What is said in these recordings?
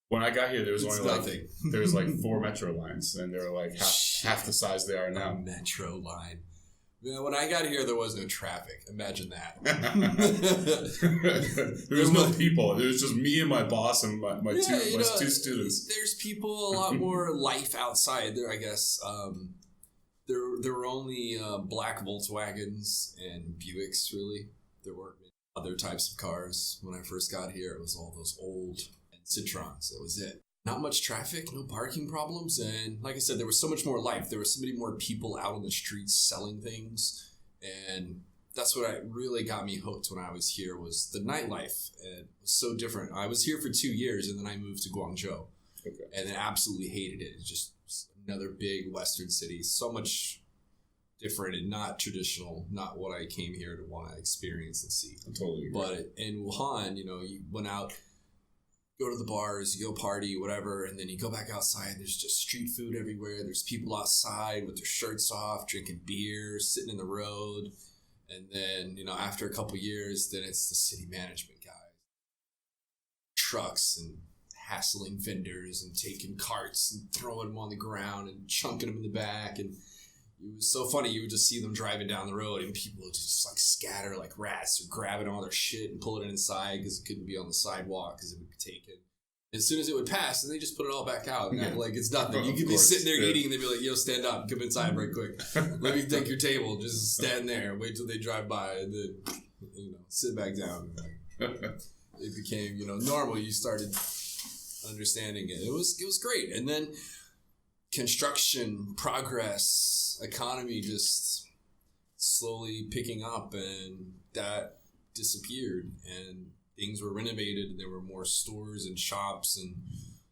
When I got here, there was It's only nothing. there was like 4 metro lines, and they were like half the size they are now. Metro line. Man, when I got here, there was no traffic. Imagine that. There was no people. It was just me and my boss and my two students. There's people, a lot more life outside there, I guess. There were only black Volkswagens and Buicks, really. There weren't other types of cars. When I first got here, it was all those old Citrons. That was it. Not much traffic, no parking problems, and like I said, there was so much more life. There were so many more people out on the streets selling things, and that's what really got me hooked when I was here was the nightlife. It was so different. I was here for 2 years, and then I moved to Guangzhou, and then absolutely hated it. It's just another big Western city, so much different and not traditional, not what I came here to want to experience and see. I totally agree. But in Wuhan, you went out, go to the bars, you go party, whatever, and then you go back outside. There's just street food everywhere. There's people outside with their shirts off, drinking beer, sitting in the road. And then, after a couple years, then it's the city management guys. Trucks and hassling vendors and taking carts and throwing them on the ground and chunking them in the back. And it was so funny. You would just see them driving down the road and people would just like scatter like rats or grabbing all their shit and pulling it inside because it couldn't be on the sidewalk because it would be taken. As soon as it would pass, then they just put it all back out and act like it's nothing. You could be sitting there eating and they'd be like, yo, stand up, come inside right quick. Let me take your table. Just stand there, wait till they drive by and then, sit back down. It became, normal. You started understanding it. It was great. And then construction, progress, economy just slowly picking up, and that disappeared, and things were renovated, and there were more stores and shops and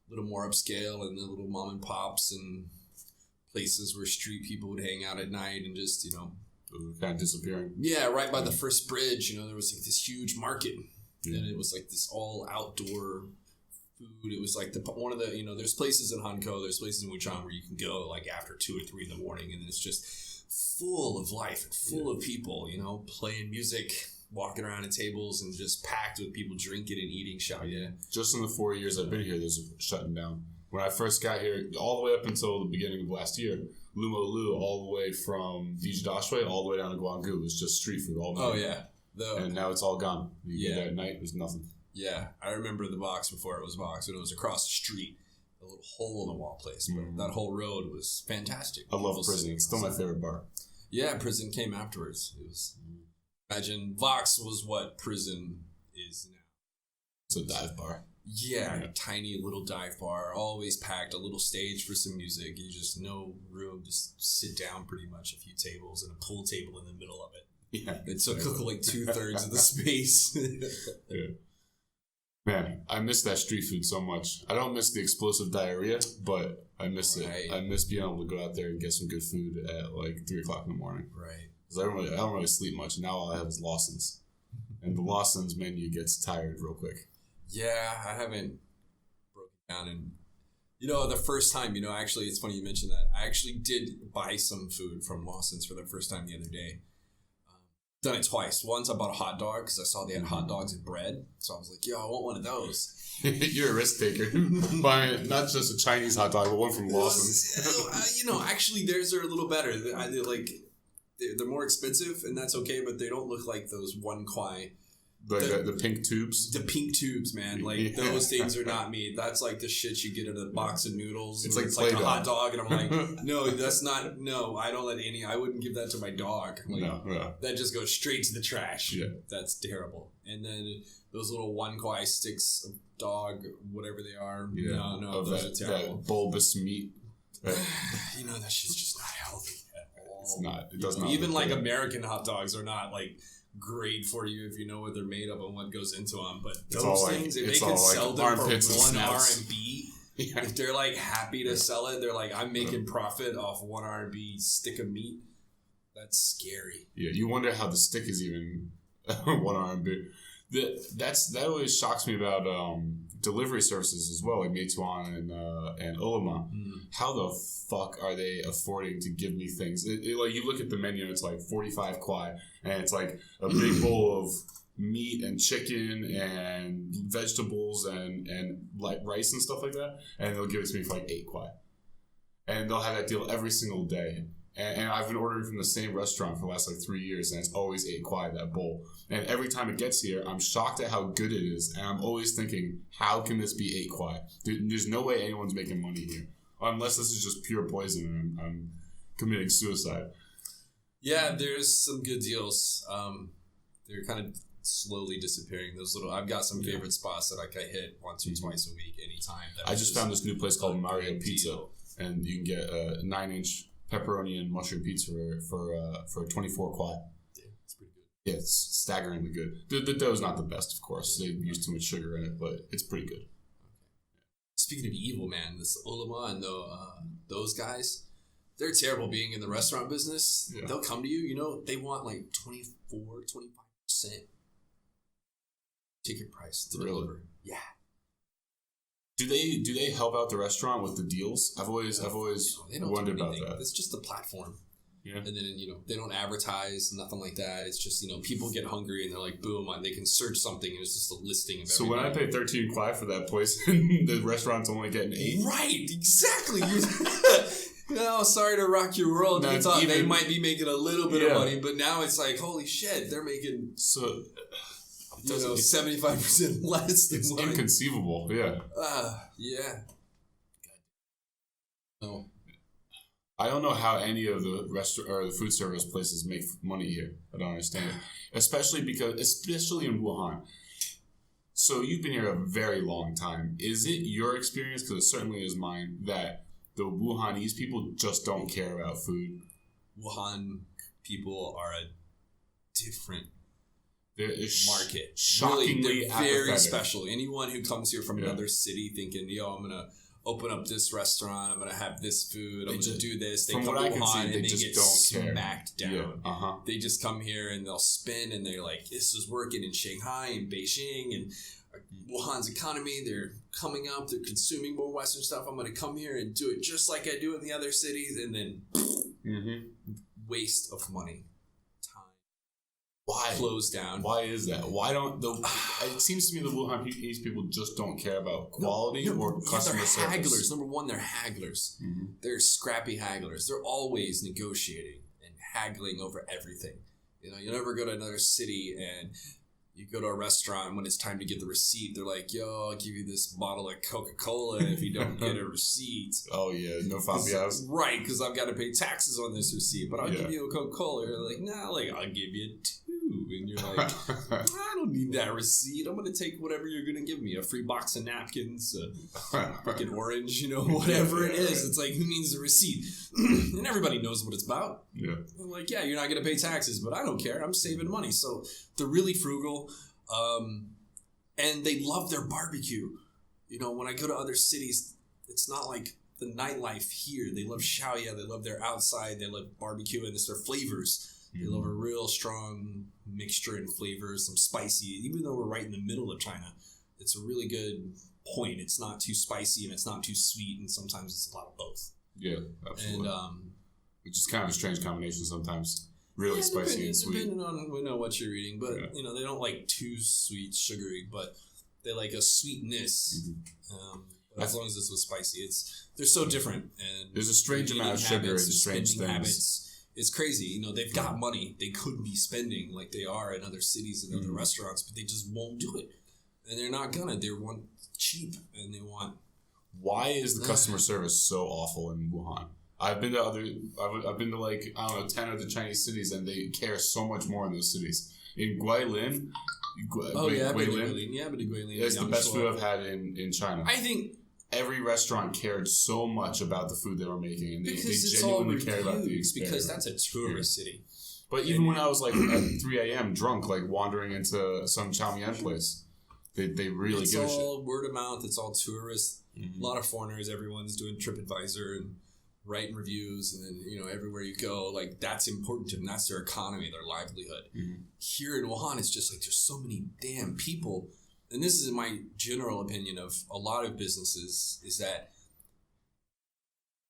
a little more upscale, and the little mom and pops and places where street people would hang out at night and just, kind of disappearing. Yeah, right by the first bridge, there was like this huge market, and it was like this all outdoor food. It was like one of the, there's places in Hankou, there's places in Wuchang where you can go like after 2 or 3 in the morning, and it's just full of life and full of people, playing music, walking around at tables, and just packed with people drinking and eating xiaoye. Just in the 4 years I've been here, there's a shutting down. When I first got here, all the way up until the beginning of last year, Lumo Lu, all the way from Dijidashui all the way down to Guanggu, was just street food all night. Oh, yeah. And now it's all gone. You get there at night, there's nothing. Yeah, I remember the box before it was box, and it was across the street, a little hole in the wall place. But that whole road was fantastic. I love Prison. It's still my favorite bar. Yeah, Prison came afterwards. It was, imagine Vox was what Prison is now. It's a dive bar. Yeah, a tiny little dive bar, always packed, a little stage for some music. You just no room to sit down, pretty much, a few tables and a pool table in the middle of it. Yeah, it took like 2/3 of the space. Yeah. Man, I miss that street food so much. I don't miss the explosive diarrhea, but I miss it. I miss being able to go out there and get some good food at like 3 o'clock in the morning. Right. Because I don't really sleep much. Now all I have is Lawson's. And the Lawson's menu gets tired real quick. Yeah, I haven't broken down. And, the first time, actually, it's funny you mentioned that. I actually did buy some food from Lawson's for the first time the other day. Done it twice. Once I bought a hot dog because I saw they had hot dogs and bread. So I was like, yo, I want one of those. You're a risk taker. Buying not just a Chinese hot dog, but one from Lawson's. Actually, theirs are a little better. They're more expensive, and that's okay, but they don't look like those 1 kwai. The pink tubes? The pink tubes, man. Like, those things are not me. That's like the shit you get in a box of noodles. It's like a hot dog, and I'm like, no, that's not, no, I don't let any, I wouldn't give that to my dog. Like, no. That just goes straight to the trash. Yeah. That's terrible. And then those little 1 kwai sticks of dog, whatever they are. Yeah. No, those are terrible. That bulbous meat. That shit's just not healthy at all. It's not. It does not. Even like American hot dogs are not like great for you if you know what they're made of and what goes into them. But those things, if they can sell them for 1 RMB, if they're like happy to sell it, they're like, I'm making profit off 1 RMB stick of meat. That's scary. Yeah, you wonder how the stick is even 1 RMB. That always shocks me about delivery services as well, like Meituan and Olema. How the fuck are they affording to give me things? Like, you look at the menu, it's like 45 kwai, and it's like a big bowl of meat and chicken and vegetables and like rice and stuff like that, and they'll give it to me for like 8 kwai. And they'll have that deal every single day. And I've been ordering from the same restaurant for the last like 3 years, and it's always 8 kwai, that bowl. And every time it gets here, I'm shocked at how good it is, and I'm always thinking, how can this be 8 kwai? There's no way anyone's making money here, unless this is just pure poison and I'm committing suicide. Yeah, there's some good deals. They're kind of slowly disappearing. Those little, I've got some favorite spots that I hit once or twice a week, anytime. I just found this new place called Mario Pizza, and you can get a 9-inch pepperoni and mushroom pizza for 24 kwai. Yeah, it's pretty good. Yeah, it's staggeringly good. The dough's not the best, of course. They use too much sugar in it, but it's pretty good. Speaking of evil, man, this Ulama and those guys, they're terrible being in the restaurant business. Yeah. They'll come to you, they want like 24-25% ticket price to deliver. Yeah. Do they help out the restaurant with the deals? I've always wondered about that. It's just a platform. Yeah. And then, they don't advertise, nothing like that. It's just, people get hungry and they're like, boom, they can search something and it's just a listing of everything. So when I pay 13 kwai for that place and the restaurant's only getting 8. Right, exactly. Sorry to rock your world. You thought they might be making a little bit of money, but now it's like, holy shit, they're making 75% less than it's inconceivable. Yeah. Yeah. No. I don't know how any of the restaurant or the food service places make money here. I don't understand it, especially in Wuhan. So you've been here a very long time. Is it your experience, because it certainly is mine, that the Wuhanese people just don't care about food? Wuhan people are a different market. Shockingly really, they're very special. Anyone who comes here from another city thinking, I'm going to open up this restaurant, I'm going to have this food, I'm going to do this. They come to Wuhan and they get smacked down. Yeah. They just come here and they'll spin and they're like, this is working in Shanghai and Beijing and Wuhan's economy. They're coming up, they're consuming more Western stuff. I'm going to come here and do it just like I do in the other cities, and then waste of money. Why? Closed down. Why is that? Why don't it seems to me the Wuhanese people just don't care about quality or customer service. They're hagglers. Number one, they're hagglers. Mm-hmm. They're scrappy hagglers. They're always negotiating and haggling over everything. You never go to another city and you go to a restaurant, when it's time to get the receipt, they're like, yo, I'll give you this bottle of Coca-Cola if you don't get a receipt. Oh, yeah, no fabias. Right, because I've got to pay taxes on this receipt, but I'll give you a Coca-Cola. You're like, nah, I'll give you 2. And you're like, I don't need that receipt. I'm going to take whatever you're going to give me. A free box of napkins, a fucking orange, whatever it is. Right. It's like, who needs the receipt? And everybody knows what it's about. Yeah. I'm like, yeah, you're not going to pay taxes, but I don't care. I'm saving money. So they're really frugal. And they love their barbecue. When I go to other cities, it's not like the nightlife here. They love shaoya. They love their outside. They love barbecue, and it's their flavors. They love a real strong mixture in flavors, some spicy. Even though we're right in the middle of China, it's a really good point. It's not too spicy and it's not too sweet, and sometimes it's a lot of both. Yeah, absolutely. And it's just kind of a strange combination sometimes. Really spicy and sweet. Depending on what you're eating, but they don't like too sweet, sugary, but they like a sweetness. Mm-hmm. As long as it's with spicy, they're so different. And there's a strange amount of sugar and strange things. Habits. It's crazy. They've got money. They could be spending like they are in other cities and other restaurants, but they just won't do it. And they're not gonna. They want cheap, and they want... Why is the customer service so awful in Wuhan? I've been to like, I don't know, 10 other Chinese cities, and they care so much more in those cities. In Guilin... I've been to Guilin. It's the best food I've had in China. I think... Every restaurant cared so much about the food they were making, and they genuinely cared about the experience. Because that's a tourist city. But even when I was like at 3 a.m. drunk, like wandering into some chow mein place, they really give a shit. It's all word of mouth. It's all tourists. Mm-hmm. A lot of foreigners. Everyone's doing TripAdvisor and writing reviews, and then everywhere you go, like that's important to them. That's their economy, their livelihood. Mm-hmm. Here in Wuhan, it's just like there's so many damn people. And this is my general opinion of a lot of businesses, is that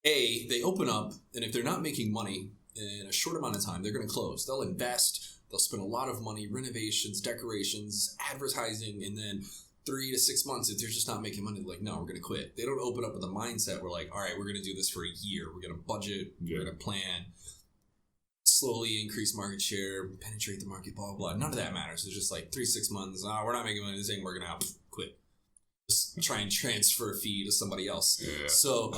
they open up, and if they're not making money in a short amount of time, they're going to close. They'll invest they'll spend a lot of money, renovations, decorations, advertising, and then 3 to 6 months, if they're just not making money, they're like, no, we're going to quit. They don't open up with a mindset where like, all right, we're going to do this for a year. We're going to budget. We're going to plan. Slowly increase market share, penetrate the market, blah, blah, blah. None of that matters. It's just like 3-6 months. We're not making money. This ain't working out. Quit. Just try and transfer a fee to somebody else. Yeah. So,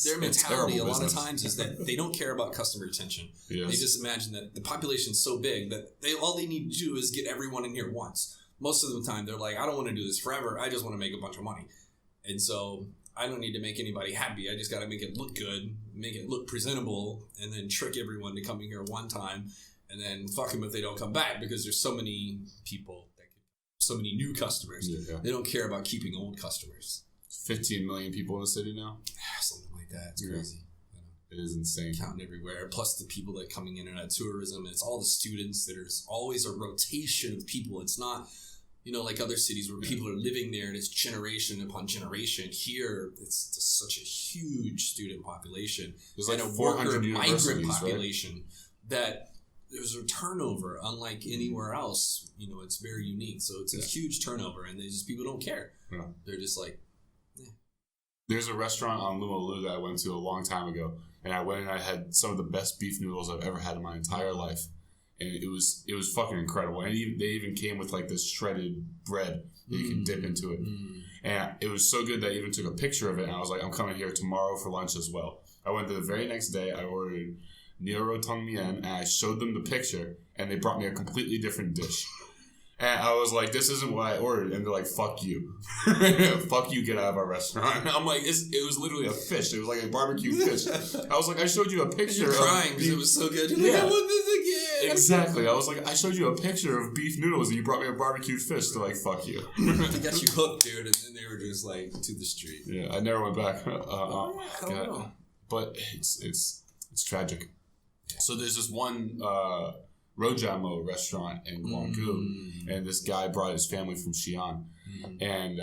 their mentality a lot of times is that they don't care about customer retention. Yes. They just imagine that the population's so big that all they need to do is get everyone in here once. Most of the time, they're like, I don't want to do this forever. I just want to make a bunch of money. And so I don't need to make anybody happy. I just got to make it look good, make it look presentable, and then trick everyone to coming here one time, and then fuck them if they don't come back because there's so many people, so many new customers. Yeah. They don't care about keeping old customers. 15 million people in the city now? Something like that. It's crazy. It is insane. Counting everywhere. Plus the people that are coming in and out of tourism. It's all the students. There's always a rotation of people. It's not... like other cities where people are living there and it's generation upon generation. Here, it's just such a huge student population. There's like a 400 migrant population, right? That there's a turnover unlike anywhere else. It's very unique. So it's a huge turnover, and people don't care. Yeah. They're just like, There's a restaurant on Lumalu that I went to a long time ago, and I went and I had some of the best beef noodles I've ever had in my entire life. And it was fucking incredible. And they even came with like this shredded bread that you can dip into it. And it was so good that I even took a picture of it. And I was like, I'm coming here tomorrow for lunch as well. I went there the very next day. I ordered Nioro Tong Mien, and I showed them the picture, and they brought me a completely different dish. And I was like, this isn't what I ordered. And they're like, fuck you. Fuck you, get out of our restaurant. I'm like, it was literally a fish. It was like a barbecue fish. I was like, I showed you a picture. You're crying because it was so good. You're like, I want this again. Exactly. I was like, I showed you a picture of beef noodles and you brought me a barbecued fish. They're like, fuck you. They got you hooked, dude. And then they were just like, to the street. Yeah, I never went back. I don't know. But it's tragic. Yeah. So there's this one... Rojamo restaurant in Gwangju, and this guy brought his family from Xi'an, and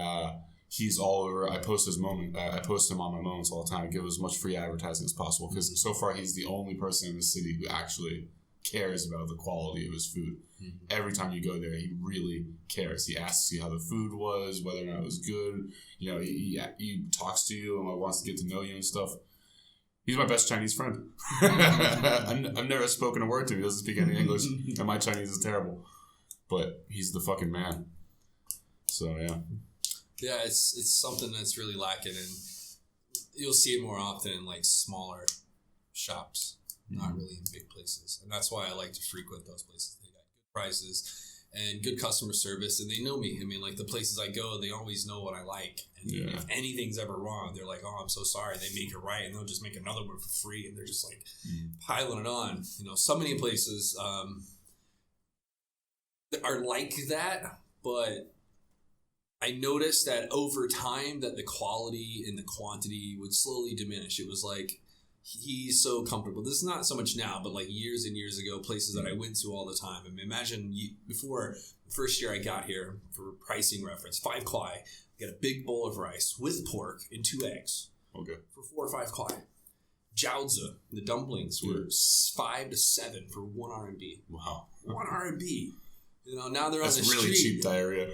he's all over. I post him on my moments all the time. I give as much free advertising as possible because so far he's the only person in the city who actually cares about the quality of his food. Every time you go there, he really cares. He asks you how the food was, whether or not it was good. He talks to you and wants to get to know you and stuff. He's my best Chinese friend. I've never spoken a word to him. He doesn't speak any English, and my Chinese is terrible. But he's the fucking man. So, yeah. Yeah, it's something that's really lacking, and you'll see it more often in, like, smaller shops, not really in big places. And that's why I like to frequent those places. They got good prices and good customer service, and they know me. I mean, like, the places I go, they always know what I like. And if anything's ever wrong, they're like, oh, I'm so sorry. They make it right, and they'll just make another one for free, and they're just, like, piling it on. So many places are like that, but I noticed that over time that the quality and the quantity would slowly diminish. It was like, he's so comfortable. This is not so much now, but like years and years ago, places that I went to all the time. I mean, imagine before the first year I got here, for pricing reference, 5 kwai, get a big bowl of rice with pork and 2 eggs. Okay. For 4 or 5 kwai. Jiaozi, the dumplings, were 5 to 7 for 1 RMB. Wow. 1 RMB. Now they're on the street. That's really cheap diarrhea.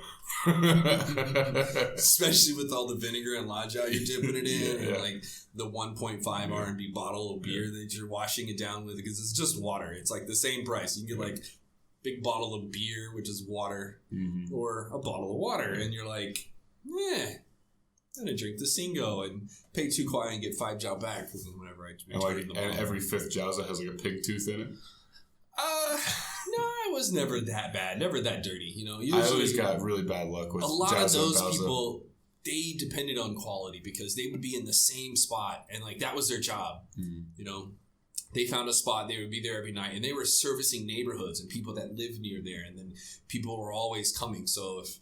Especially with all the vinegar and lajia you're dipping it in, and like the 1.5 RMB bottle of beer that you're washing it down with, because it's just water. It's like the same price. You can get like big bottle of beer, which is water, or a bottle of water, and you're like, I'm gonna drink the Singo and pay 2 kwai and get 5 jiao back whenever I drink the and every 5th jiaozi has like a pig tooth in it. No, it was never that bad, never that dirty. Usually, I always got really bad luck with a lot of those people. They depended on quality because they would be in the same spot, and like that was their job. They found a spot, they would be there every night, and they were servicing neighborhoods and people that lived near there, and then people were always coming. So if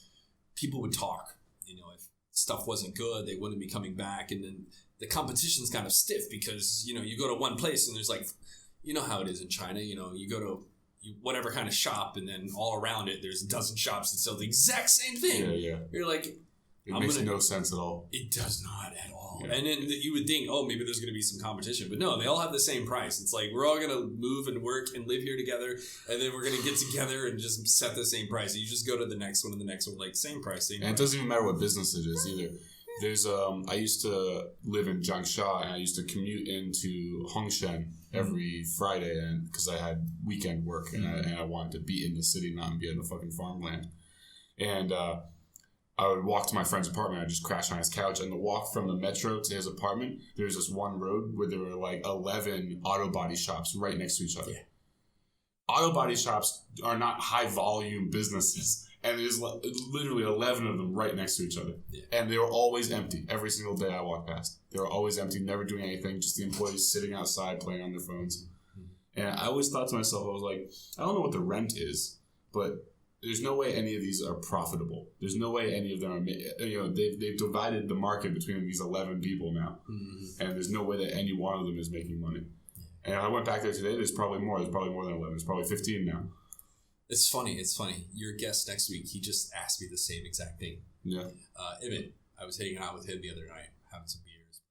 people would talk, if stuff wasn't good, they wouldn't be coming back, and then the competition's kind of stiff because you go to one place and there's like. You know how it is in China. You go to whatever kind of shop, and then all around it, there's a dozen shops that sell the exact same thing. Yeah. You're like, It makes no sense at all. It does not at all. Yeah. And then you would think, oh, maybe there's going to be some competition. But no, they all have the same price. It's like, we're all going to move and work and live here together. And then we're going to get together and just set the same price. You just go to the next one and the next one, like same price, same price. And it doesn't even matter what business it is either. There's I used to live in Jiangsha, and I used to commute into Hongshan every Friday, and because I had weekend work, and I wanted to be in the city, not be in the fucking farmland. And I would walk to my friend's apartment. I'd just crash on his couch, and the walk from the metro to his apartment, there's this one road where there were like 11 auto body shops right next to each other. Yeah. Auto body shops are not high volume businesses. And there's literally 11 of them right next to each other. Yeah. And they were always empty. Every single day I walked past. They were always empty, never doing anything. Just the employees sitting outside playing on their phones. Mm-hmm. And I always thought to myself, I was like, I don't know what the rent is, but there's no way any of these are profitable. There's no way any of them are, they've divided the market between these 11 people now. Mm-hmm. And there's no way that any one of them is making money. And I went back there today, there's probably more. There's probably more than 11. There's probably 15 now. It's funny. Your guest next week, he just asked me the same exact thing. Yeah. Emmett, I was hanging out with him the other night, having some beers.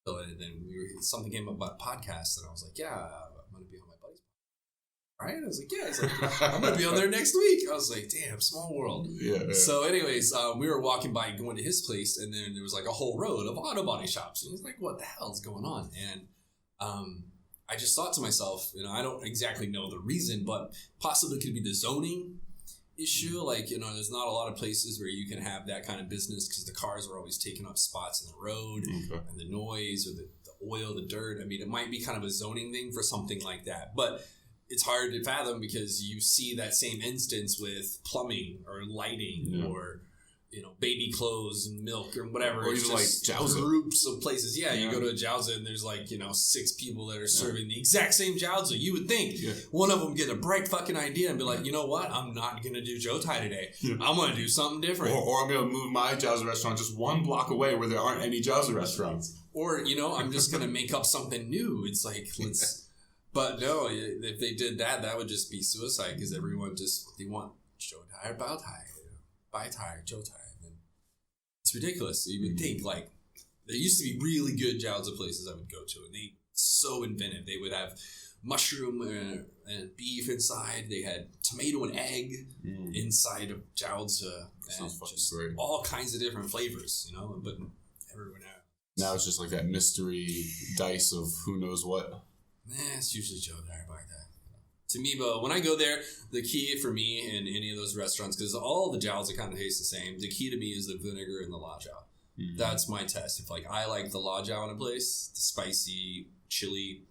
So, and then something came up about podcasts, and I was like, yeah, I'm going to be on my buddy's podcast. Right? I was like, yeah. He's like, I'm going to be on there next week. I was like, damn, small world. Yeah. So anyways, we were walking by going to his place, and then there was like a whole road of auto body shops. And he's like, what the hell is going on? And I just thought to myself, I don't exactly know the reason, but possibly could be the zoning issue. Like, there's not a lot of places where you can have that kind of business because the cars are always taking up spots in the road and the noise or the oil, the dirt. I mean, it might be kind of a zoning thing for something like that, but it's hard to fathom because you see that same instance with plumbing or lighting or baby clothes and milk or whatever. Or even like jiaozi. Groups of places. Yeah, you go to a jiaozi and there's 6 people that are serving the exact same jiaozi. You would think one of them get a bright fucking idea and be like, you know what? I'm not going to do Zhoutai today. Yeah. I'm going to do something different. Or I'm going to move my jiaozi restaurant just 1 block away where there aren't any jiaozi restaurants. Or, I'm just going to make up something new. It's like, let's... But no, if they did that, that would just be suicide because everyone they want Zhoutai or Baotai. Baitai or Zhoutai. It's ridiculous. You would think there used to be really good jiaozi places I would go to, and they so inventive. They would have mushroom and beef inside. They had tomato and egg inside of jiaozi, and just great. All kinds of different flavors. But everyone now it's just like that mystery dice of who knows what. It's usually Zhoutai like that. To me, but when I go there, the key for me in any of those restaurants, because all the jiaozi kind of taste the same, the key to me is the vinegar and the lajiao. Mm-hmm. That's my test. If I like the lajiao in a place, the spicy chili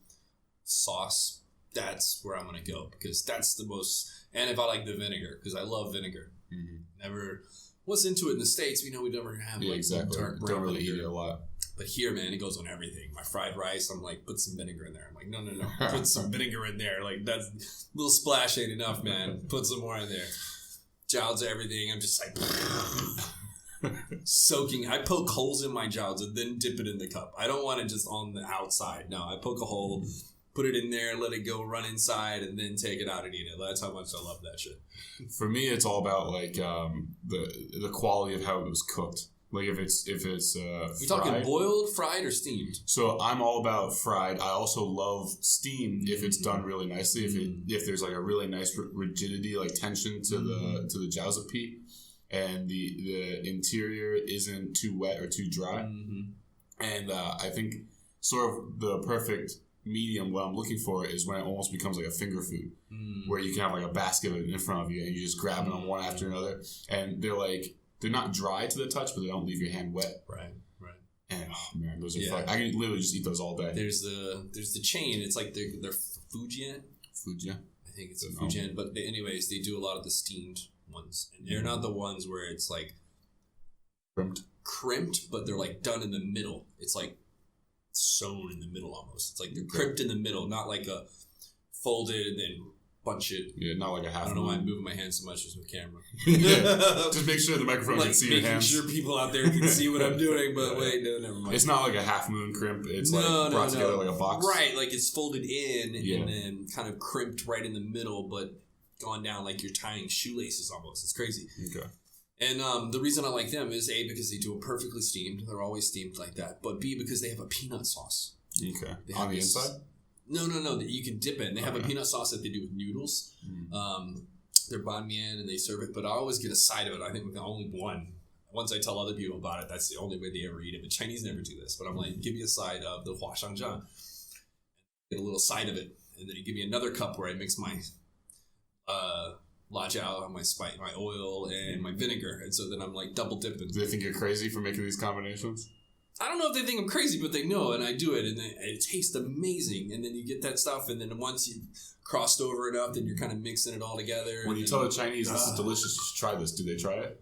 sauce, that's where I'm going to go because that's the most. And if I like the vinegar, because I love vinegar. Mm-hmm. Never was into it in the States. We never have exactly. Dark brown. Don't really eat it a lot. But here, man, it goes on everything. My fried rice, I'm like, put some vinegar in there. I'm like, no. Put some vinegar in there. Like, that's a little splash ain't enough, man. Put some more in there. Jiaozi, everything. I'm just like, soaking. I poke holes in my jiaozi, then dip it in the cup. I don't want it just on the outside. No, I poke a hole, put it in there, let it go, run inside, and then take it out and eat it. That's how much I love that shit. For me, it's all about, the quality of how it was cooked. Like if it's you talking boiled, fried, or steamed? So I'm all about fried. I also love steamed if it's done really nicely. If there's a really nice rigidity, tension to the jiaozi peat, and the interior isn't too wet or too dry. Mm-hmm. And I think sort of the perfect medium, what I'm looking for is when it almost becomes like a finger food, where you can have a basket of it in front of you and you just grab them one after another, and they're not dry to the touch, but they don't leave your hand wet. Right. And oh man, those are fun. I can literally just eat those all day. There's the chain. It's like they're Fujian. I think it's a Fujian. But anyways, they do a lot of the steamed ones, and they're not the ones where it's crimped, but they're done in the middle. It's sewn in the middle almost. It's they're crimped in the middle, not a folded and then bunch it. Yeah, not like a half. I don't know why I'm moving my hands so much with the camera. Just make sure the microphone can see your hands. Making sure people out there can see what I'm doing, but wait, no, never mind. It's not like a half moon crimp. It's brought together like a box. Right, it's folded in and then kind of crimped right in the middle, but gone down like you're tying shoelaces almost. It's crazy. Okay. And the reason I like them is A, because they do it perfectly steamed. They're always steamed like that. But B, because they have a peanut sauce. Okay. On the inside? No. You can dip it. And they have a peanut sauce that they do with noodles. They're banh mian and they serve it. But I always get a side of it. I think the only one. Once I tell other people about it, that's the only way they ever eat it. But Chinese never do this. But I'm like, give me a side of the huashangjiang. Get a little side of it. And then you give me another cup where I mix my la jiao, my oil, and my vinegar. And so then I'm like double dipping. Do they think you're crazy for making these combinations? I don't know if they think I'm crazy, but they know, and I do it, and it tastes amazing. And then you get that stuff, and then once you've crossed over enough, then you're kind of mixing it all together. When you tell the Chinese this is delicious, you should try this. Do they try it?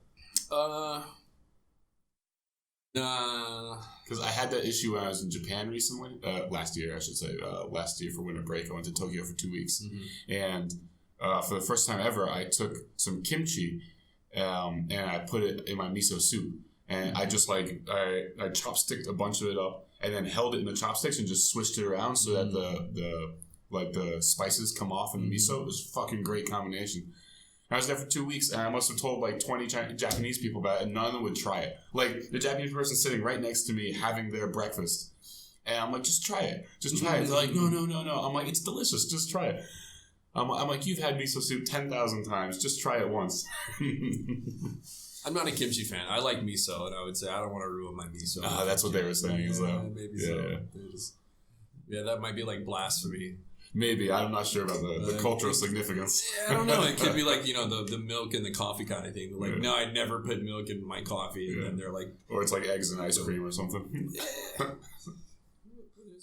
Nah. Because I had that issue when I was in Japan recently. Last year, I should say. Last year for winter break, I went to Tokyo for 2 weeks. And for the first time ever, I took some kimchi and I put it in my miso soup. And I just I chopsticked a bunch of it up and then held it in the chopsticks and just switched it around so that the spices come off in the miso. It was a fucking great combination. I was there for 2 weeks and I must have told 20 Japanese people about it and none of them would try it. The Japanese person sitting right next to me having their breakfast. And I'm like, just try it. Just try it. They're like, no. I'm like, it's delicious. Just try it. I'm like, you've had miso soup 10,000 times. Just try it once. I'm not a kimchi fan. I like miso, and I would say I don't want to ruin my miso. That's what they were saying. Maybe so. Yeah, that might be like blasphemy. Maybe. I'm not sure about the cultural significance. Yeah, I don't know. It could be like, the milk and the coffee kind of thing. Like, no, I'd never put milk in my coffee. And then they're like... Or it's like eggs and ice cream or something. Is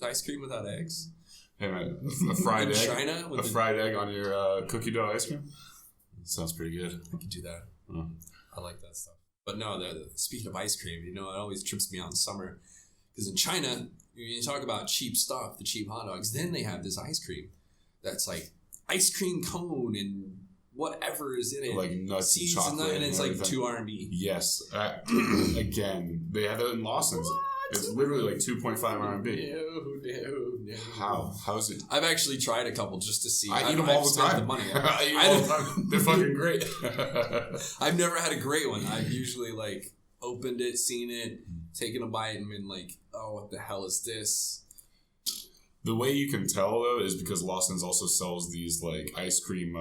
ice cream without eggs? Hey, man, a fried egg? China? A fried egg on your cookie dough ice cream? Sounds pretty good. I could do that. I like that stuff. But no, speaking of ice cream, it always trips me out in summer. Because in China, when you talk about cheap stuff, the cheap hot dogs, then they have this ice cream that's like ice cream cone and whatever is in it. Like nuts and chocolate. And it's like 2 RMB. Yes. Again, they have it in Lawson's. What? It's literally like 2.5 RMB. No. How is it? I've actually tried a couple just to see. I eat them all the time. The money. I eat all the time. They're fucking great. I've never had a great one. I've usually opened it, seen it, taken a bite, and been like, "Oh, what the hell is this?" The way you can tell though is because Lawson's also sells these ice cream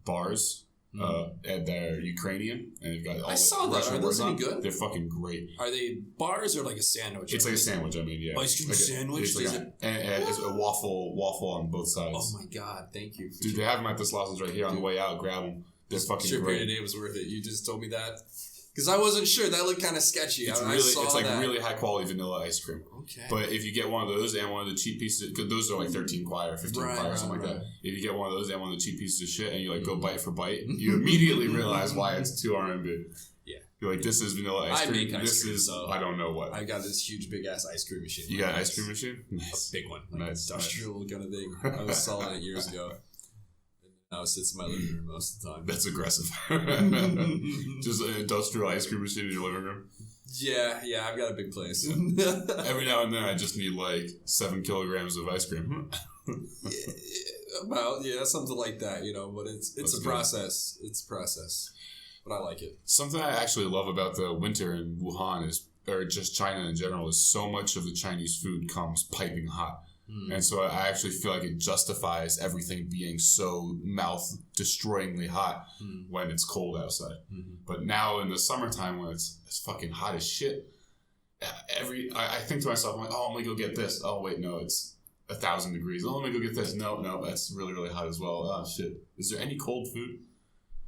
bars. And they're Ukrainian, and they've got all the Russian words on. Good? They're fucking great. Are they bars or like a sandwich? It's like a sandwich. I mean, yeah. Ice cream sandwich. And it's a waffle on both sides. Oh my god! Thank you. Dude, they have them at this Lawson's right here on the way out. Grab them. They're fucking great. Great. Today was worth it. You just told me that because I wasn't sure. That looked kind of sketchy. It's really high quality vanilla ice cream. Okay. But if you get one of those and one of the cheap pieces, because those are like 13 kwai or 15 kwai or something like that. If you get one of those and one of the cheap pieces of shit and you go bite for bite, you immediately realize why it's 2 RMB. Yeah. You're like, this is vanilla ice cream. I don't know what. I got this huge big ass ice cream machine. You got an ice cream machine? Nice. A big one. Industrial kind of thing. I was selling it years ago. Now it sits in my living room most of the time. That's aggressive. Just an industrial ice cream machine in your living room? Yeah, I've got a big place. Every now and then I just need 7 kilograms of ice cream. Something like that, but it's a process. It's a process. But I like it. Something I actually love about the winter in Wuhan or just China in general, is so much of the Chinese food comes piping hot. And so I actually feel like it justifies everything being so mouth-destroyingly hot when it's cold outside. But now in the summertime when it's fucking hot as shit, I think to myself, I'm like, oh, I'm going to go get this. Oh, wait, no, it's 1,000 degrees. Oh, let me go get this. No, that's really, really hot as well. Oh, shit. Is there any cold food?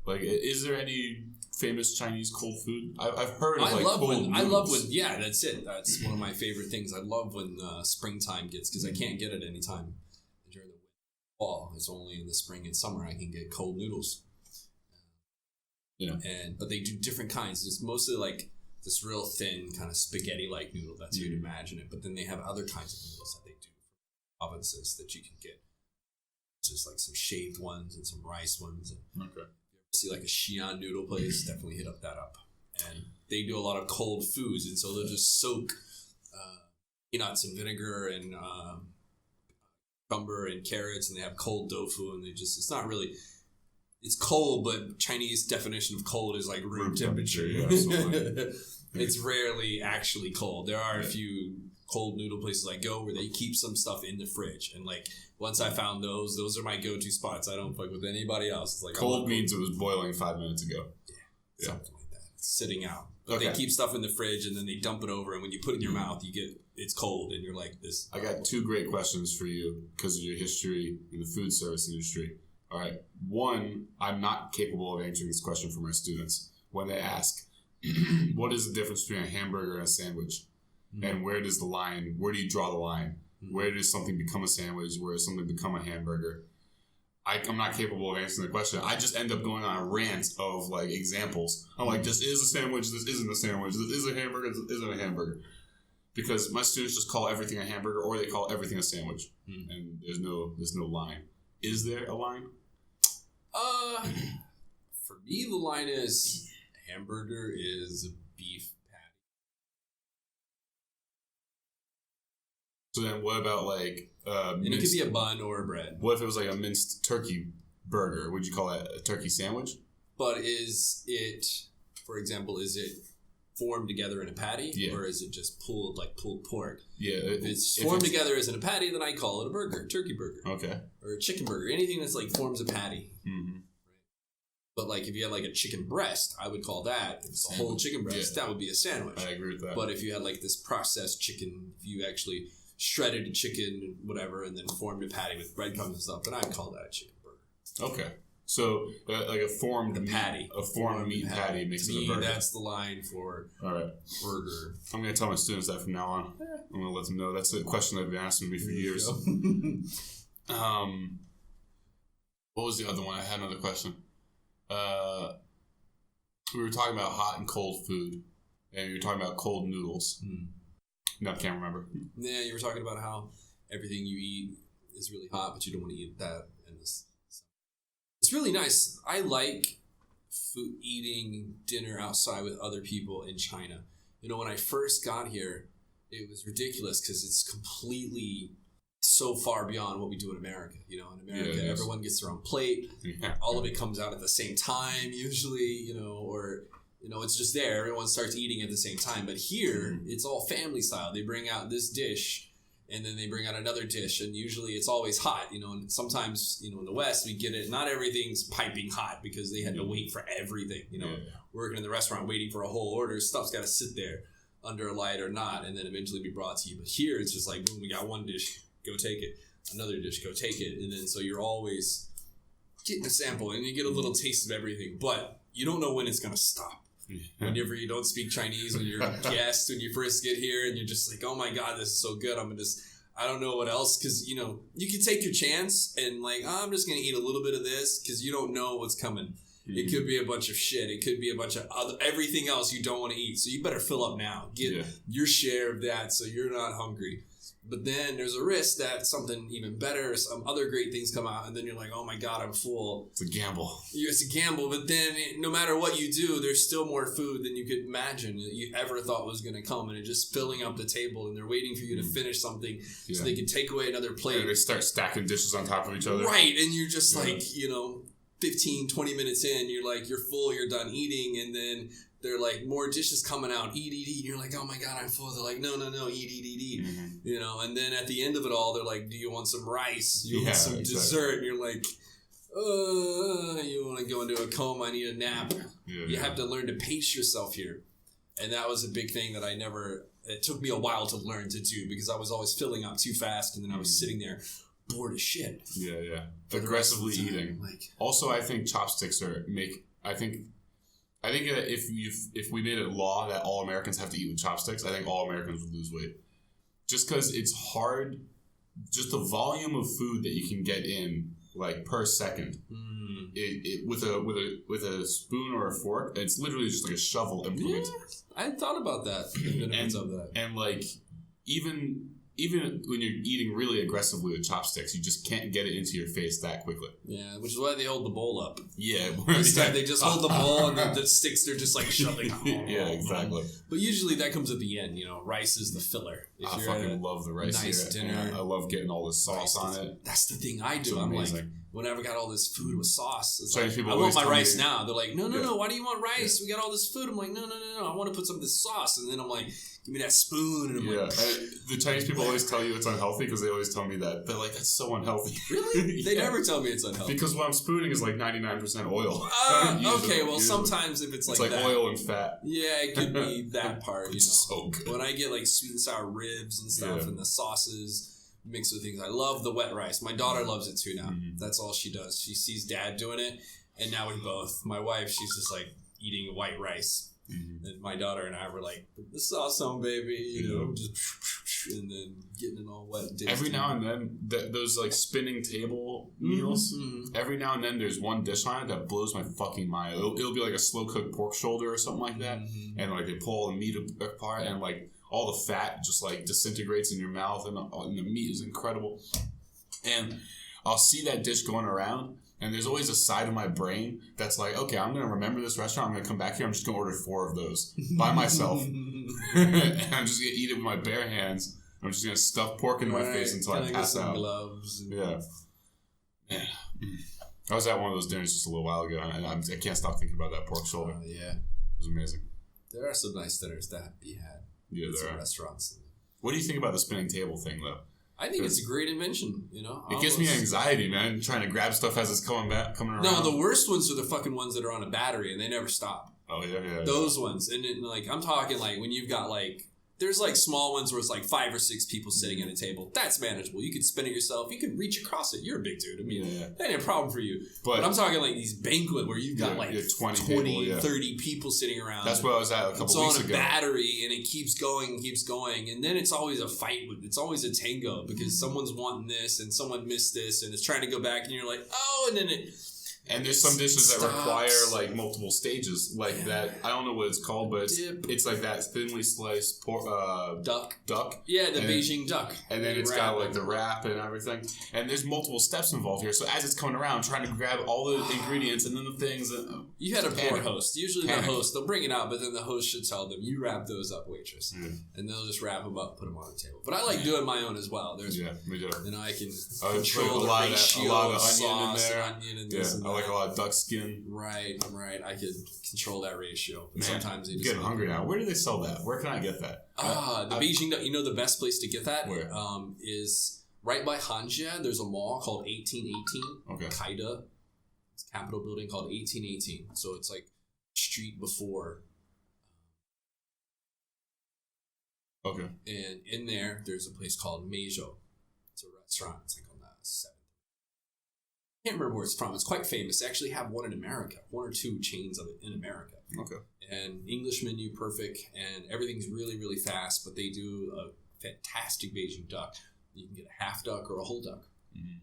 Is there any famous Chinese cold food? I've heard of cold noodles. I love when, that's it. That's one of my favorite things. I love when springtime gets, because I can't get it anytime during the fall. It's only in the spring and summer I can get cold noodles. But they do different kinds. It's mostly this real thin kind of spaghetti-like noodle. That's how you'd imagine it. But then they have other kinds of noodles that they do from provinces that you can get. Just some shaved ones and some rice ones. Okay. See a Xi'an noodle place, definitely hit that up. And they do a lot of cold foods, and so they'll just soak peanuts and vinegar and cucumber and carrots, and they have cold tofu, and it's not really it's cold, but Chinese definition of cold is like room temperature. Yeah, absolutely. It's rarely actually cold. There are a few cold noodle places I go where they keep some stuff in the fridge, and like once I found those are my go-to spots. I don't fuck with anybody else. It's like cold means it was boiling 5 minutes ago. Yeah, something like that. It's sitting out. But they keep stuff in the fridge and then they dump it over, and when you put it in your mouth, it's cold, and you're like this. I got 2 great questions for you because of your history in the food service industry. All right. One, I'm not capable of answering this question for my students when they ask, what is the difference between a hamburger and a sandwich? And where do you draw the line? Where does something become a sandwich? Where does something become a hamburger? I'm not capable of answering the question. I just end up going on a rant of like examples. I'm like, this is a sandwich, this isn't a sandwich, this is a hamburger, this isn't a hamburger. Because my students just call everything a hamburger or they call everything a sandwich. And there's no line. Is there a line? For me, the line is hamburger is a beef patty. So then what about like and it could be a bun or a bread. What if it was like a minced turkey burger? Would you call that a turkey sandwich? But is it, for example, is it formed together in a patty? Yeah. Or is it just pulled pork? Yeah. If it's formed together as in a patty, then I call it a burger, turkey burger. Okay. Or a chicken burger. Anything that's like forms a patty. Mm-hmm. But like if you had like a chicken breast, I would call that, if it's a whole chicken breast, that would be a sandwich. I agree with that. But if you had like this processed chicken, if you actually shredded a chicken, whatever, and then formed a patty with breadcrumbs and stuff, then I'd call that a chicken burger. Okay. So like a formed patty. A formed meat patty makes it a burger. That's the line for burger. I'm going to tell my students that from now on. I'm going to let them know. That's a question they've been asking me for years. What was the other one? I had another question. We were talking about hot and cold food, and you were talking about cold noodles. No, I can't remember. Yeah, you were talking about how everything you eat is really hot, but you don't want to eat that. And it's really nice. I like eating dinner outside with other people in China. You know, when I first got here, it was ridiculous because it's completely so far beyond what we do in America. You know, in America, everyone gets their own plate. All of it comes out at the same time, usually, or it's just there. Everyone starts eating at the same time. But here, it's all family style. They bring out this dish, and then they bring out another dish, and usually it's always hot. And sometimes, in the West, we get it. Not everything's piping hot because they had to wait for everything. Working in the restaurant, waiting for a whole order, stuff's got to sit there under a light or not, and then eventually be brought to you. But here, it's just like, boom, we got one dish, go take it. Another dish, go take it. And then so you're always getting a sample, and you get a little taste of everything, but you don't know when it's going to stop. Whenever you don't speak Chinese, when you're a guest, when you first get here, and you're just like, oh my God, this is so good. I don't know what else, because, you can take your chance and like, I'm just going to eat a little bit of this, because you don't know what's coming. It could be a bunch of shit. It could be a bunch of everything else you don't want to eat. So you better fill up now. Get your share of that so you're not hungry. But then there's a risk that something even better, some other great things come out, and then you're like, oh my God, I'm full. It's a gamble. It's a gamble, but then no matter what you do, there's still more food than you could imagine that you ever thought was going to come, and it's just filling up the table, and they're waiting for you to finish something so they can take away another plate. They start stacking dishes on top of each other. Right, and you're just like, 15, 20 minutes in, you're like, you're full, you're done eating, and then they're like, more dishes coming out, eat. And you're like, oh my God, I'm full. They're like, no, eat. And then at the end of it all, they're like, do you want some rice? Do you want some dessert? And you're like, you want to go into a coma, I need a nap. You have to learn to pace yourself here. And that was a big thing that it took me a while to learn to do, because I was always filling up too fast, and then I was sitting there bored as shit. Yeah. Aggressively eating. Also, I think chopsticks I think if we made it law that all Americans have to eat with chopsticks, I think all Americans would lose weight. Just because it's hard, just the volume of food that you can get in like per second. With a spoon or a fork, it's literally just like a shovel implement. I hadn't thought about that. And like even when you're eating really aggressively with chopsticks, you just can't get it into your face that quickly. Yeah, which is why they hold the bowl up. Yeah. This time they just hold the bowl, and the sticks, they're just like shoving. Yeah, exactly. But usually that comes at the end. Rice is the filler. I fucking love the rice. Nice dinner. I love getting all the sauce on it. That's the thing I do. I'm like, whenever I got all this food with sauce, it's Chinese like, people I want always my tell rice me- now. They're like, no, Yeah. why do you want rice? We got all this food. I'm like, no, I want to put some of this sauce. And then I'm like, give me that spoon. And I'm Yeah, like, and the Chinese people always tell you it's unhealthy because they always tell me that. They're like, that's so unhealthy. really? They Yeah. never tell me it's unhealthy. Because what I'm spooning is like 99% oil. Okay, well, Usually. sometimes if it's It's like like that, oil and fat. yeah, it could be that part, It's so good. When I get like sweet and sour ribs and stuff Yeah. and the sauces mixed with things, I love the wet rice. My daughter loves it too now. Mhm. That's all she does. She sees dad doing it, and now we both. My wife, she's just like eating white rice. Mhm. And my daughter and I were like, put the sauce on, baby, you know, just and then getting it all wet. Every now and then, those like spinning table meals, every now and then there's one dish on it that blows my fucking mind. It'll be like a slow cooked pork shoulder or something like that. And like they pull all the meat apart and like all the fat just like disintegrates in your mouth and the meat is incredible. And I'll see that dish going around. And there's always a side of my brain that's like, okay, I'm going to remember this restaurant. I'm going to come back here. I'm just going to order 4 of those by myself. And I'm just going to eat it with my bare hands. I'm just going to stuff pork in my face until I pass out. Gloves and Yeah. I was at one of those dinners just a little while ago, and I can't stop thinking about that pork shoulder. yeah. It was amazing. There are some nice dinners that be had Yeah, at there some are. restaurants. What do you think about the spinning table thing, though? I think it's a great invention, you know? It gives me anxiety, man, trying to grab stuff as it's coming around. No, the worst ones are the fucking ones that are on a battery and they never stop. Oh, yeah. Those ones. And then, like, I'm talking like when you've got like, there's like small ones where it's like 5 or 6 people sitting at a table. That's manageable. You can spin it yourself. You can reach across it. You're a big dude. I mean, that ain't a problem for you. But I'm talking like these banquet where you've got like 20 people, 30 people sitting around. That's where I was at a couple weeks ago. It's on a battery and it keeps going. And then it's always a fight. It's always a tango because someone's wanting this and someone missed this and it's trying to go back and you're like, oh, and then it... And there's some dishes that require like multiple stages, like that. I don't know what it's called, but it's like that thinly sliced pork, duck. Yeah, the Beijing duck. And then it's got like the wrap and everything. And there's multiple steps involved here. So as it's coming around, trying to grab all the ingredients and then the things. You had a poor host. Usually the host, they'll bring it out, but then the host should tell them, you wrap those up, waitress. And they'll just wrap them up, put them on the table. But I like doing my own as well. There's, me too. You know, I can a control the lot ratio of onion in there. Onion and this and I like a lot of duck skin. Right. I can control that ratio. But Man, sometimes they I'm just getting hungry now. Where do they sell that? Where can I get that? The Beijing duck. You know the best place to get that? Where? Is right by FANGiMATION. There's a mall called 1818. Okay. Kaida. It's a Capitol building called 1818. So it's like street before. Okay. And in there, there's a place called Meijo. It's a restaurant. It's like on the 7th. I can't remember where it's from. It's quite famous. They actually have one in America. 1 or 2 chains of it in America. Okay. And English menu, perfect. And everything's really, really fast. But they do a fantastic Beijing duck. You can get a half duck or a whole duck. Mm-hmm.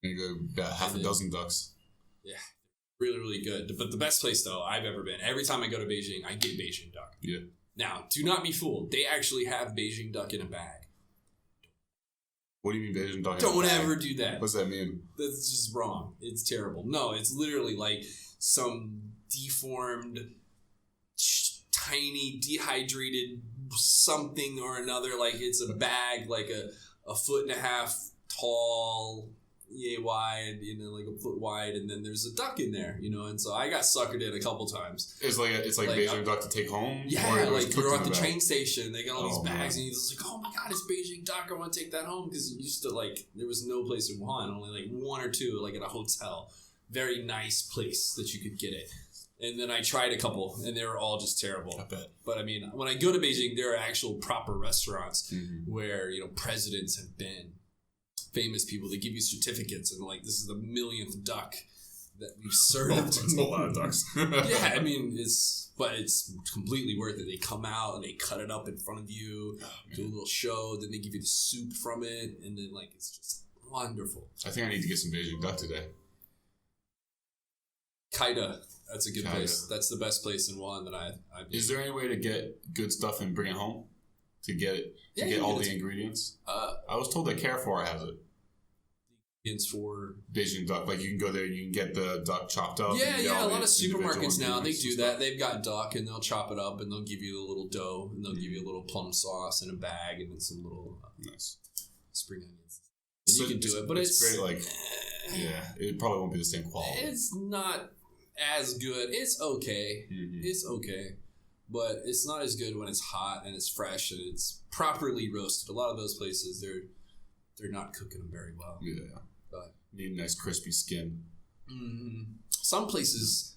You go got half a dozen ducks. Yeah. Really, really good. But the best place, though, I've ever been, every time I go to Beijing, I get Beijing duck. Yeah. Now, do not be fooled. They actually have Beijing duck in a bag. What do you mean Beijing duck? Don't ever do that. What's that mean? That's just wrong. It's terrible. No, it's literally like some deformed, tiny, dehydrated something or another. Like it's a bag, like a 1.5 foot tall, yay wide, like a foot wide, and then there's a duck in there, and so I got suckered in a couple times. It's like Beijing duck to take home. Yeah, like you're at the train station, they got all these bags, man. and you're just like, oh my god, it's Beijing duck, I want to take that home, because it used to there was no place in Wuhan, only like 1 or 2, like at a hotel, very nice place that you could get it. And then I tried a couple, and they were all just terrible. I bet. But I mean, when I go to Beijing, there are actual proper restaurants where presidents have been. Famous people, they give you certificates and like this is the 1,000,000th duck that we've served. That's a lot of ducks. Yeah, I mean it's completely worth it. They come out and they cut it up in front of you, do a little show, then they give you the soup from it, and then it's just wonderful. I think I need to get some Beijing duck today. Kaida, that's a good place. That's the best place in Wuhan that I've been. Is there any way to get good stuff and bring it home? To get all the ingredients? I was told that Carrefour has it. It's for Beijing duck. Like you can go there and you can get the duck chopped up. Yeah, a lot of supermarkets now, they do that. They've got duck and they'll chop it up and they'll give you a little dough and they'll give you a little plum sauce in a bag and then some little nice spring onions. you can do it, but it's great. Like, it probably won't be the same quality. It's not as good. It's okay. Mm-hmm. It's okay, but it's not as good when it's hot and it's fresh and it's properly roasted. A lot of those places, they're not cooking them very well. Yeah, but need a nice crispy skin. Mm-hmm. Some places,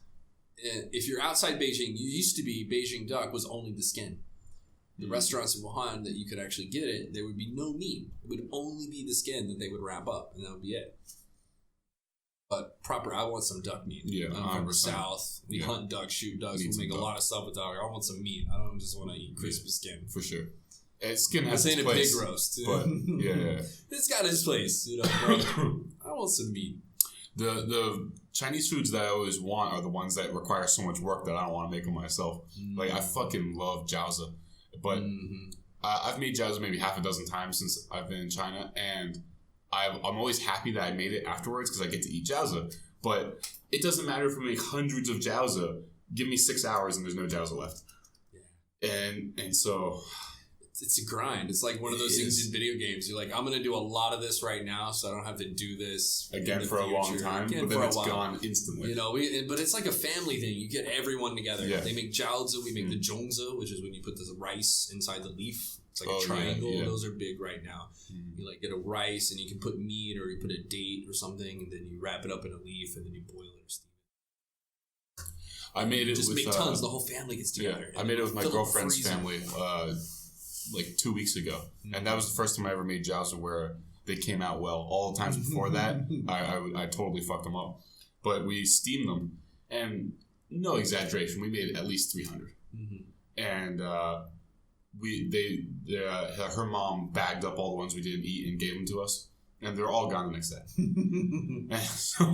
if you're outside Beijing, you used to be Beijing duck was only the skin. The restaurants in Wuhan that you could actually get it, there would be no meat. It would only be the skin that they would wrap up, and that would be it. But I want some duck meat. Yeah, I'm from the south. We hunt ducks, shoot ducks. We make a lot of stuff with duck. I want some meat. I don't just want to eat crispy skin. For sure. And skin has its place. This ain't a pig roast. But, yeah. It's got its place. But I want some meat. The Chinese foods that I always want are the ones that require so much work that I don't want to make them myself. Mm-hmm. Like, I fucking love jiaozi. But I've made jiaozi maybe half a dozen times since I've been in China, and I'm always happy that I made it afterwards because I get to eat jiaozi. But it doesn't matter if we make hundreds of jiaozi. Give me 6 hours and there's no jiaozi left. Yeah. And so... It's a grind. It's like one of those things in video games. You're like, I'm going to do a lot of this right now so I don't have to do this again for a long time, but then it's gone instantly. But it's like a family thing. You get everyone together. Yeah. They make jiaozi. We make the zhongzi, which is when you put the rice inside the leaf. It's like a triangle. Yeah. Those are big right now. Mm. You like get a rice and you can put meat or you put a date or something, and then you wrap it up in a leaf and then you boil it or steam it. I made it just with... make tons. The whole family gets together. Yeah, I made it with my girlfriend's family like 2 weeks ago. And that was the first time I ever made jiaozi where they came out well. All the times before that, I totally fucked them up. But we steamed them, and no exaggeration, we made at least 300. Mm-hmm. And her mom bagged up all the ones we didn't eat and gave them to us. And they're all gone the next day. And so,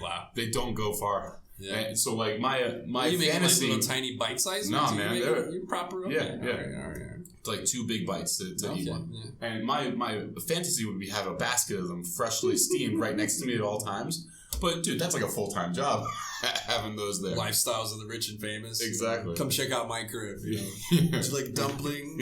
wow. They don't go far. Yeah. And so like my you fantasy, like little tiny bite sizes. No, man, you're proper. Okay. Yeah. All right. It's like 2 big bites to eat one. Yeah. And my fantasy would be have a basket of them freshly steamed right next to me at all times. But dude, that's like a full-time job having those there. Lifestyles of the rich and famous. Exactly. Come check out my crib. It's like dumpling.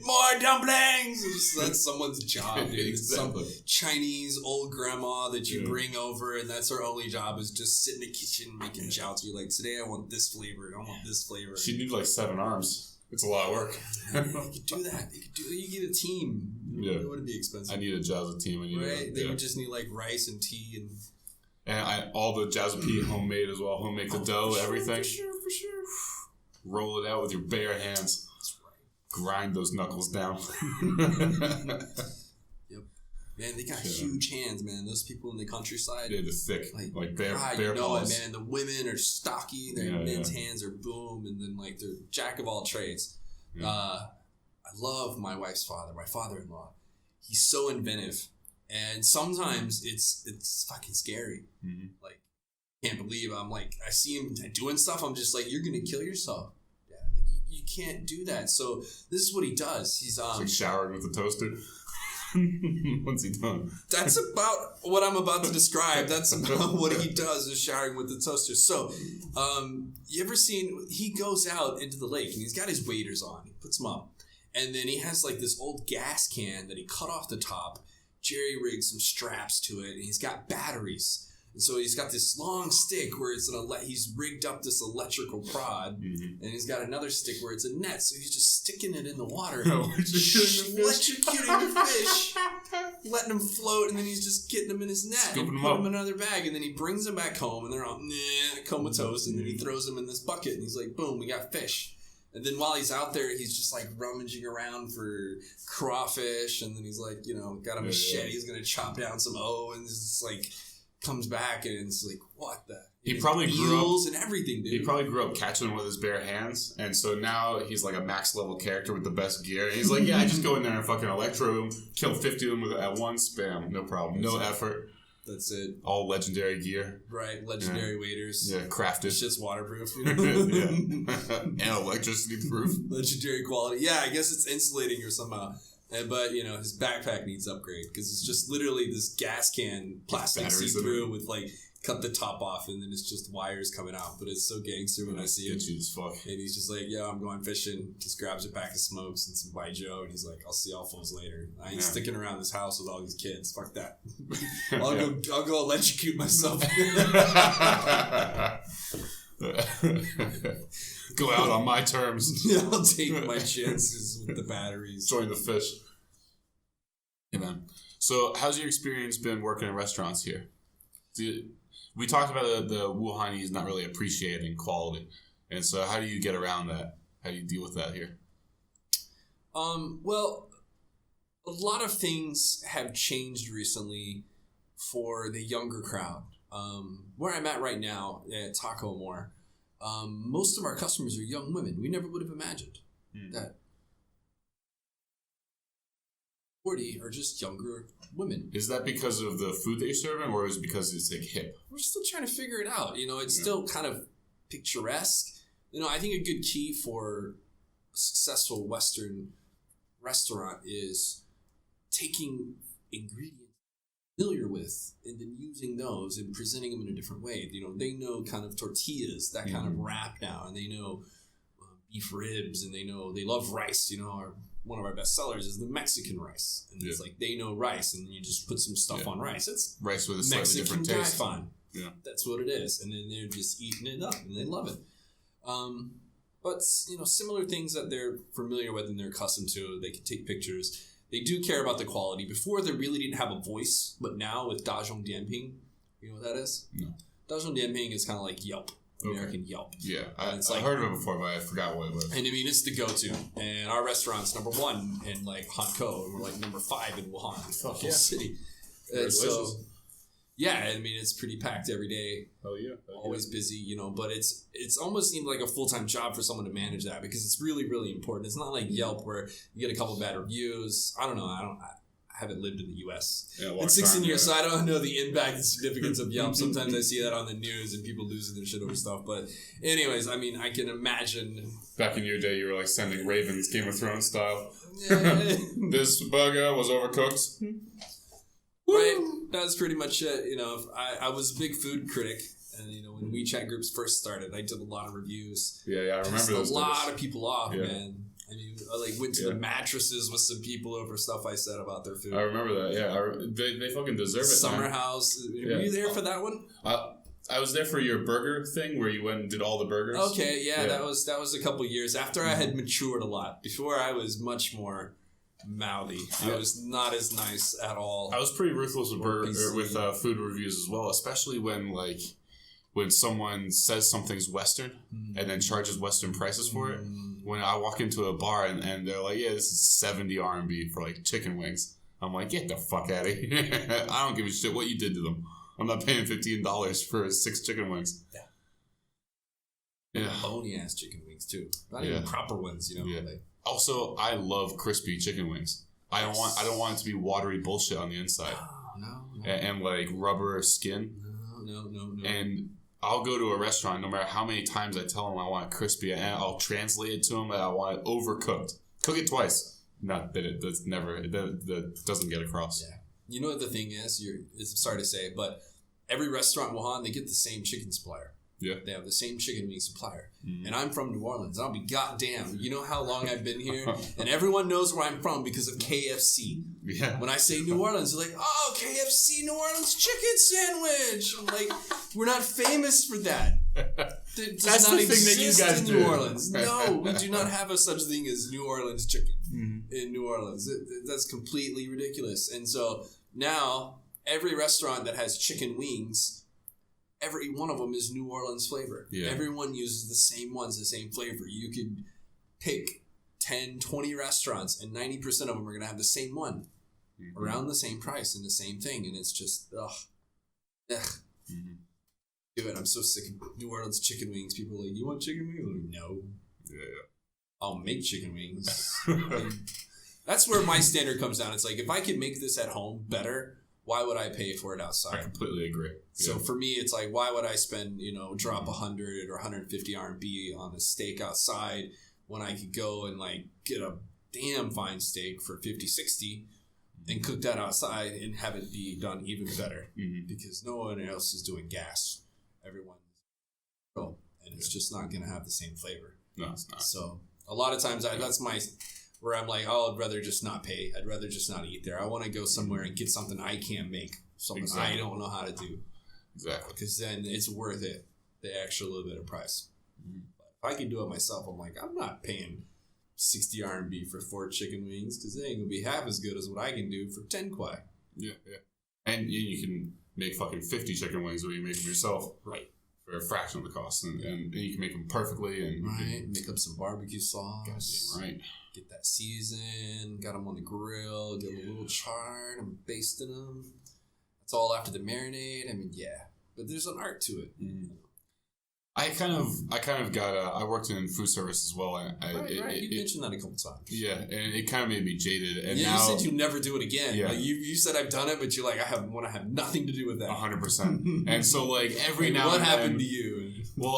More dumplings. That's someone's job, dude. Exactly. Some Chinese old grandma that you bring over, and that's her only job is just sit in the kitchen making jiaozi. You're like, today I want this flavor. I want this flavor. She needs like 7 arms. It's a lot of work. You could do that. You get a team. It wouldn't be expensive. I need a jiaozi team. They would just need like rice and tea and all the jiaozi homemade as well. Homemade the dough, everything. For sure. Roll it out with your bare hands. That's right. Grind those knuckles down. Yep. Man, they got huge hands, man. Those people in the countryside. They're thick. Like bare paws. It, man. The women are stocky. Their men's hands are boom. And then like they're jack of all trades. Yeah. I love my wife's father, my father-in-law. He's so inventive. And sometimes it's fucking scary. Mm-hmm. Like, can't believe I see him doing stuff. I'm just like, you're gonna kill yourself. Yeah, like you can't do that. So this is what he does. He's like showering with the toaster. What's he done? That's about what I'm about to describe. That's about what he does is showering with the toaster. So, you ever seen? He goes out into the lake and he's got his waders on. He puts them up, and then he has like this old gas can that he cut off the top. Jerry rigged some straps to it, and he's got batteries. And so he's got this long stick where it's he's rigged up this electrical prod, and he's got another stick where it's a net. So he's just sticking it in the water, electrocuting the fish, letting them float, and then he's just getting them in his net and putting them in another bag, and then he brings them back home, and they're all comatose, and then he throws them in this bucket, and he's like, boom, we got fish. And then while he's out there, he's just like rummaging around for crawfish, and then he's like, got a machete, he's gonna chop down some and it's like comes back and it's like, what the? He probably grew up and everything, dude. He probably grew up catching with his bare hands, and so now he's like a max level character with the best gear. And he's like, I just go in there and fucking electro him, kill 50 of them at once, bam, no problem, no effort. That's it. All legendary gear. Right, legendary waders. Yeah, crafted. It's just waterproof. And electricity proof. Legendary quality. Yeah, I guess it's insulating or somehow. But, his backpack needs upgrade because it's just literally this gas can, plastic see-through with like cut the top off, and then it's just wires coming out. But it's so gangster when I see it. As fuck. And he's just like, yeah, I'm going fishing. Just grabs a pack of smokes and some White Joe, and he's like, I'll see y'all fools later. I ain't sticking around this house with all these kids. Fuck that. I'll go electrocute myself. Go out on my terms. Yeah, I'll take my chances with the batteries. Join the fish. Yeah, man. So, how's your experience been working in restaurants here? We talked about the Wuhanese not really appreciating quality, and so how do you get around that? How do you deal with that here? Well, a lot of things have changed recently for the younger crowd. Where I'm at right now at Taco More, most of our customers are young women. We never would have imagined that 40 are just younger women. Is that because of the food that you're serving, or is it because it's like hip? We're still trying to figure it out. It's still kind of picturesque. I think a good key for a successful Western restaurant is taking ingredients familiar with and then using those and presenting them in a different way. They know kind of tortillas, that kind of wrap now, and they know beef ribs, and they love rice. One of our best sellers is the Mexican rice, and it's like they know rice, and you just put some stuff on rice. It's rice with a slightly Mexican different taste. Mexican Yeah, that's what it is, and then they're just eating it up, and they love it. But similar things that they're familiar with and they're accustomed to, they can take pictures. They do care about the quality. Before, they really didn't have a voice, but now with Dazhong Dianping, you know what that is? No. Dazhong Dianping is kind of like Yelp, American Yelp. Yeah, I heard of it before, but I forgot what it was. And it's the go-to. And our restaurant's number 1 in Hankou, and we're number 5 in Wuhan, the whole city. And so, yeah, it's pretty packed every day. Oh yeah, always busy, but it's almost seemed like a full-time job for someone to manage that, because it's really, really important. It's not like Yelp where you get a couple bad reviews. I don't know. I haven't lived in the U.S. in 16 years, so I don't know the impact and significance of Yelp. Sometimes I see that on the news and people losing their shit over stuff. But anyways, I can imagine. Back in your day, you were sending ravens, Game of Thrones style. Yeah. This burger was overcooked. Right, that's pretty much it. I was a big food critic, and when WeChat groups first started, I did a lot of reviews. Yeah, I remember those. A lot of people off, man. I went to the mattresses with some people over stuff I said about their food. I remember that. Yeah, they fucking deserve it. Summer House. Were you there for that one? I was there for your burger thing where you went and did all the burgers. Okay, yeah. That was a couple years after I had matured a lot. Before, I was much more mouthy. I was not as nice at all. I was pretty ruthless with food reviews as well, especially when someone says something's Western and then charges Western prices for it. When I walk into a bar and they're like, yeah, this is 70 RMB for chicken wings. I'm like, get the fuck out of here. I don't give a shit what you did to them. I'm not paying $15 for 6 chicken wings. Yeah. Bony ass chicken wings too. Not even proper ones, Yeah. Also, I love crispy chicken wings. I don't want it to be watery bullshit on the inside. No. And rubber skin. No. And I'll go to a restaurant, no matter how many times I tell them I want it crispy, and I'll translate it to them that I want it overcooked. Cook it twice. Not that it doesn't get across. Yeah. You know what the thing is? Sorry to say, but every restaurant in Wuhan, they get the same chicken supplier. Yeah. They have the same chicken wing supplier. And I'm from New Orleans. I'll be goddamn. You know how long I've been here? And everyone knows where I'm from because of KFC. Yeah. When I say New Orleans, they're like, oh, KFC New Orleans chicken sandwich. I'm like, we're not famous for that. It does not exist in New Orleans. No, we do not have a such thing as New Orleans chicken in New Orleans. That's completely ridiculous. And so now every restaurant that has chicken wings, every one of them is New Orleans flavor. Yeah. Everyone uses the same ones, the same flavor. You could pick 10, 20 restaurants, and 90% of them are going to have the same one, around the same price and the same thing. And it's just, ugh. Do it. I'm so sick of New Orleans chicken wings. People are like, you want chicken wings? I'm like, no. Yeah. I'll make chicken wings. That's where my standard comes down. It's like, if I could make this at home better, why would I pay for it outside? I completely agree. So for me, it's like, why would I spend, drop 100 or 150 RMB on a steak outside when I could go and get a damn fine steak for 50, 60 and cook that outside and have it be done even better because no one else is doing gas. Everyone's grill, and it's just not going to have the same flavor. No, it's not. So a lot of times that's where I'm like, oh, I'd rather just not pay. I'd rather just not eat there. I want to go somewhere and get something I can't make, something I don't know how to do. Exactly. Because then it's worth it, the extra little bit of price. But if I can do it myself, I'm like, I'm not paying 60 RMB for 4 chicken wings because they ain't gonna be half as good as what I can do for 10 kwai. Yeah. And you can make fucking 50 chicken wings where you make them yourself. Right. For a fraction of the cost. And you can make them perfectly. And make up some barbecue sauce. Right. Get that season. Got them on the grill. Get a little charred. I'm basting them. That's all after the marinade. I mean, yeah. But there's an art to it. I worked in food service as well. And you mentioned that a couple times. Yeah, and it kind of made me jaded. And now, you said you never do it again. Yeah. Like you said I've done it, but you're like, I want to have nothing to do with that. 100%. And so like every now and then. What happened to you? Well,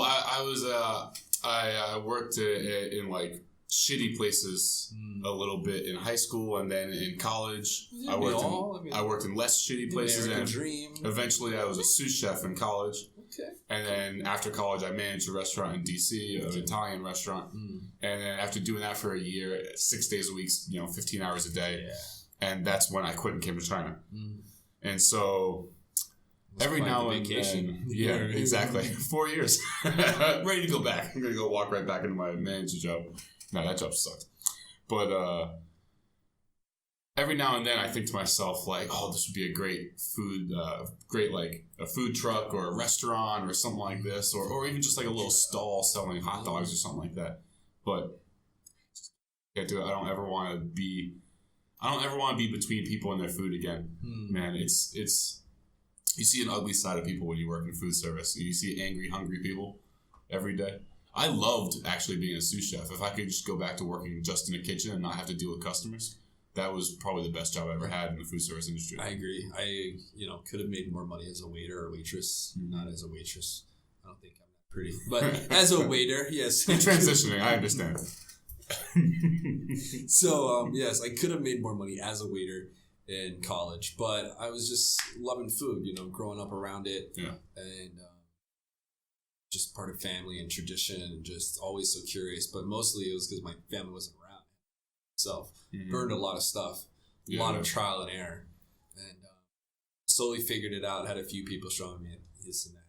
I worked in like shitty places a little bit in high school, and then in college I worked in less shitty places. American and dream. Eventually I was a sous chef in college. Okay. And then after college, I managed a restaurant in DC, an Italian restaurant. And then after doing that for a year, 6 days a week, 15 hours a day. Yeah. And that's when I quit and came to China. And so every now and then, yeah, exactly. 4 years. Ready to go back. I'm going to go walk right back into my manager job. No, that job sucked. But every now and then I think to myself, like, oh, this would be a great food, like a food truck or a restaurant or something like this, or even just like a little stall selling hot dogs or something like that. But can't do it. I don't ever want to be between people and their food again. Man, it's you see an ugly side of people when you work in food service. You see angry, hungry people every day. I loved actually being a sous chef. If I could just go back to working just in a kitchen and not have to deal with customers, that was probably the best job I ever had in the food service industry. I agree. I could have made more money as a waiter or waitress, not as a waitress. I don't think I'm that pretty, but as a waiter, yes. You're transitioning. I understand. So yes, I could have made more money as a waiter in college, but I was just loving food. Growing up around it, and just part of family and tradition, and just always so curious. But mostly it was because my family wasn't around. Myself burned a lot of stuff, a lot of trial and error, and slowly figured it out. Had a few people showing me this and that.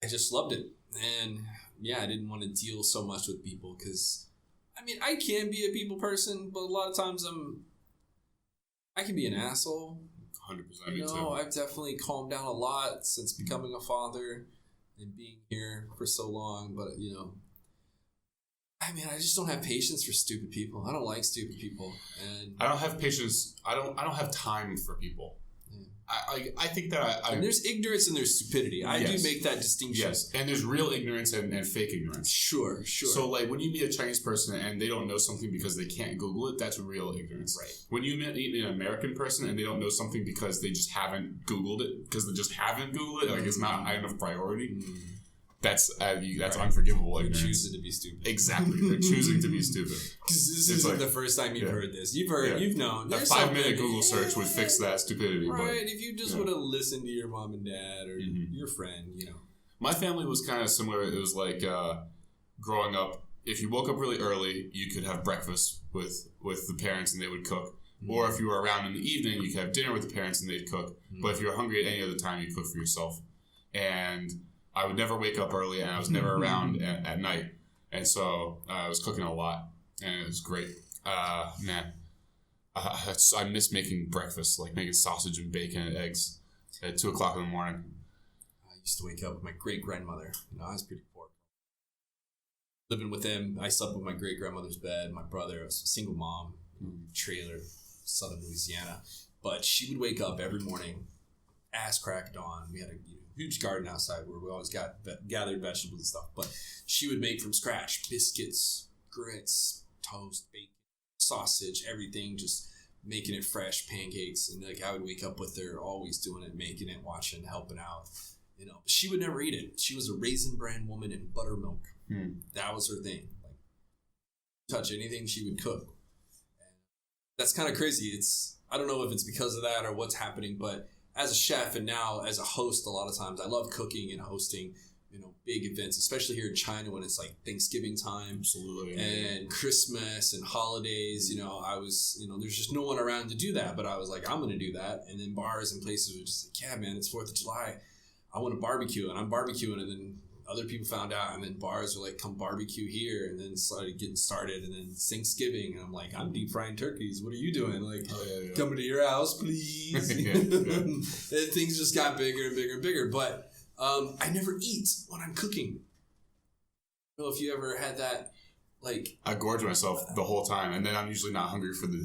I just loved it, and I didn't want to deal so much with people because, I can be a people person, but a lot of times I can be an asshole. 100%. Me too. I've definitely calmed down a lot since becoming a father and being here for so long, but I just don't have patience for stupid people. I don't like stupid people, and I don't have patience. I don't have time for people. I think that and there's ignorance and there's stupidity. I do make that distinction. Yes, and there's real ignorance and fake ignorance. Sure. So like when you meet a Chinese person and they don't know something because they can't Google it, that's real ignorance. Right. When you meet an American person and they don't know something because they just haven't Googled it, because they just haven't Googled it, like it's not high enough priority. That's unforgivable ignorance. They're choosing to be stupid. Exactly. They're choosing to be stupid. Because this isn't the first time you've heard this. You've known. A 5-minute Google search would fix that stupidity. Right. But, if you just would have listened to your mom and dad or your friend, My family was kind of similar. It was like growing up, if you woke up really early, you could have breakfast with the parents and they would cook. Or if you were around in the evening, you could have dinner with the parents and they'd cook. But if you were hungry at any other time, you'd cook for yourself. And I would never wake up early, and I was never around at night. And so I was cooking a lot, and it was great. Man, I miss making breakfast, like making sausage and bacon and eggs at 2 o'clock in the morning. I used to wake up with my great-grandmother. I was pretty poor. Living with them, I slept with my great-grandmother's bed. My brother was a single mom, trailer, southern Louisiana. But she would wake up every morning, ass crack dawn. We had a huge garden outside where we always gathered vegetables and stuff. But she would make from scratch biscuits, grits, toast, bacon, sausage, everything, just making it fresh, pancakes. And I would wake up with her, always doing it, making it, watching, helping out. She would never eat it. She was a Raisin Bran woman in buttermilk. That was her thing. Like, touch anything, she would cook. that's kind of crazy. I don't know if it's because of that or what's happening, but as a chef and now as a host, a lot of times I love cooking and hosting, big events, especially here in China when it's like Thanksgiving time. Absolutely. And Christmas and holidays. I was, there's just no one around to do that, but I was like, I'm going to do that. And then bars and places were just like, yeah, man, it's 4th of July. I want to barbecue, and I'm barbecuing, and then other people found out, and then bars were like, come barbecue here, and then started getting started, and then Thanksgiving, and I'm like, I'm deep frying turkeys. What are you doing? Like, coming to your house, please. And things just got bigger and bigger and bigger. But I never eat when I'm cooking. I don't know if you ever had that. Like, I gorge myself the whole time, and then I'm usually not hungry for the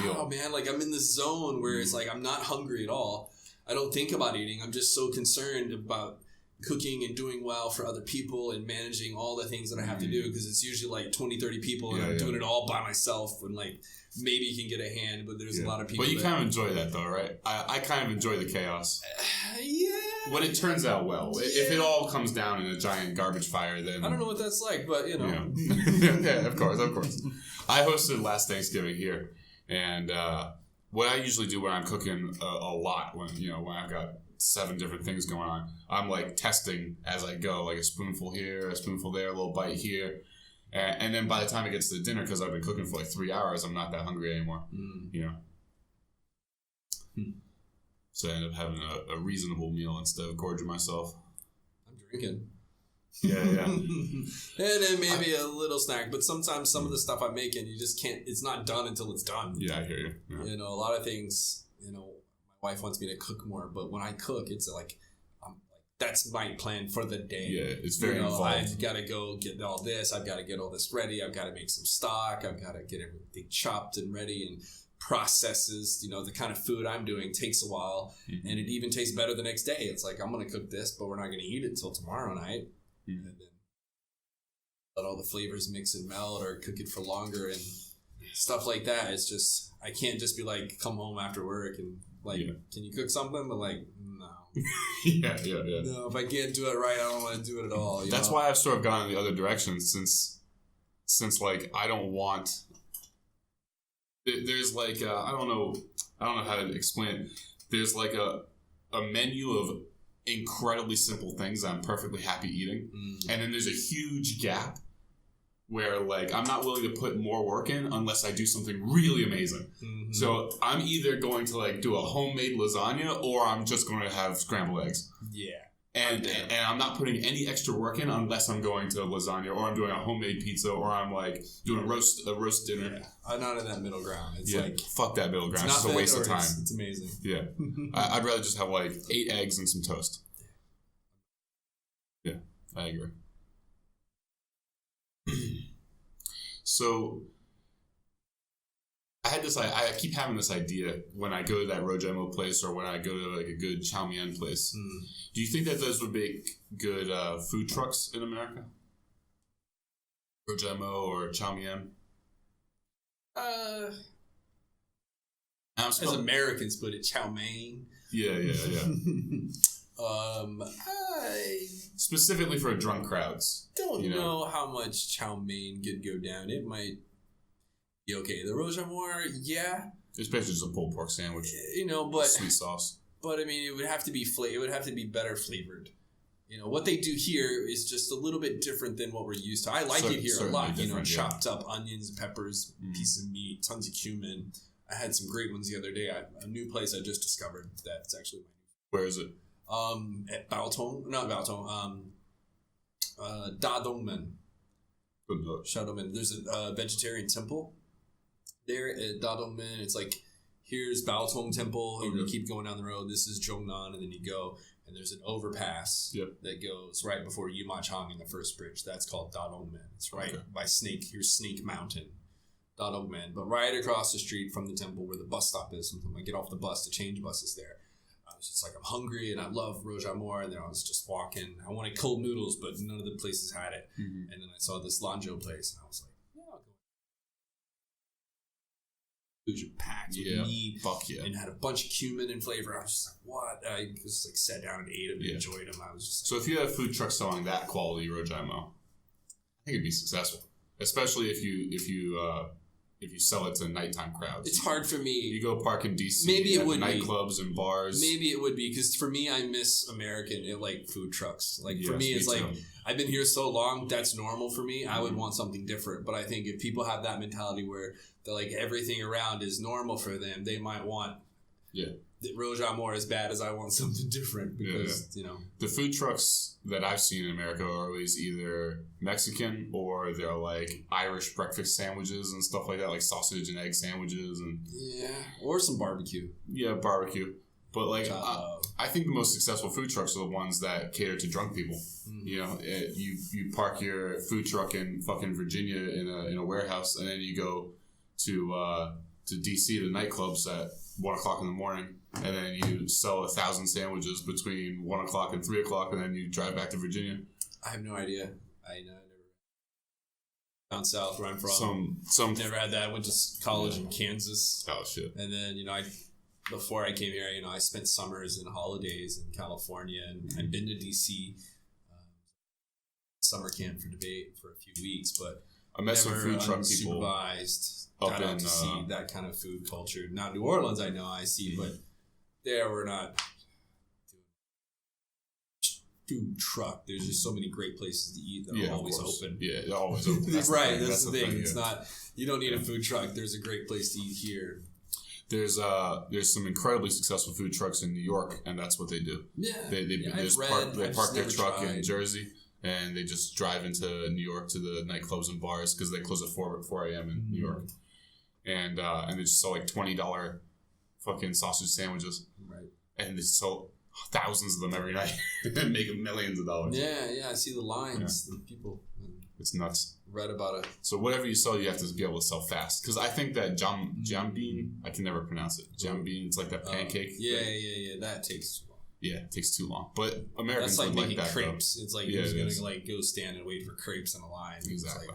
meal. Oh man, like I'm in this zone where it's like I'm not hungry at all. I don't think about eating. I'm just so concerned about cooking and doing well for other people and managing all the things that I have to do, because it's usually like 20, 30 people and I'm doing it all by myself, and like maybe you can get a hand, but there's a lot of people. But you kind of enjoy that though, right? I kind of enjoy the chaos. When it turns out well. If it all comes down in a giant garbage fire, then... I don't know what that's like, but Yeah, of course. I hosted last Thanksgiving here, and what I usually do when I'm cooking a lot, when I've got 7 different things going on, I'm like testing as I go, like a spoonful here, a spoonful there, a little bite here, and then by the time it gets to dinner, because I've been cooking for like 3 hours, I'm not that hungry anymore. So I end up having a reasonable meal instead of gorging myself. I'm drinking. Yeah. And then maybe a little snack, but sometimes some of the stuff I'm making, you just can't, it's not done until it's done. Yeah, I hear you. Yeah. A lot of things, my wife wants me to cook more, but when I cook, it's like, that's my plan for the day. Yeah, it's very involved. I've got to go get all this. I've got to get all this ready. I've got to make some stock. I've got to get everything chopped and ready, and processes. The kind of food I'm doing takes a while, and it even tastes better the next day. It's like, I'm going to cook this, but we're not going to eat it until tomorrow night. And then let all the flavors mix and melt, or cook it for longer and stuff like that. It's just, I can't just be like, come home after work and like, can you cook something? But like, no. Yeah. No, if I can't do it right, I don't want to do it at all. That's why I've sort of gone in the other direction, since like, I don't want... There's like I don't know how to explain it. There's like a menu of incredibly simple things I'm perfectly happy eating, and then there's a huge gap where like I'm not willing to put more work in unless I do something really amazing. So I'm either going to like do a homemade lasagna, or I'm just going to have scrambled eggs. Yeah. And I'm not putting any extra work in unless I'm going to lasagna, or I'm doing a homemade pizza, or I'm like doing a roast dinner. Yeah. I'm not in that middle ground. It's like, fuck that middle ground. It's just a waste of time. It's amazing. Yeah. I'd rather just have like 8 eggs and some toast. Yeah, I agree. So I keep having this idea when I go to that Rojemo place, or when I go to like a good chow mein place. Do you think that those would make good food trucks in America? Rojemo or chow mein? As Americans put it, chow mein. Yeah. Specifically for drunk crowds. Don't know how much chow mein could go down. It might be okay. The Rojamo, yeah. Especially just a pulled pork sandwich. But sweet sauce. But I mean, it would have to be it would have to be better flavored. What they do here is just a little bit different than what we're used to. I like it here a lot. Chopped up onions, peppers, piece of meat, tons of cumin. I had some great ones the other day. A new place I just discovered that's actually my new. Where is it? At Baotong, Dadongmen. Shadowmen. There's a vegetarian temple there at Dadongmen. It's like, here's Baotong Temple, and you keep going down the road. This is Zhongnan, and then you go, and there's an overpass that goes right before FANGiMATION in the first bridge. That's called Dadongmen. It's right by Here's Snake Mountain, Dadongmen. But right across the street from the temple where the bus stop is, sometimes I get off the bus to change buses there. I was just like, I'm hungry, and I love Rojamo, and then I was just walking. I wanted cold noodles, but none of the places had it. And then I saw this Lanzhou place, and I was like, yeah, I'll go. Foods are packed with meat, and had a bunch of cumin and flavor. I was just like, what? I just like sat down and ate them and enjoyed them. I was just like, so if you had a food truck selling that quality Rojamo, I think it'd be successful, especially if you if you sell it to nighttime crowds. It's hard for me. You go park in DC. Maybe it would nightclubs and bars. Maybe it would be because for me, I miss American food trucks. Like for Yes, me, it's me like too. I've been here so long. That's normal for me. I would want something different. But I think if people have that mentality where they're like everything around is normal for them, they might want the Rouge Amour as bad as I want something different because the food trucks that I've seen in America are always either Mexican or they're like Irish breakfast sandwiches and stuff like that, like sausage and egg sandwiches and or some barbecue. Yeah, barbecue. But like I think the most successful food trucks are the ones that cater to drunk people. Mm-hmm. You know, you park your food truck in fucking Virginia in a warehouse, and then you go to DC, the nightclubs at 1 o'clock in the morning, and then you sell 1,000 sandwiches between 1 o'clock and 3 o'clock, and then you drive back to Virginia. I have no idea. I never down south where I'm from. Never had that. I went to college in Kansas. Oh shit! And then before I came here, I spent summers and holidays in California, and I've been to DC summer camp for debate for a few weeks, but I met some food truck people supervised. Got out to see that kind of food culture. Now, New Orleans, I know I see, but there we're not food truck. There's just so many great places to eat that are always open. Yeah, they're always open. That's the thing. It's not. You don't need a food truck. There's a great place to eat here. There's some incredibly successful food trucks in New York, and that's what they do. Yeah, they park their truck in Jersey, and they just drive into New York to the nightclubs and bars because they close at 4 a.m. in New York, and they just sell like $20 fucking sausage sandwiches, right? And they sell thousands of them every night and make millions of dollars. Yeah, I see the lines, the people. It's nuts. Read about it. So whatever you sell, you have to be able to sell fast. Because I think that jambin, I can never pronounce it. Jambin, it's like that pancake. Yeah. That takes too long. Yeah, it takes too long. But Americans that's like would making like that, crepes. Though. It's like you're just going to go stand and wait for crepes in a line. Exactly.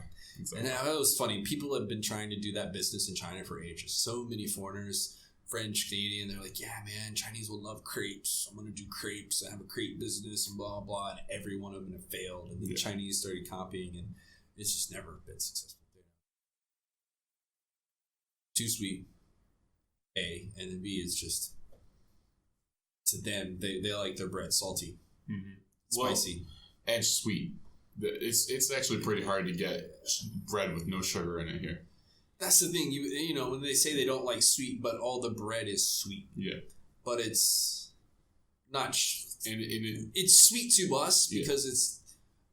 And that was funny. People have been trying to do that business in China for ages. So many foreigners, French, Canadian, they're like, yeah, man, Chinese will love crepes. I'm going to do crepes. I have a crepe business and blah, blah. And every one of them have failed. And then the Chinese started copying, and it's just never been successful. Too sweet, A. And then B, it's just, to them, they like their bread salty, spicy. Well, and sweet. It's actually pretty hard to get bread with no sugar in it here. That's the thing. You know, when they say they don't like sweet, but all the bread is sweet. Yeah. But it's not... it's sweet to us because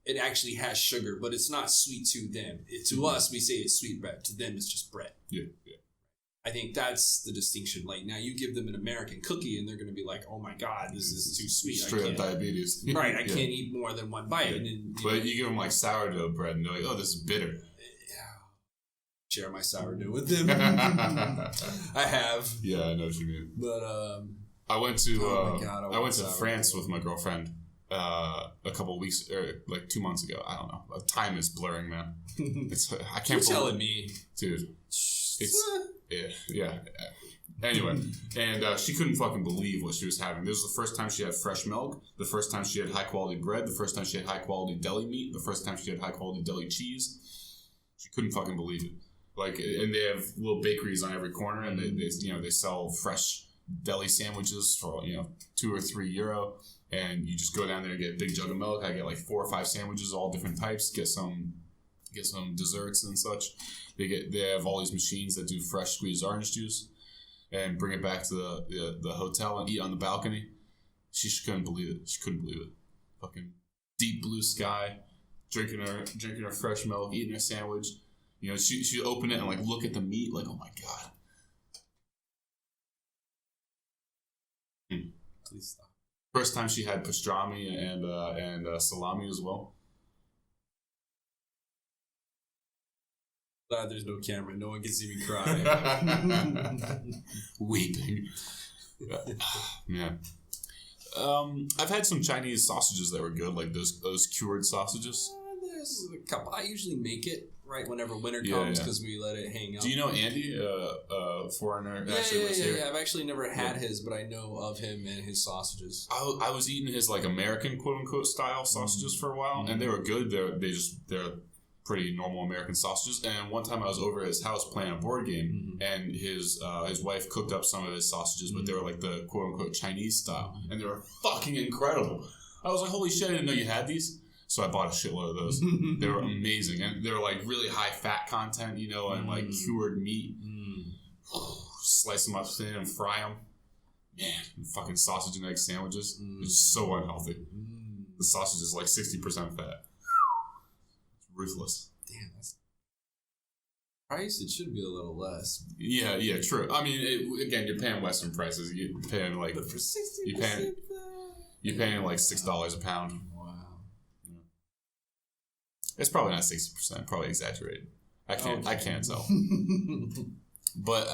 it actually has sugar, but it's not sweet to them. To us, we say it's sweet bread. To them, it's just bread. Yeah. I think that's the distinction. Like, now you give them an American cookie, and they're going to be like, oh my God, this is too sweet. Straight up diabetes. Right, I can't eat more than one bite. Yeah. And then, you give them like sourdough bread, and they're like, oh, this is bitter. Share my sourdough with them. I have. Yeah, I know what you mean. But I went to France with my girlfriend a couple of weeks, or like 2 months ago. I don't know. Time is blurring, man. I can't. You're telling me, dude. Yeah. Anyway, and she couldn't fucking believe what she was having. This was the first time she had fresh milk, the first time she had high quality bread, the first time she had high quality deli meat, the first time she had high quality deli cheese. She couldn't fucking believe it. Like, and they have little bakeries on every corner, and they sell fresh deli sandwiches for €2 or €3, and you just go down there and get a big jug of milk. I get like 4 or 5 sandwiches, all different types. Get some desserts and such. They have all these machines that do fresh squeezed orange juice, and bring it back to the hotel and eat on the balcony. She couldn't believe it. Fucking deep blue sky, drinking her fresh milk, eating her sandwich. She'd open it and like look at the meat, like, oh my God. Please stop. First time she had pastrami and salami as well. Glad there's no camera. No one can see me cry. Weeping. Yeah. I've had some Chinese sausages that were good, like those cured sausages. There's a couple. I usually make it right whenever winter comes because we let it hang out. Do you know Andy, foreigner? Yeah. I've actually never had his, but I know of him and his sausages. I was eating his like American quote unquote style sausages for a while, and they were good. They're pretty normal American sausages. And one time I was over at his house playing a board game, and his wife cooked up some of his sausages, but they were like the quote unquote Chinese style, and they were fucking incredible. I was like, holy shit, I didn't know you had these. So I bought a shitload of those. They were amazing, and they were like really high fat content, you know, and like cured meat. Slice them up thin and fry them. Man, fucking sausage and egg sandwiches. It's so unhealthy. The sausage is like 60% fat. It's ruthless. Damn, that's price. It should be a little less. Yeah, true. I mean, again, you're paying Western prices. You're paying like, but for 60%, you're paying like $6 a pound. Wow. Yeah. It's probably not 60%. Probably exaggerated. I can't tell. But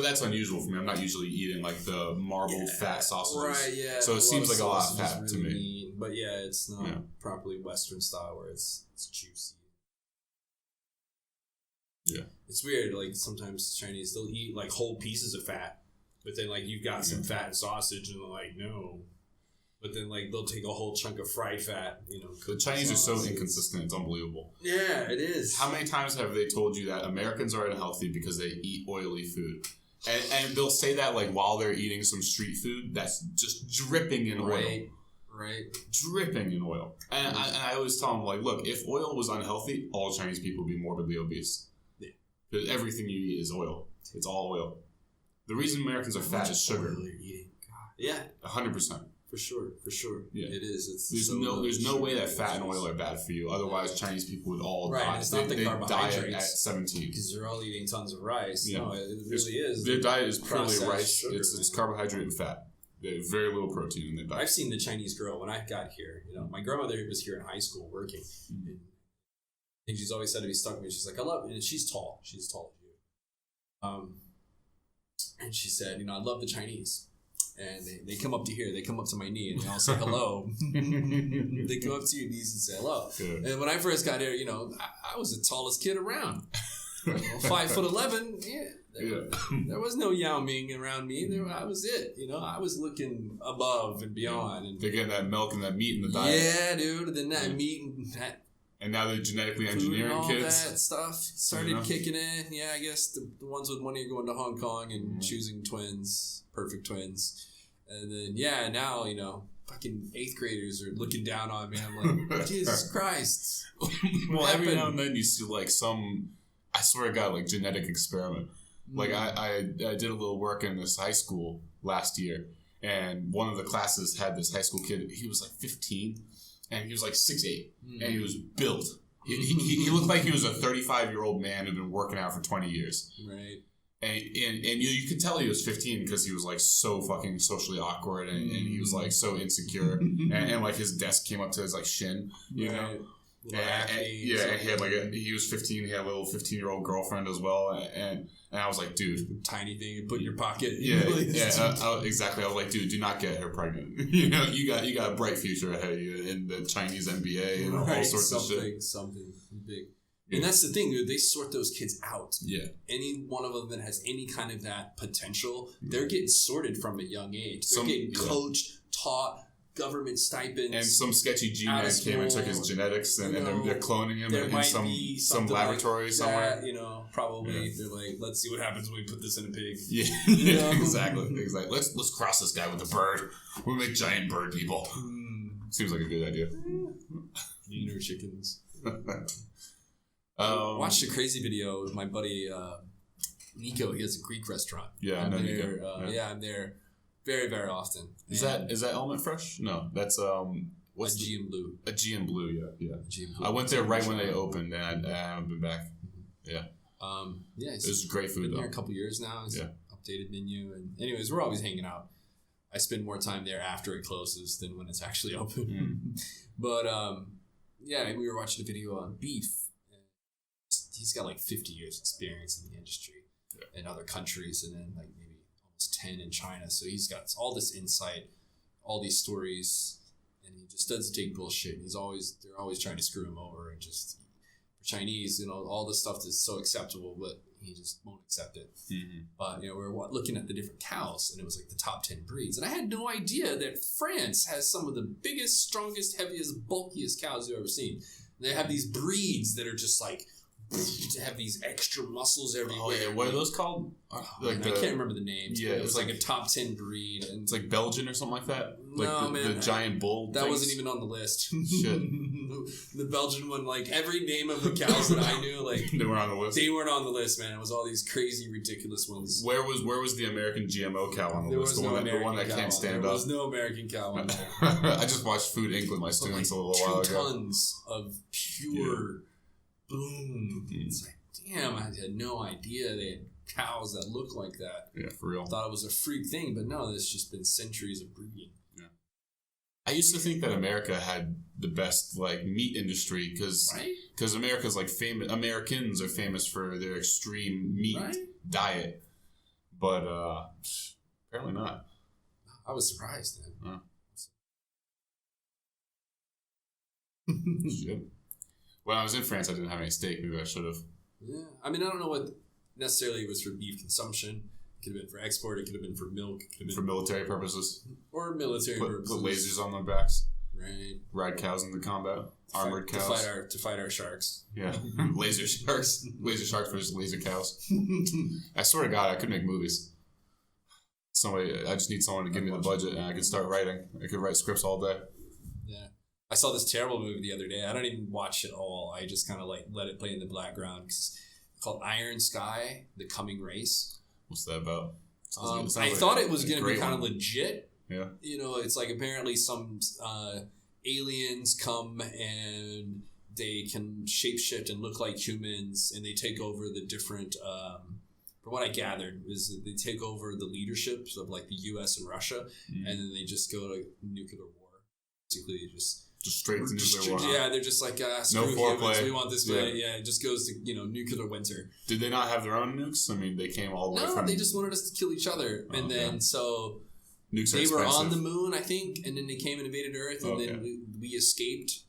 that's unusual for me. I'm not usually eating like the marbled fat sausages. Right, yeah. So it seems like a lot of fat to me. Mean, but yeah, it's not properly Western style where it's juicy. Yeah. It's weird, like sometimes Chinese, they'll eat like whole pieces of fat, but then like you've got some fat and sausage and they're like, no. But then like they'll take a whole chunk of fried fat, you know. The Chinese are so inconsistent, it's unbelievable. Yeah, it is. How many times have they told you that Americans are unhealthy because they eat oily food? And they'll say that like while they're eating some street food that's just dripping in oil. Right. Dripping in oil. And I always tell them, like, look, if oil was unhealthy, all Chinese people would be morbidly obese. Yeah. Because everything you eat is oil. It's all oil. The reason Americans are fat is sugar. Oil you're eating. God. Yeah. 100%. For sure. Yeah. It is. There's no way that fat and oil are bad for you. Otherwise, Chinese people would all die. It's not the carbohydrates. At 17. Because they're all eating tons of rice. Yeah. No, it really is. Their diet is purely rice. Sugar, it's carbohydrate and fat. They have very little protein in their diet. I've seen the Chinese girl when I got here. You know, my grandmother was here in high school working. And I think she's always said to me, stuck with me. She's like, I love it. And she's tall. She's tall as you. And she said, you know, I love the Chinese. And they come up to here, they come up to my knee, and they all say hello. They come up to your knees and say hello. Good. And when I first got here, you know, I was the tallest kid around. 5'11". There was no Yao Ming around me. I was it. You know, I was looking above and beyond. And they're getting that milk and that meat in the diet. Yeah, dude. And then that meat and that. And now they're genetically engineering all kids. That stuff started kicking in. Yeah, I guess the ones with money are going to Hong Kong and choosing twins, perfect twins. And then, now, you know, fucking 8th graders are looking down on me. I'm like, Jesus Christ. Well, every now and then you see like some, I swear to God, like genetic experiment. Like I did a little work in this high school last year. And one of the classes had this high school kid. He was like 15. And he was like 6'8", and he was built. He looked like he was a 35-year-old man who'd been working out for 20 years. Right. And you could tell he was 15 because he was like so fucking socially awkward and he was like so insecure. and like his desk came up to his like shin, you know? And he had like he was 15. He had a little 15-year-old girlfriend as well, and I was like, dude, tiny thing you put in your pocket. Exactly. I was like, dude, do not get her pregnant. You know, you got a bright future ahead of you in the Chinese NBA and all sorts of shit. Something big. And that's the thing, dude. They sort those kids out. Yeah. Any one of them that has any kind of that potential, they're getting sorted from a young age. They're getting coached, taught. Government stipends, and some sketchy G-man came and took his genetics, and they're cloning him in some laboratory like somewhere. You know, probably they're like, let's see what happens when we put this in a pig. Yeah, exactly. Let's cross this guy with a bird. We'll make giant bird people. Seems like a good idea. Meaner chickens. Watched a crazy video with my buddy Nico. He has a Greek restaurant. Yeah, I know Nico. I'm there. Very, very often. Is that Element Fresh? No, that's what's G and Blue. A G and Blue, yeah. G and Blue. I went there right when they opened, and I haven't been back. Yeah. It was great food. Been there a couple years now. It's updated menu, and anyways, we're always hanging out. I spend more time there after it closes than when it's actually open. But we were watching a video on beef. He's got like 50 years experience in the industry in other countries, and then like maybe 10 in China, so he's got all this insight, all these stories, and he just doesn't take bullshit. They're always trying to screw him over, and just for Chinese, you know, all this stuff is so acceptable, but he just won't accept it. But you know, we were looking at the different cows, and it was like the top 10 breeds, and I had no idea that France has some of the biggest, strongest, heaviest, bulkiest cows you've ever seen. They have these breeds that are just like have these extra muscles everywhere. Oh yeah, what are those called? I can't remember the names. Yeah, it was like a top 10 breed, and it's like Belgian or something like that. Like no, the giant bull. That wasn't even on the list. Shit. The Belgian one, like every name of the cows that I knew, like they weren't on the list. They weren't on the list, man. It was all these crazy, ridiculous ones. Where was the American GMO cow on the list? The one that can't stand up. There was no American cow on there. I just watched Food Inc. with my students a little while ago. 2 tons of pure boom. It's like, damn, I had no idea they had cows that look like that. Yeah, for real. I thought it was a freak thing, but no, there's just been centuries of breeding. Yeah. I used to think that America had the best like meat industry because America's like famous. Americans are famous for their extreme meat diet, but apparently not. I was surprised then. Shit. When I was in France, I didn't have any steak. Maybe I should have. Yeah, I mean, I don't know what necessarily it was for beef consumption. It could have been for export. It could have been for milk. It could have been for military purposes. Or military purposes. Put lasers on their backs. Right. Ride cows into combat. Armored cows. To fight our sharks. Yeah. Laser sharks. Laser sharks versus laser cows. I swear to God, I could make movies. I just need someone to give me the budget and I could start writing. I could write scripts all day. Yeah. I saw this terrible movie the other day. I don't even watch it all. I just kind of like let it play in the background. It's called Iron Sky: The Coming Race. What's that about? I thought it was going to be kind of legit. Yeah. You know, it's like apparently some aliens come and they can shapeshift and look like humans, and they take over the different. From what I gathered, is that they take over the leaderships of like the U.S. and Russia, and then they just go to nuclear war. Basically, just straight to nuclear war. Yeah, they're just like screw humans. We want this. Yeah, it just goes to nuclear winter. Did they not have their own nukes? I mean, they came all the way from. No, they just wanted us to kill each other, and then so nukes they were on the moon, I think, and then they came and invaded Earth, and then we escaped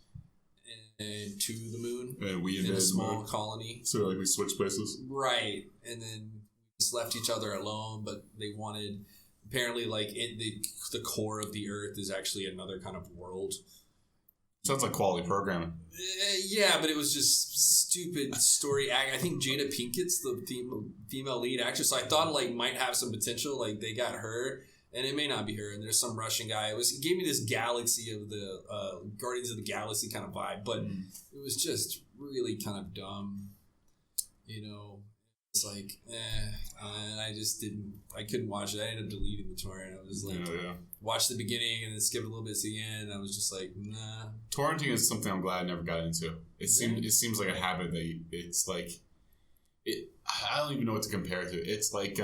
and to the moon. And we invaded in a small colony. So like we switched places, right? And then we just left each other alone, but they wanted. Apparently, like the core of the Earth is actually another kind of world. Sounds like quality programming. Yeah, but it was just stupid story. I think Jada Pinkett's the female lead actress. So I thought it like might have some potential. Like they got her, and it may not be her. And there's some Russian guy. It gave me this galaxy of the Guardians of the Galaxy kind of vibe, but it was just really kind of dumb. It's like, and I couldn't watch it. I ended up deleting the torrent. I was like, watch the beginning and then skip a little bit to the end. I was just like, nah. Torrenting is something I'm glad I never got into. It seems like a habit that it's like, I don't even know what to compare it to. It's like,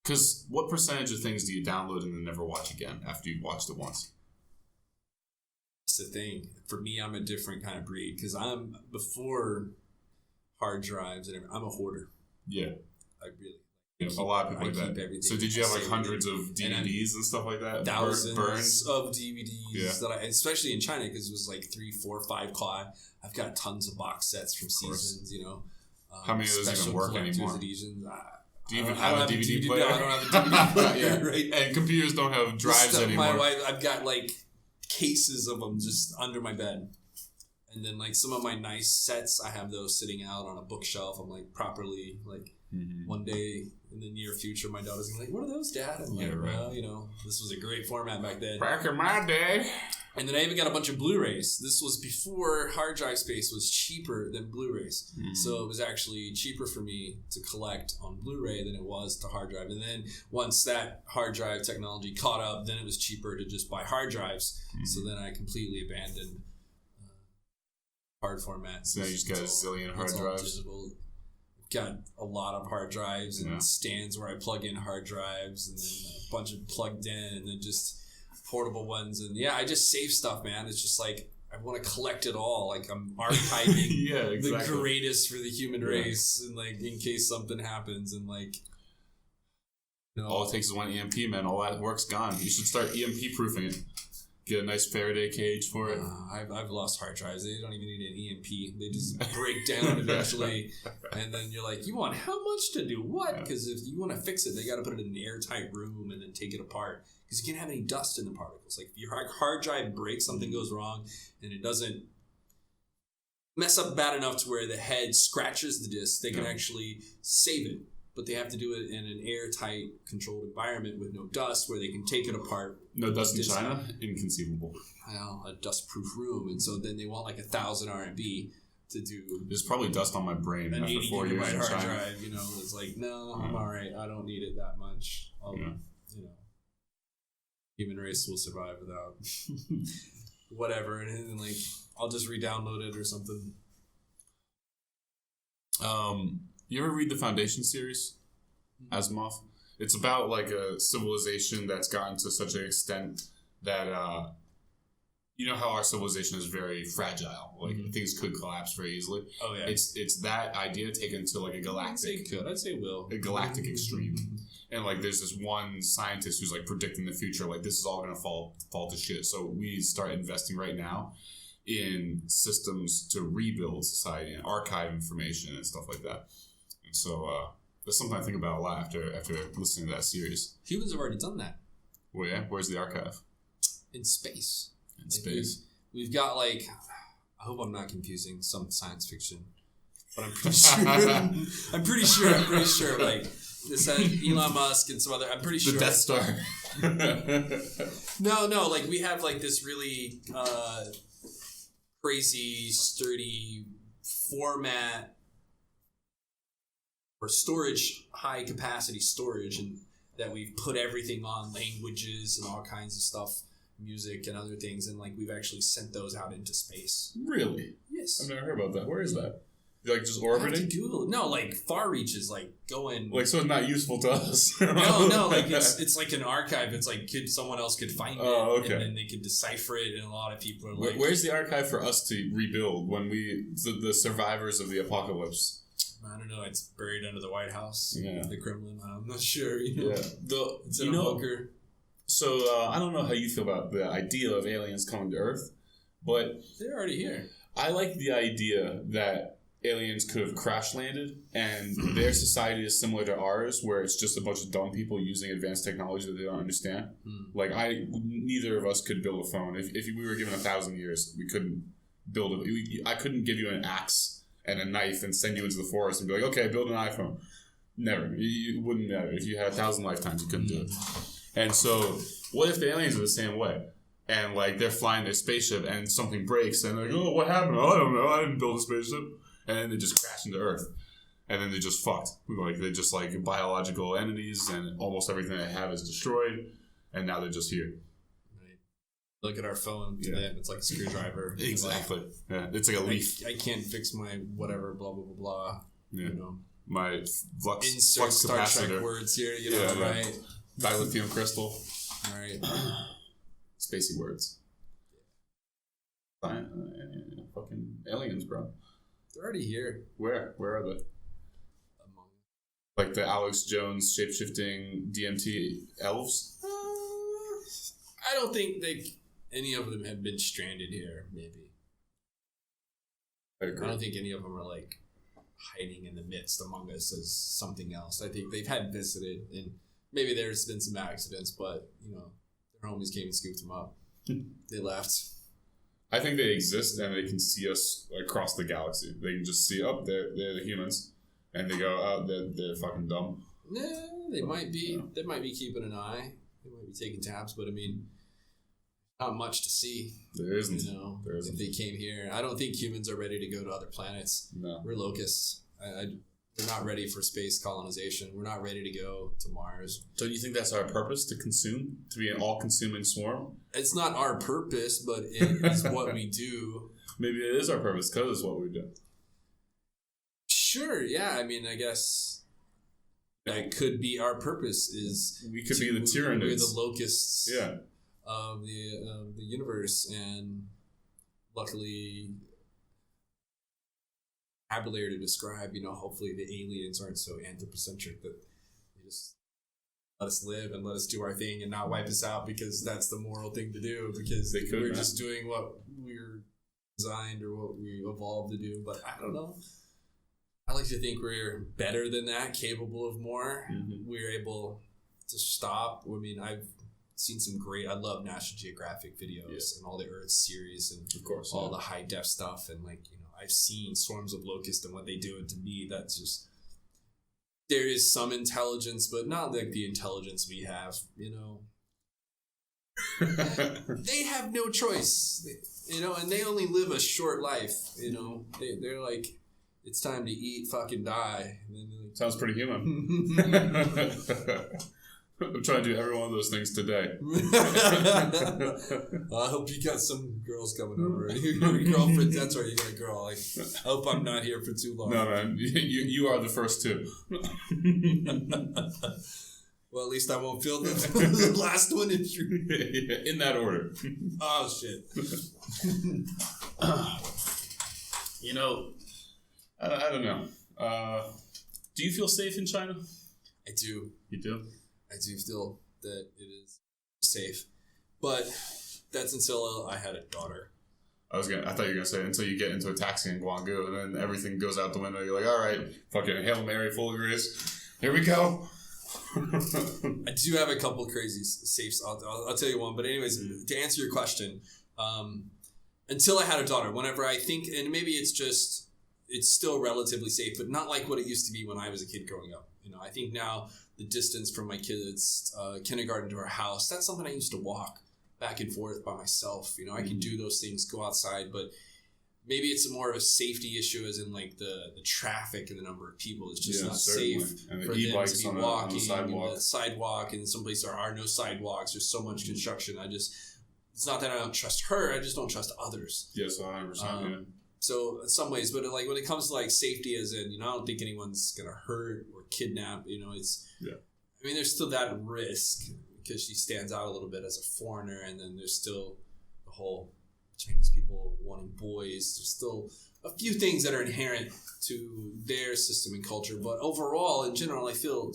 because what percentage of things do you download and then never watch again after you've watched it once? That's the thing. For me, I'm a different kind of breed because I'm before hard drives and everything. I'm a hoarder. Yeah. I really. A lot of people like that. So did you have like hundreds of DVDs and stuff like that? Thousands of DVDs that especially in China because it was like 3, 4, 5 cloth. I've got tons of box sets from seasons. How many of those even work anymore? Editions. Do you even have a DVD player? No, I don't have a DVD player. Right? And computers don't have drives anymore. My wife, I've got like cases of them just under my bed. And then like some of my nice sets, I have those sitting out on a bookshelf. I'm like properly like one day in the near future, my daughter's gonna be like, "What are those, Dad?" I'm like, "Well, this was a great format back then." Back in my day. And then I even got a bunch of Blu-rays. This was before hard drive space was cheaper than Blu-rays. So it was actually cheaper for me to collect on Blu-ray than it was to hard drive. And then once that hard drive technology caught up, then it was cheaper to just buy hard drives. So then I completely abandoned hard format. So now you just got a zillion hard drives. Digital. Got a lot of hard drives and stands where I plug in hard drives, and then a bunch of plugged in, and then just portable ones. And I just save stuff, man. It's just like I want to collect it all. Like I'm archiving the greatest for the human race, and like in case something happens, and like all it takes is one EMP, man. All that work's gone. You should start EMP proofing it. Get a nice Faraday cage for it. I've lost hard drives. They don't even need an EMP. They just break down eventually. And then you're like, you want how much to do what? Because if you want to fix it, they got to put it in an airtight room and then take it apart. Because you can't have any dust in the particles. Like if your hard drive breaks, something goes wrong, and it doesn't mess up bad enough to where the head scratches the disc, they can actually save it. But they have to do it in an airtight, controlled environment with no dust, where they can take it apart. No dust in China? Inconceivable. Well, a dust-proof room, and so then they want like 1,000 RMB to do. There's probably dust on my brain An after 80 4 years gigabyte in hard China. drive. It's like, no, I'm all right. I don't need it that much. Human race will survive without whatever, and then like I'll just re-download it or something. You ever read the Foundation series, Asimov? It's about like a civilization that's gotten to such an extent that you know how our civilization is very fragile, like things could collapse very easily. Oh yeah, it's that idea taken to like a galactic. I'd say a galactic extreme. And like there's this one scientist who's like predicting the future, like this is all gonna fall to shit. So we start investing right now in systems to rebuild society and archive information and stuff like that. And so that's something I think about a lot after listening to that series. Humans have already done that. Well, yeah, where's the archive? In space. In space. We've got like, I hope I'm not confusing some science fiction, but I'm pretty sure. I'm pretty sure. Like this Elon Musk and some other. I'm pretty sure. The Death Star. No. Like we have like this really crazy, sturdy format or storage, high capacity storage, and that we've put everything on, languages and all kinds of stuff, music and other things, and like we've actually sent those out into space. Really? Yes. I've never heard about that. Where is that? Like just I have orbiting? to Google it. No, like far reach is like going. Like so it's not useful to us. no, like it's like an archive. It's like someone else could find it, okay. and then they could decipher it. And a lot of people are like, "Where's the archive for us to rebuild when the survivors of the apocalypse?" I don't know. It's buried under the White House, yeah, the Kremlin. I'm not sure. Yeah, it's in a bunker. So I don't know how you feel about the idea of aliens coming to Earth, but they're already here. I like the idea that aliens could have crash landed and their society is similar to ours, where it's just a bunch of dumb people using advanced technology that they don't understand. Like neither of us could build a phone. If we were given 1,000 years, we couldn't build it. I couldn't give you an axe and a knife and send you into the forest and be like, okay, build an iPhone. Never. You wouldn't matter. If you had 1,000 lifetimes, you couldn't do it. And so, what if the aliens are the same way? And like they're flying their spaceship and something breaks and they're like, oh, what happened? Oh, I don't know. I didn't build a spaceship. And then they just crash into Earth. And then they're just fucked. Like they're just like biological entities and almost everything they have is destroyed. And now they're just here. Look at our phone to them. It's like a screwdriver. Exactly. Yeah, it's like a leaf. I can't fix my whatever, blah, blah, blah, blah. Yeah. You know. My flux Star capacitor. Trek words here, right? Dilithium crystal. All right. Spacey words. Fucking aliens, bro. They're already here. Where? Where are they? Like the Alex Jones shape-shifting DMT elves? I don't think any of them have been stranded here, maybe. I agree. I don't think any of them are like hiding in the midst among us as something else. I think they've had visited, and maybe there's been some accidents, but their homies came and scooped them up. They left. I think they exist and they can see us across the galaxy. They can just see, they're the humans, and they go, oh, they're fucking dumb. Yeah, they might be. Yeah. They might be keeping an eye. They might be taking tabs, but I mean, not much to see. There isn't. There isn't. If they came here, I don't think humans are ready to go to other planets. No, we're locusts. They're not ready for space colonization. We're not ready to go to Mars. So do you think that's our purpose, to consume? To be an all-consuming swarm? It's not our purpose, but it is what we do. Maybe it is our purpose because it's what we do. Sure, yeah. I mean, I guess that could be our purpose. We could be the Tyranids. We're the locusts yeah. of the universe, and luckily... vocabulary to describe, hopefully the aliens aren't so anthropocentric that they just let us live and let us do our thing and not wipe us out, because that's the moral thing to do, because we're just doing what we're designed or what we evolved to do. But I don't know. I like to think we're better than that, capable of more. Mm-hmm. We're able to stop. I mean, I've seen some I love National Geographic videos and all the Earth series and of course, all the high def stuff, and I've seen swarms of locusts and what they do, and to me, that's just, there is some intelligence, but not like the intelligence we have, you know. They have no choice, you know, and they only live a short life, you know. They're like, it's time to eat, fucking die. And then like, sounds pretty human. I'm trying to do every one of those things today. I hope you got some girls coming over. Your girlfriend, that's right, you got a girl. Like, I hope I'm not here for too long. No, man, you are the first two. Well, at least I won't feel the last one in that order. Oh, shit. You know, I don't know. Do you feel safe in China? I do. You do? I do feel that it is safe. But that's until I had a daughter. I thought you were going to say until you get into a taxi in Guangzhou and then everything goes out the window. You're like, all right, fucking Hail Mary, full of grace. Here we go. I do have a couple crazy safes. I'll tell you one. But anyways, to answer your question, until I had a daughter, whenever I think, and maybe it's still relatively safe, but not like what it used to be when I was a kid growing up. You know, I think now the distance from my kids' kindergarten to our house, that's something I used to walk back and forth by myself. You know, I can do those things, go outside, but maybe it's more of a safety issue, as in like the traffic and the number of people. It's just not certainly. safe And the for them e-bikes to be on walking. the sidewalk. And the sidewalk, and some places there are no sidewalks. There's so much construction. It's not that I don't trust her. I just don't trust others. Yes, 100%. So in some ways, but like when it comes to like safety, as in, you know, I don't think anyone's gonna hurt or kidnap. You know, I mean, there's still that risk because she stands out a little bit as a foreigner, and then there's still the whole Chinese people wanting boys. There's still a few things that are inherent to their system and culture, but overall, in general, I feel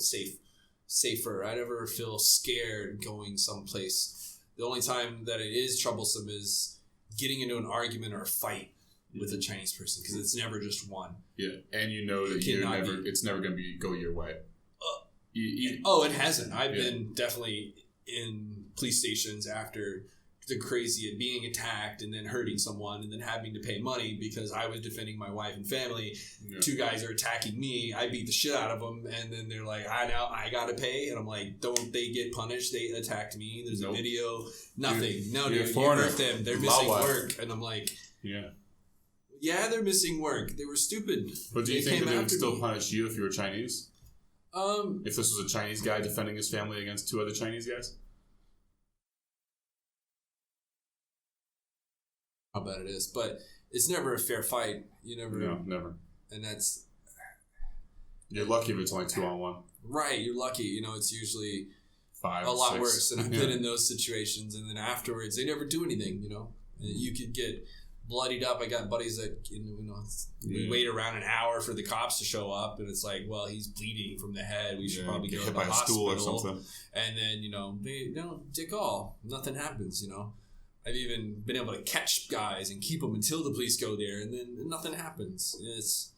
safer. I never feel scared going someplace. The only time that it is troublesome is getting into an argument or a fight with a Chinese person, because it's never just one. Yeah, and you know that it's never going to go your way. It hasn't. I've been definitely in police stations after the crazy at being attacked and then hurting someone and then having to pay money because I was defending my wife and family. Yeah. Two guys are attacking me. I beat the shit out of them, and then they're like, I gotta pay. And I'm like, don't they get punished? They attacked me. There's a video. Nothing. Dude, you hurt them. They're missing work. And I'm like, yeah, they're missing work. They were stupid. But do you think that they would still punish you if you were Chinese? If this was a Chinese guy defending his family against two other Chinese guys? How bad it is, but it's never a fair fight. You never. No, never. And that's. You're lucky if it's only 2-on-1. Right, you're lucky. You know, it's usually 5, a lot 6. worse. And I've been in those situations, and then afterwards, they never do anything. You know, and you could get bloodied up. I got buddies that we wait around an hour for the cops to show up, and it's like, well, he's bleeding from the head. We should probably go to the hospital or something. And then they dick all. Nothing happens. You know. I've even been able to catch guys and keep them until the police go there, and then nothing happens. It's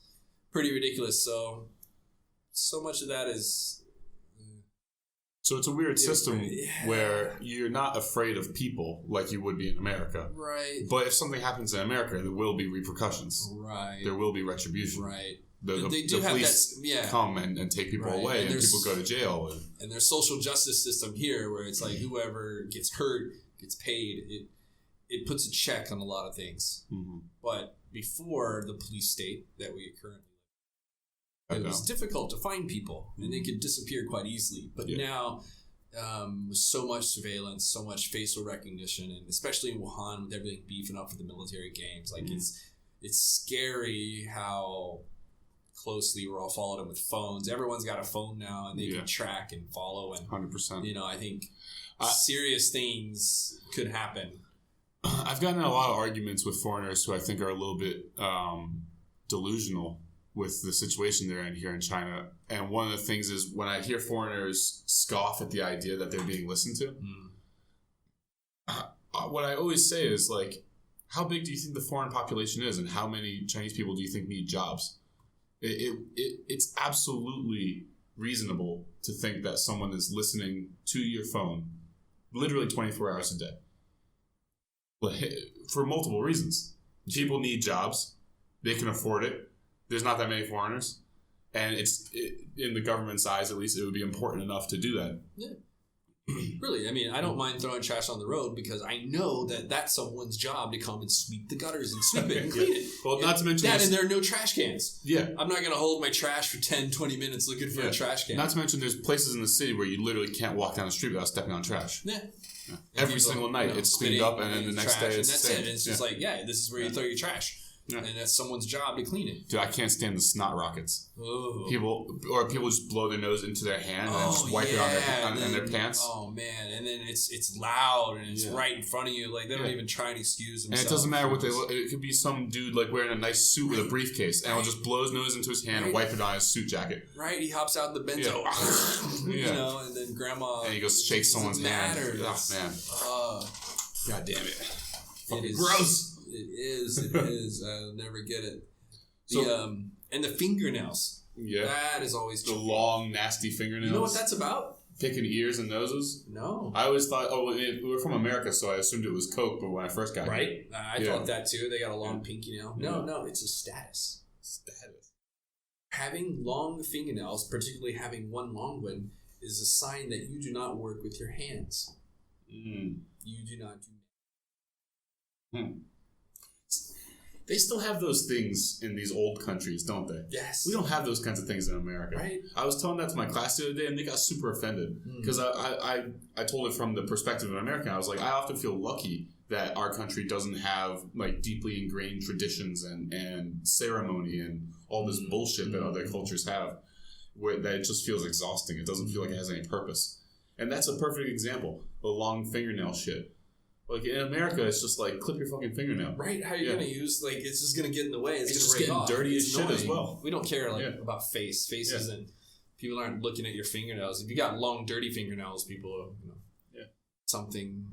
pretty ridiculous. So much of that is... So it's a weird system where you're not afraid of people like you would be in America. Right. But if something happens in America, there will be repercussions. Right. There will be retribution. Right. The police come and take people away, and people go to jail. And there's social justice system here where it's like whoever gets hurt gets paid. It puts a check on a lot of things. Mm-hmm. But before the police state that we currently live in, it was difficult to find people, and they could disappear quite easily. But now, with so much surveillance, so much facial recognition, and especially in Wuhan with everything beefing up for the military games, like it's scary how closely we're all followed with phones. Everyone's got a phone now, and they can track and follow. And 100%. I think serious things could happen. I've gotten in a lot of arguments with foreigners who I think are a little bit delusional with the situation they're in here in China. And one of the things is when I hear foreigners scoff at the idea that they're being listened to, what I always say is, like, how big do you think the foreign population is, and how many Chinese people do you think need jobs? It's absolutely reasonable to think that someone is listening to your phone literally 24 hours a day. For multiple reasons. People need jobs. They can afford it. There's not that many foreigners. And in the government's eyes, at least, it would be important enough to do that. Yeah. Really, I mean, I don't mind throwing trash on the road because I know that that's someone's job to come and sweep the gutters and sweep it and clean it. Well, not to mention that, and there are no trash cans. Yeah. I'm not going to hold my trash for 10, 20 minutes looking for a trash can. Not to mention there's places in the city where you literally can't walk down the street without stepping on trash. Yeah. Every single night, it's cleaned up, and then the next day it's that's it. And it's just like, this is where you throw your trash. Yeah. And that's someone's job to clean it. Dude, I can't stand the snot rockets. Oh. People just blow their nose into their hand and then just wipe it on their pants. Oh man! And then it's loud and it's right in front of you. Like they don't even try and excuse themselves. And it doesn't matter what they look. It could be some dude like wearing a nice suit with a briefcase, and he'll just blow his nose into his hand and wipe it on his suit jacket. Right? He hops out in the benzo, you know, and then grandma. And he goes shake someone's hand. Oh man! God damn it! Fucking gross. It is. I'll never get it. And the fingernails. Yeah. That is always the long, nasty fingernails. You know what that's about? Picking ears and noses? No. I always thought, we're from America, so I assumed it was Coke, but when I first got here. Right? I thought that too. They got a long pinky nail. No, it's a status. Having long fingernails, particularly having one long one, is a sign that you do not work with your hands. You do not do They still have those things in these old countries, don't they? Yes. We don't have those kinds of things in America. Right. I was telling that to my class the other day, and they got super offended. Because I told it from the perspective of an American. I was like, I often feel lucky that our country doesn't have like deeply ingrained traditions and ceremony and all this bullshit that other cultures have, where that it just feels exhausting. It doesn't feel like it has any purpose. And that's a perfect example. The long fingernail shit. Like in America, it's just like clip your fucking fingernail. Right? How are you gonna use like it's just gonna get in the way. It's just getting dirty as shit as well. We don't care about face. Faces and people aren't looking at your fingernails. If you got long, dirty fingernails, people something.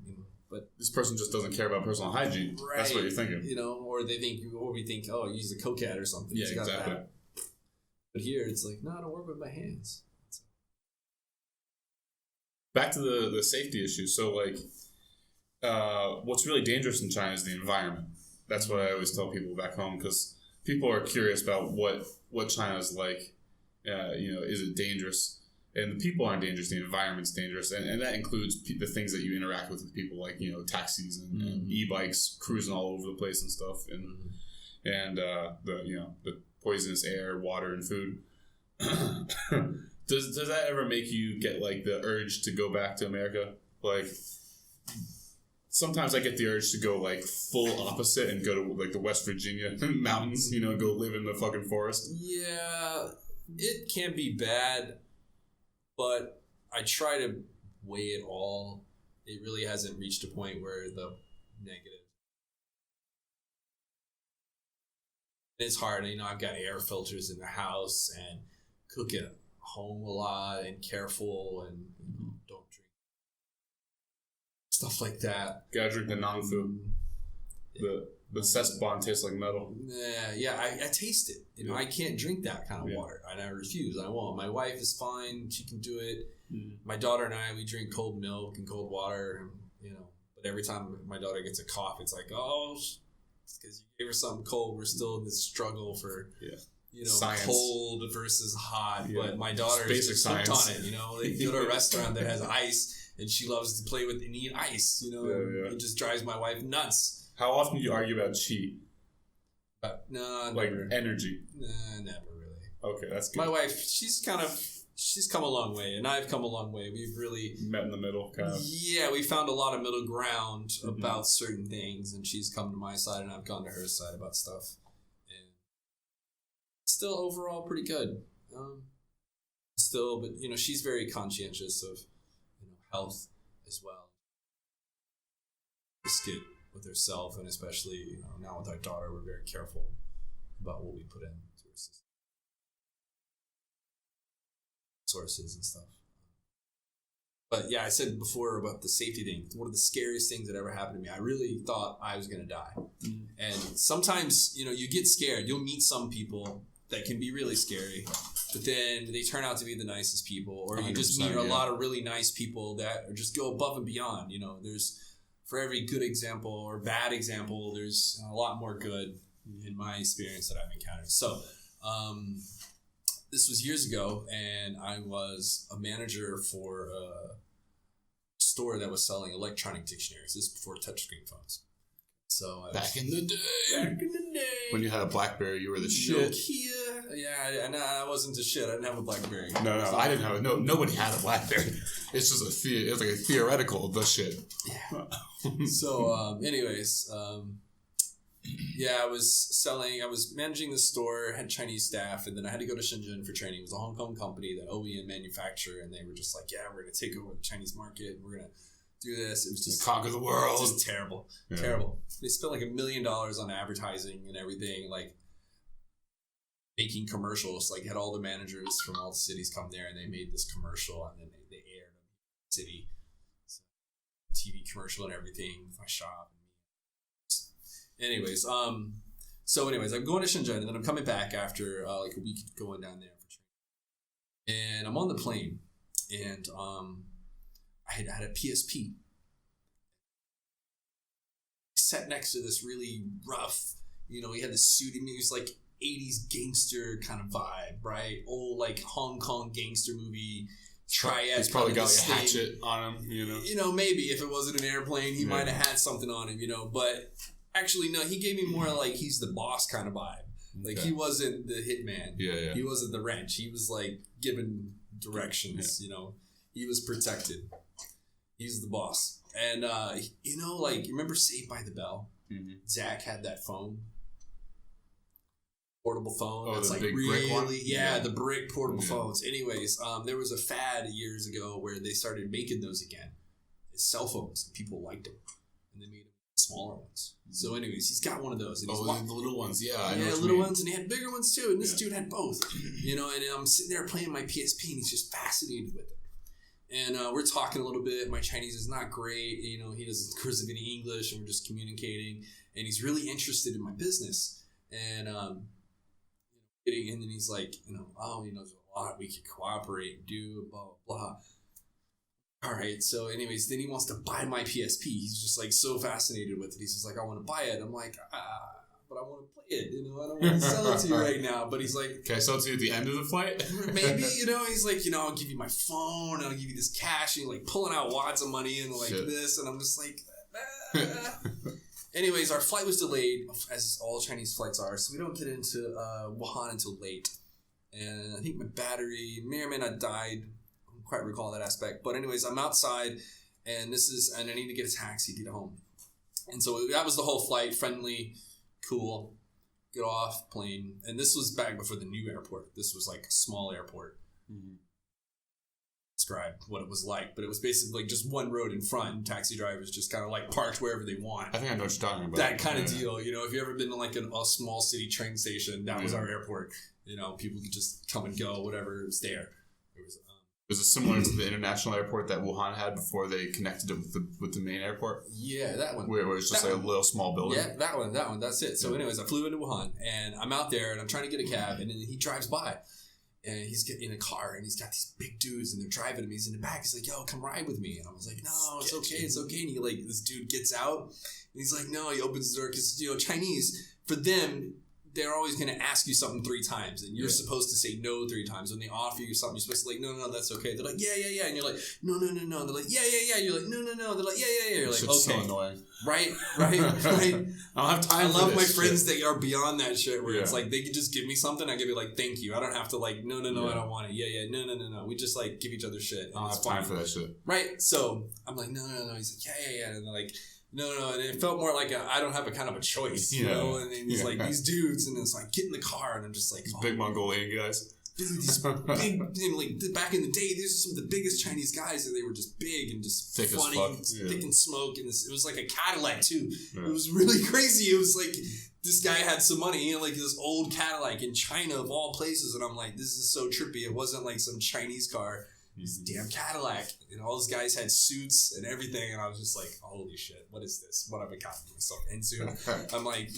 But this person just doesn't care about personal hygiene. Right. That's what you're thinking. Or they think, or we think, oh, use a coquette or something. Yeah, exactly. But here, it's like, no, I don't work with my hands. Back to the safety issue. So like. What's really dangerous in China is the environment. That's what I always tell people back home because people are curious about what China is like. Is it dangerous? And the people aren't dangerous. The environment's dangerous, and that includes the things that you interact with people, like taxis and e-bikes cruising all over the place and stuff, and the poisonous air, water, and food. Does that ever make you get like the urge to go back to America? Like. Sometimes I get the urge to go like full opposite and go to like the West Virginia mountains, go live in the fucking forest. Yeah, it can be bad, but I try to weigh it all. It really hasn't reached a point where the negative. It's hard, I've got air filters in the house and cook at home a lot and careful and don't drink. Stuff like that. Gotta drink the non-food. The Cesspon tastes like metal. Yeah, I taste it. I can't drink that kind of water. And I refuse. I won't. My wife is fine. She can do it. My daughter and I, we drink cold milk and cold water. But every time my daughter gets a cough, it's like, oh, it's because you gave her something cold. We're still in this struggle for, science. Cold versus hot. Yeah. But my daughter is hooked on it. They go to a restaurant that has ice. And she loves to play with and eat ice, It just drives my wife nuts. How often do you argue about chi? No, like never. Energy? Nah, never really. Okay, that's good. My wife, she's come a long way, and I've come a long way. We've really met in the middle, kind of. Yeah, we found a lot of middle ground about certain things, and she's come to my side, and I've gone to her side about stuff. And still, overall, pretty good. But she's very conscientious of. Health as well. Risk it with herself, and especially now with our daughter, we're very careful about what we put into her system. Sources and stuff. But yeah, I said before about the safety thing. One of the scariest things that ever happened to me. I really thought I was gonna die, and sometimes you get scared. You'll meet some people that can be really scary. But then they turn out to be the nicest people, or you just meet a lot of really nice people that just go above and beyond. There's for every good example or bad example, there's a lot more good. in my experience that I've encountered. So, this was years ago, and I was a manager for a store that was selling electronic dictionaries. This is before touchscreen phones. So back in the day, when you had a BlackBerry, you were the shit. Nokia. Yeah, I wasn't the shit. I didn't have a BlackBerry. No, I didn't have it. No, nobody had a BlackBerry. It's just it was like a theoretical the shit. Yeah. So, anyways, I was managing the store, had Chinese staff, and then I had to go to Shenzhen for training. It was a Hong Kong company that OEM manufacturer, and they were just like, we're going to take over the Chinese market. We're going to do this. It was just conquer the world. Just terrible. Yeah. Terrible. They spent like $1 million on advertising and everything, like making commercials, like had all the managers from all the cities come there and they made this commercial and then they aired in the city. So, TV commercial and everything, my shop. Anyways, I'm going to Shenzhen and then I'm coming back after like a week going down there for training. And I'm on the plane and I had a PSP. I sat next to this really rough, he had this suit. He was like 80s gangster kind of vibe, right? Old like Hong Kong gangster movie. Triad. He's probably got like a hatchet on him, maybe if it wasn't an airplane, he might have had something on him, but actually no, he gave me more like he's the boss kind of vibe. Like he wasn't the hitman. Yeah. He wasn't the wrench. He was like giving directions, He was protected. He's the boss. And, like, you remember Saved by the Bell? Mm-hmm. Zach had that phone. Portable phone. Oh, that's the like big really, brick one? Yeah, the brick portable phones. Anyways, there was a fad years ago where they started making those again. It's cell phones. And people liked them. And they made them smaller ones. So anyways, he's got one of those. And the little ones. Yeah, I know little ones. And he had bigger ones too. And this dude had both. And I'm sitting there playing my PSP and he's just fascinated with it. And we're talking a little bit. My Chinese is not great. He doesn't cursive any English, and we're just communicating. And he's really interested in my business. And and then he's like, there's a lot we could cooperate and do, blah, blah, blah. All right. So anyways, then he wants to buy my PSP. He's just like so fascinated with it. He's just like, I want to buy it. I'm like, but I want to play it. I don't want to sell it to you right now. But he's like, can I sell it to you at the end of the flight? Maybe, he's like, I'll give you my phone and I'll give you this cash. And like pulling out wads of money and like this. And I'm just like, Anyways, our flight was delayed, as all Chinese flights are. So we don't get into Wuhan until late. And I think my battery may or may not died. I don't quite recall that aspect. But anyways, I'm outside and I need to get a taxi to get home. And so that was the whole flight, friendly, cool, get off plane. And this was back before the new airport. This was like a small airport. Mm-hmm. Describe what it was like, but it was basically just one road in front and taxi drivers just kind of like parked wherever they want. I think I know what you're talking about. That kind of deal. If you ever been to like a small city train station, that was our airport. People could just come and go, whatever, it was there. Was it similar to the international airport that Wuhan had before they connected it with the main airport? Yeah, that one. Where it was just like a little small building? Yeah, that one. That's it. So anyways, I flew into Wuhan, and I'm out there, and I'm trying to get a cab, and then he drives by, and he's in a car, and he's got these big dudes, and they're driving him. He's in the back. He's like, yo, come ride with me. And I was like, no, it's okay. And he this dude gets out, and he's like, no, he opens the door, because, Chinese, for them, they're always going to ask you something 3 times, and you're supposed to say no 3 times. When they offer you something, you're supposed to like, no, that's okay. They're like, yeah, and you're like, no. They're like, yeah. You're like, no. They're like, yeah. You're like, okay. So annoying. Right. I don't have time. I love my friends that are beyond that shit. Where it's like they could just give me something, I could be like, thank you. I don't have to like, no, I don't want it. Yeah, no. We just like give each other shit. I don't have time for that shit. Right. So I'm like, no. He's like, yeah, and they're like, no, and it felt more like I don't have a kind of a choice, and then he's like these dudes, and it's like get in the car, and I'm just like big Mongolian guys, dude, these big, like back in the day, these are some of the biggest Chinese guys, and they were just big and just thick funny, as fuck. Thick and smoke, and it was like a Cadillac too. It was really crazy. It was like this guy had some money, like this old Cadillac in China of all places, and I'm like, this is so trippy. It wasn't like some Chinese car. This damn Cadillac, and all those guys had suits and everything, and I was just like, holy shit, what is this? What have I gotten myself into? I'm like,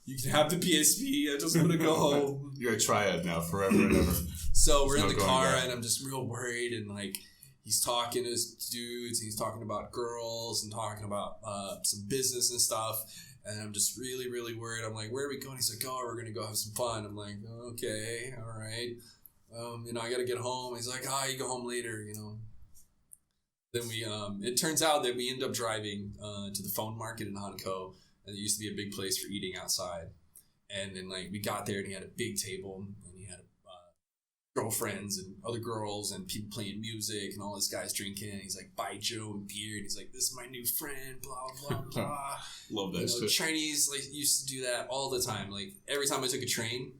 you can have the PSP, I just want to go home. You're a triad now, forever and ever. So we're in the car, and I'm just real worried, and like, he's talking to his dudes, and he's talking about girls, and talking about some business and stuff, And I'm just really, really worried. I'm like, where are we going? He's like, oh, we're going to go have some fun. I'm like, okay, all right. I got to get home. He's like, you go home later, Then it turns out that we end up driving to the phone market in Hankou. And it used to be a big place for eating outside. And then we got there and he had a big table and he had girlfriends and other girls and people playing music and all this guys drinking. And he's like, buy Joe a beer. And he's like, this is my new friend, blah, blah, blah. Love that shit. Chinese used to do that all the time. Every time I took a train,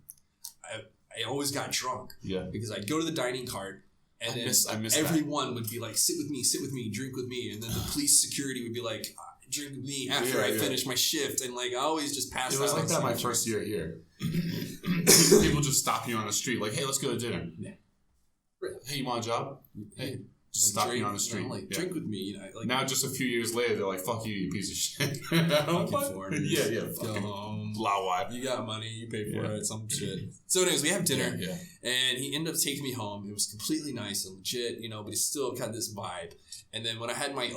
I always got drunk. Yeah. Because I'd go to the dining cart and I miss everyone would be like, sit with me, drink with me. And then the police security would be like, drink with me after I finish my shift. And I always just passed out. It was like that my first year here. People just stop you on the street like, hey, let's go to dinner. Yeah. Hey, you want a job? Hey, just stop you on the street. Drink with me. Now, just a few years later, they're like, fuck you, you piece of shit. Fucking foreigners. Yeah. Go home. Lawai. You got money, you pay for it, some shit. So anyways, we have dinner, and he ended up taking me home. It was completely nice and legit, but he still got this vibe. And then when I had my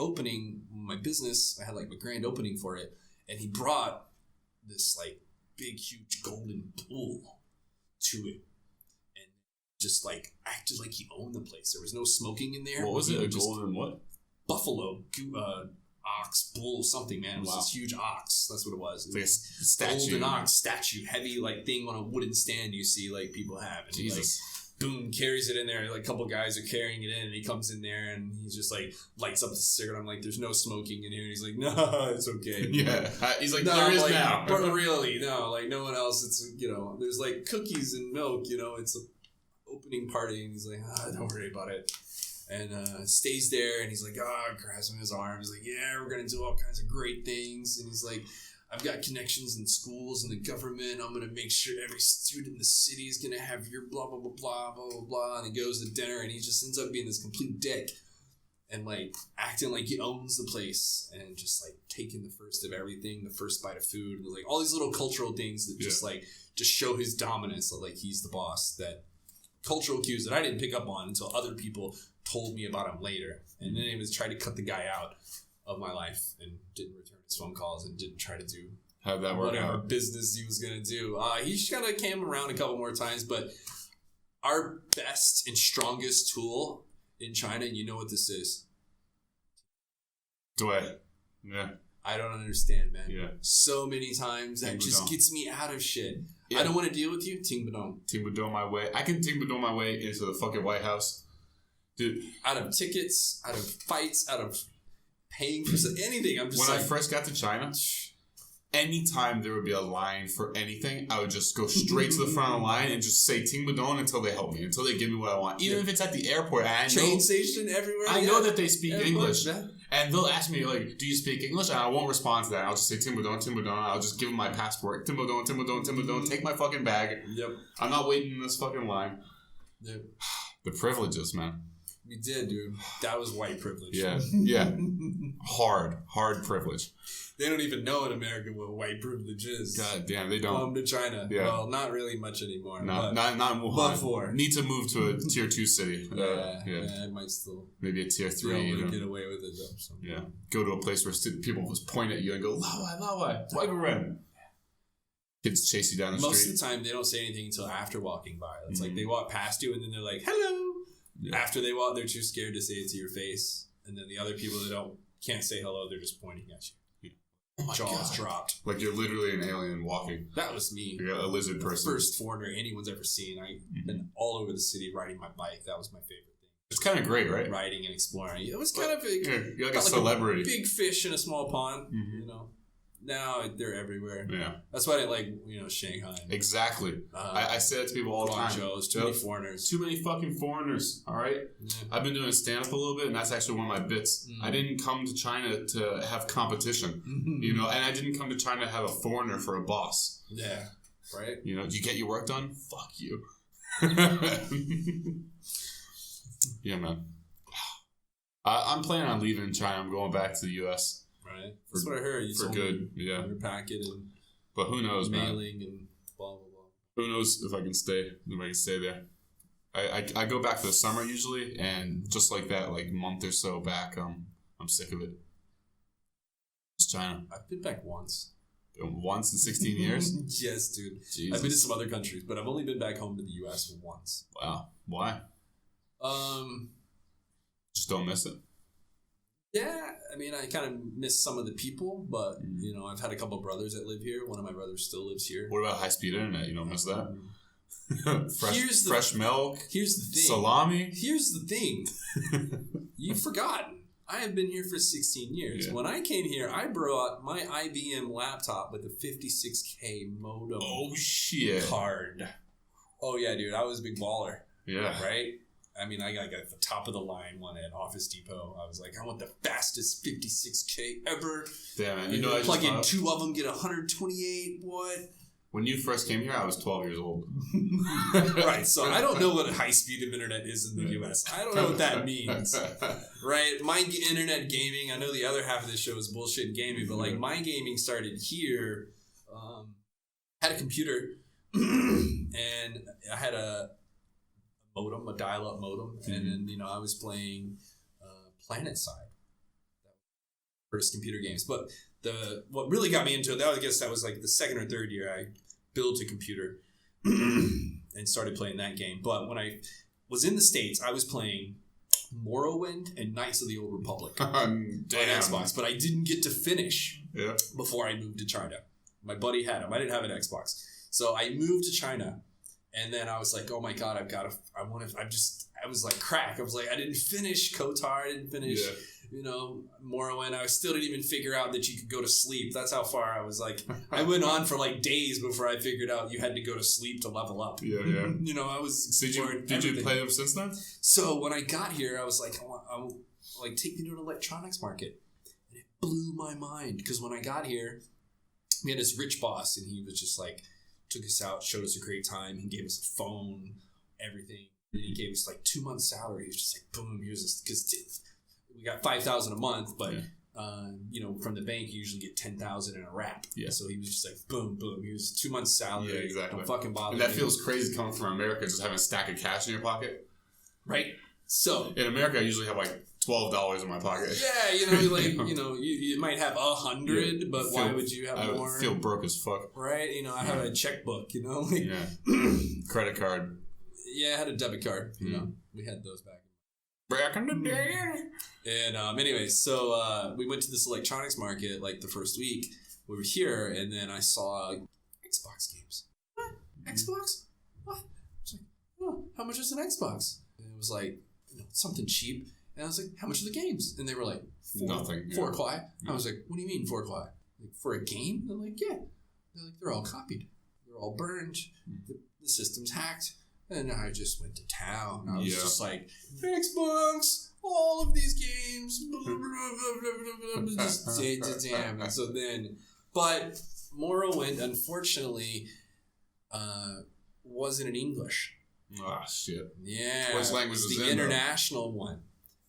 business, I had my grand opening for it, and he brought this big, huge golden bull to it. Just acted like he owned the place. There was no smoking in there. What was it? A golden what? Buffalo, ox, bull, something, man. It was this huge ox. That's what it was. It was like a statue. Golden ox statue, heavy thing on a wooden stand. You see people have, and Jesus. Boom, carries it in there. A couple guys are carrying it in, and he comes in there, and he's just lights up the cigarette. I'm like, "There's no smoking in here." And he's like, "No, it's okay." Yeah, he's like, no, "There is now." But really, no, no one else. It's there's cookies and milk. It's a opening party, and he's like, don't worry about it, and stays there, and he's like, grabs him in his arm. He's like, yeah, we're gonna do all kinds of great things, and he's like, I've got connections in schools and the government. I'm gonna make sure every student in the city is gonna have your blah blah blah blah blah blah blah. And he goes to dinner, and he just ends up being this complete dick, and acting like he owns the place, and just taking the first of everything, the first bite of food, and all these little cultural things that just show his dominance, that he's the boss. That cultural cues that I didn't pick up on until other people told me about him later. And then he was trying to cut the guy out of my life and didn't return his phone calls and didn't try to do whatever business he was going to do. He just kind of came around a couple more times, but our best and strongest tool in China, you know what this is? Yeah. I don't understand, man. Yeah. So many times that just gets me out of shit. Yeah. I don't want to deal with you. Ting Badong my way. I can Ting Badong my way into the fucking White House. Dude. Out of tickets, out of fights, out of paying for anything. I'm just when I first got to China, anytime there would be a line for anything, I would just go straight to the front of the line and just say Ting Badong until they help me, until they give me what I want. Even if it's at the airport. Train station everywhere. I know that they speak English. And they'll ask me, do you speak English? And I won't respond to that. I'll just say, Ting Badong. I'll just give them my passport. Ting Badong. Take my fucking bag. Yep. I'm not waiting in this fucking line. Yep. The privileges, man. We did, dude. That was white privilege. Yeah. Hard privilege. They don't even know in America what white privilege is. God damn, they don't. Come to China. Yeah. Well, not really much anymore. No, not in Wuhan. But for. Need to move to a tier 2 city. Yeah, it might still. Maybe a tier 3. Get away with it though. So. Yeah. Go to a place where people just point at you and go, Lawai, white ren. Kids chase you down the street. Most of the time, they don't say anything until after walking by. It's they walk past you and then they're like, hello. Yeah. After they walk, they're too scared to say it to your face. And then the other people that can't say hello, they're just pointing at you. Oh my Jaws God. dropped. Like you're literally an alien walking. That was me. You're a lizard person. First foreigner anyone's ever seen. I've been all over the city riding my bike. That was my favorite thing. It's kind of great, right? Riding and exploring. It was kind of you're like a celebrity. A big fish in a small pond, Now they're everywhere. Yeah. That's why I like, Shanghai. Exactly. I say that to people all the time. Too many foreigners. Too many fucking foreigners, all right? Yeah. I've been doing stand-up a little bit, and that's actually one of my bits. I didn't come to China to have competition, and I didn't come to China to have a foreigner for a boss. Yeah, right? Do you get your work done? Fuck you. Yeah, man. I'm planning on leaving China. I'm going back to the U.S. Right. That's what I heard. You for good, yeah. Your packet and but who knows, mailing and blah blah blah. Who knows if I can stay? If I can stay there. I go back for the summer usually, and just like that, like month or so back, I'm sick of it. It's China. I've been back once. Once in 16 years? Yes, dude. Jesus. I've been to some other countries, but I've only been back home to the U.S. once. Wow. Why? Just don't miss it? Yeah, I mean, I kind of miss some of the people, but, you know, I've had a couple of brothers that live here. One of my brothers still lives here. What about high-speed internet? You don't miss that? Fresh milk? Here's the thing. Salami? Here's the thing. You've forgotten. I have been here for 16 years. Yeah. When I came here, I brought my IBM laptop with a 56K modem. Oh, shit. Card. Oh, yeah, dude. I was a big baller. Yeah. Right? I mean, I got the top of the line one at Office Depot. I was like, I want the fastest 56K ever. Damn, man. You know, I plug in 2 of them, get 128. What? When you first came here, I was 12 years old. Right, so I don't know what high speed of internet is in the U.S. I don't know what that means. Right? My internet gaming, I know the other half of this show is bullshit gaming, but like my gaming started here. Had a computer, and I had a modem, a dial-up modem, and then, you know, I was playing PlanetSide. First computer games. But what really got me into it, I guess that was like the second or third year I built a computer and started playing that game. But when I was in the States, I was playing Morrowind and Knights of the Old Republic on Xbox. But I didn't get to finish before I moved to China. My buddy had them. I didn't have an Xbox. So I moved to China, and then I was like, oh my God, I was like crack. I was like, I didn't finish KOTOR. I didn't finish... Yeah. You know, Morrowind, I still didn't even figure out that you could go to sleep. That's how far I was like. I went on for like days before I figured out you had to go to sleep to level up. Yeah. You know, I was exploring Did you play them since then? So when I got here, I was like, like, take me to an electronics market. And it blew my mind because when I got here, we had this rich boss and he was just like, took us out, showed us a great time. He gave us a phone, everything. And he gave us like 2 months' salary. He was just like, boom, here's this. Because we got $5,000 a month, but you know, from the bank you usually get $10,000 in a wrap. Yeah. So he was just like, boom, boom. Here's 2 months' salary. Yeah, exactly. Don't fucking bother. And that feels crazy coming from America, just having a stack of cash in your pocket. Right. So in America, I usually have like $12 in my pocket. Yeah, you know, like you know, you might have 100, but why would you have more? I feel broke as fuck. Right. You know, I have a checkbook. You know, like, credit card. Yeah, I had a debit card. You know, we had those back in the day. And anyways, so we went to this electronics market like the first week. We were here, and then I saw Xbox games. What? Xbox? What? I was like, oh, how much is an Xbox? And it was like, you know, something cheap. And I was like, how much are the games? And they were like, nothing. 4 kwai. I was like, what do you mean 4 kwai? Like, for a game? They're like, yeah. They're like, they're all copied. They're all burned. The system's hacked. And I just went to town. I was just like, Xbox, all of these games. Just damn. And so then, but Morrowind, unfortunately, wasn't in English. Ah, shit. Yeah. Which language was the in, international one.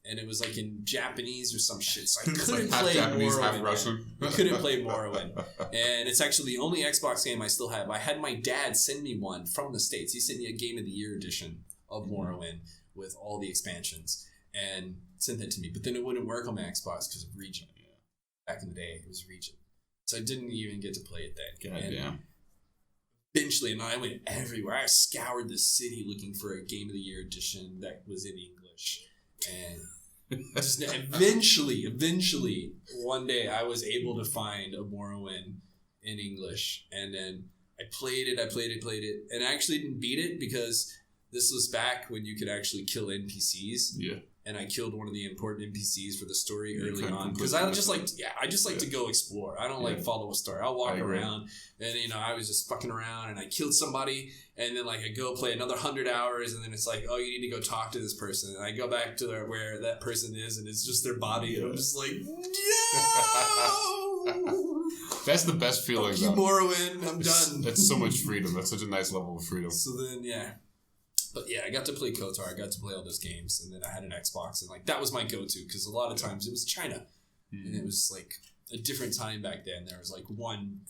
And it was like in Japanese or some shit. So I It's couldn't like half play Japanese, Morrowind. half Russian. I couldn't play Morrowind. And it's actually the only Xbox game I still have. I had my dad send me one from the States. He sent me a Game of the Year edition of Morrowind with all the expansions and sent that to me. But then it wouldn't work on my Xbox because of region. Back in the day, it was region. So I didn't even get to play it then. God damn. Eventually, and I went everywhere. I scoured the city looking for a Game of the Year edition that was in English. And just eventually, one day I was able to find a Morrowind in English. And then I played it, and I actually didn't beat it because this was back when you could actually kill NPCs. Yeah. And I killed one of the important NPCs for the story early on because I just like to go explore. I don't like follow a story. I'll walk around, and you know I was just fucking around, and I killed somebody, and then like I go play another 100 hours, and then it's like, oh, you need to go talk to this person, and I go back to where that person is, and it's just their body, and I'm just like, no. That's the best feeling. Fuck you, Morrowind. I'm done. That's so much freedom. That's such a nice level of freedom. So then, But yeah, I got to play KOTOR. I got to play all those games, and then I had an Xbox, and like that was my go-to because a lot of times it was China, and it was like a different time back then. There was like one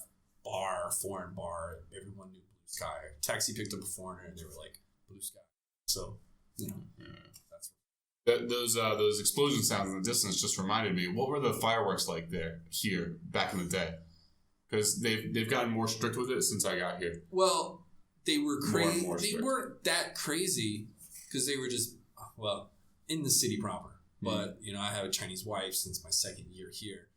foreign bar, everyone knew Blue Sky. Taxi picked up a foreigner, and they were like Blue Sky. So you know, that's those explosion sounds in the distance just reminded me. What were the fireworks like here back in the day? Because they've gotten more strict with it since I got here. Well, they were crazy. They strict. weren't that crazy because they were just, well, in the city proper. But, you know, I have a Chinese wife since my second year here.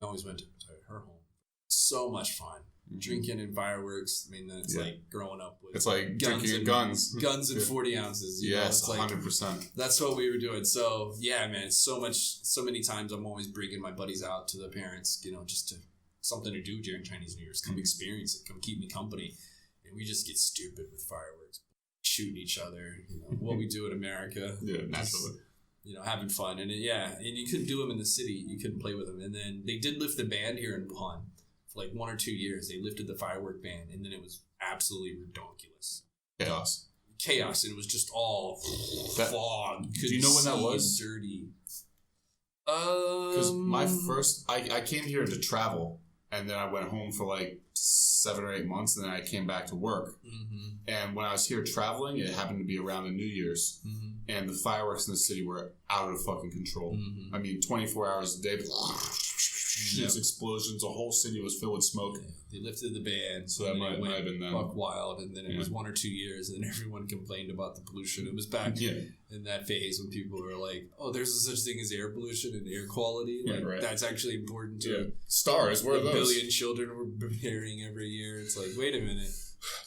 I always went to her home. So much fun. Drinking and fireworks. I mean, it's like growing up with... It's like drinking and guns. Guns and 40 ounces. You know? It's 100%. Like, that's what we were doing. So, yeah, man, so many times I'm always bringing my buddies out to the parents, you know, just to... something to do during Chinese New Year's. Come experience it. Come keep me company. And we just get stupid with fireworks. Shooting each other. You know, what we do in America. Yeah, naturally. You know, having fun. And and you couldn't do them in the city. You couldn't play with them. And then they did lift the ban here in Wuhan. For like 1 or 2 years, they lifted the firework ban. And then it was absolutely ridiculous. Chaos. And it was just all fog. Do you know when that was? Dirty. Because I came here to travel. And then I went home for like 7 or 8 months, and then I came back to work. And when I was here traveling, it happened to be around the New Year's, and the fireworks in the city were out of fucking control. I mean, 24 hours a day, just explosions. The whole city was filled with smoke. They lifted the ban, so that might have been then. Buck wild, and then it was 1 or 2 years, and then everyone complained about the pollution. It was back in that phase when people were like, "Oh, there's a such thing as air pollution and air quality. Like that's actually important to stars. Where are those? 1 billion children we're burying every year. It's like, wait a minute,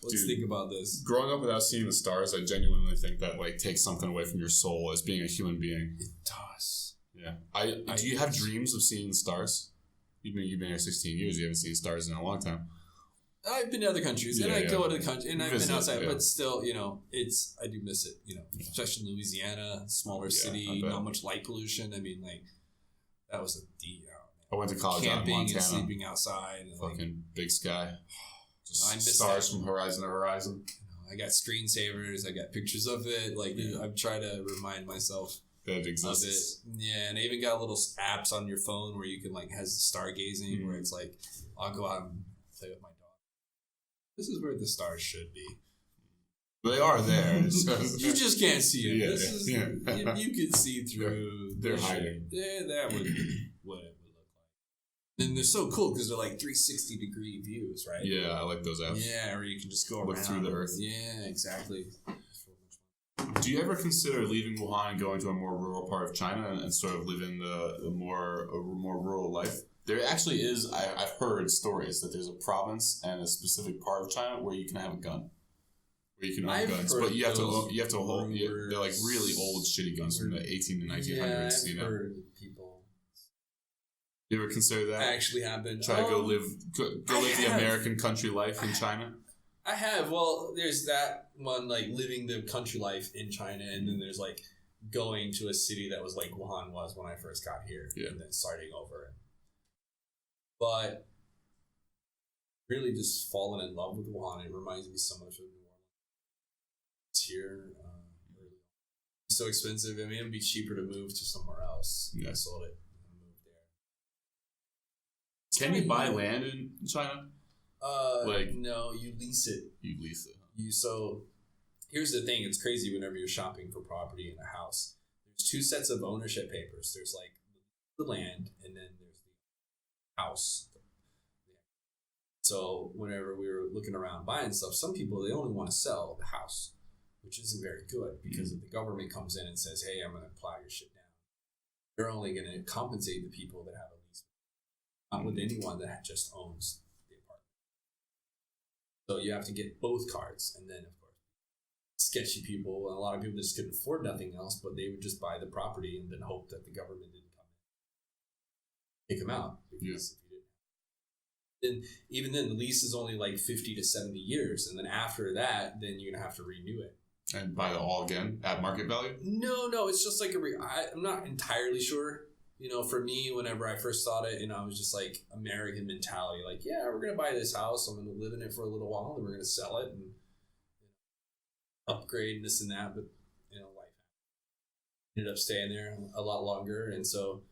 let's think about this." Growing up without seeing the stars, I genuinely think that like takes something away from your soul as being a human being. It does. Yeah. Do you have dreams of seeing the stars? You've been here 16 years. You haven't seen stars in a long time. I've been to other countries, and I go to the country, and I've been outside, but still, you know, I do miss it, you know, especially in Louisiana, smaller city, not much light pollution. I mean, like, that was I went to college out in Montana. Camping and sleeping outside. And fucking big sky. Just I miss stars from horizon to horizon. I got screensavers. I got pictures of it. Like, I'm trying to remind myself that it exists. Of it. Yeah, and I even got little apps on your phone where you can, like, has stargazing, where it's like, I'll go out and play with my dog. This is where the stars should be. They are there. You just can't see them. You can see through. They're hiding. Yeah, that would be what it would look like. And they're so cool because they're like 360-degree views, right? Yeah, I like those apps. Yeah, or you can just go look around. through the earth. Yeah, exactly. Do you ever consider leaving Wuhan and going to a more rural part of China and sort of living a more rural life? There actually is, I've heard stories that there's a province and a specific part of China where you can have a gun. Where you can own guns. But you have to hold, they're like really old shitty guns from the 18 to 1900s. Yeah, I've heard people. You ever consider that? Actually happened. Try to go live the American country life in China? I have. Well, there's that one, like living the country life in China, and then there's like going to a city that was like Wuhan was when I first got here, and then starting over. But really just fallen in love with Wuhan. It reminds me so much of New Orleans. It's here. It's so expensive. I mean, it would be cheaper to move to somewhere else. Yeah. I sold it and moved Can there. you buy land in China? No, you lease it. You lease it. So here's the thing. It's crazy whenever you're shopping for property in a house. There's 2 sets of ownership papers. There's like the land, and then there's the house. So whenever we were looking around buying stuff, some people, they only want to sell the house, which isn't very good because if the government comes in and says, hey, I'm going to plow your shit down, they're only going to compensate the people that have a lease, not with anyone that just owns the apartment. So you have to get both cards. And then, of course, sketchy people, and a lot of people just couldn't afford nothing else, but they would just buy the property and then hope that the government didn't come in, take them out. Because if you didn't, then even then the lease is only like 50 to 70 years, and then after that, then you're gonna have to renew it and buy it all again at market value. No, it's just like I'm not entirely sure. You know, for me, whenever I first thought it, I was just like American mentality, like, yeah, we're gonna buy this house, I'm gonna live in it for a little while, then we're gonna sell it and upgrade and this and that. But life ended up staying there a lot longer, and so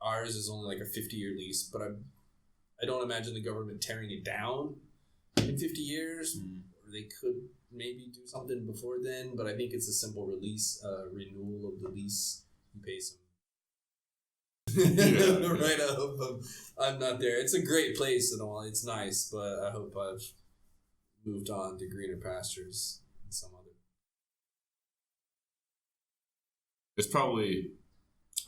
ours is only like a 50-year lease, but I don't imagine the government tearing it down in 50 years. Or they could maybe do something before then, but I think it's a simple renewal of the lease. You pay some Right. I hope I'm not there. It's a great place and all. It's nice, but I hope I've moved on to greener pastures and some other. It's probably.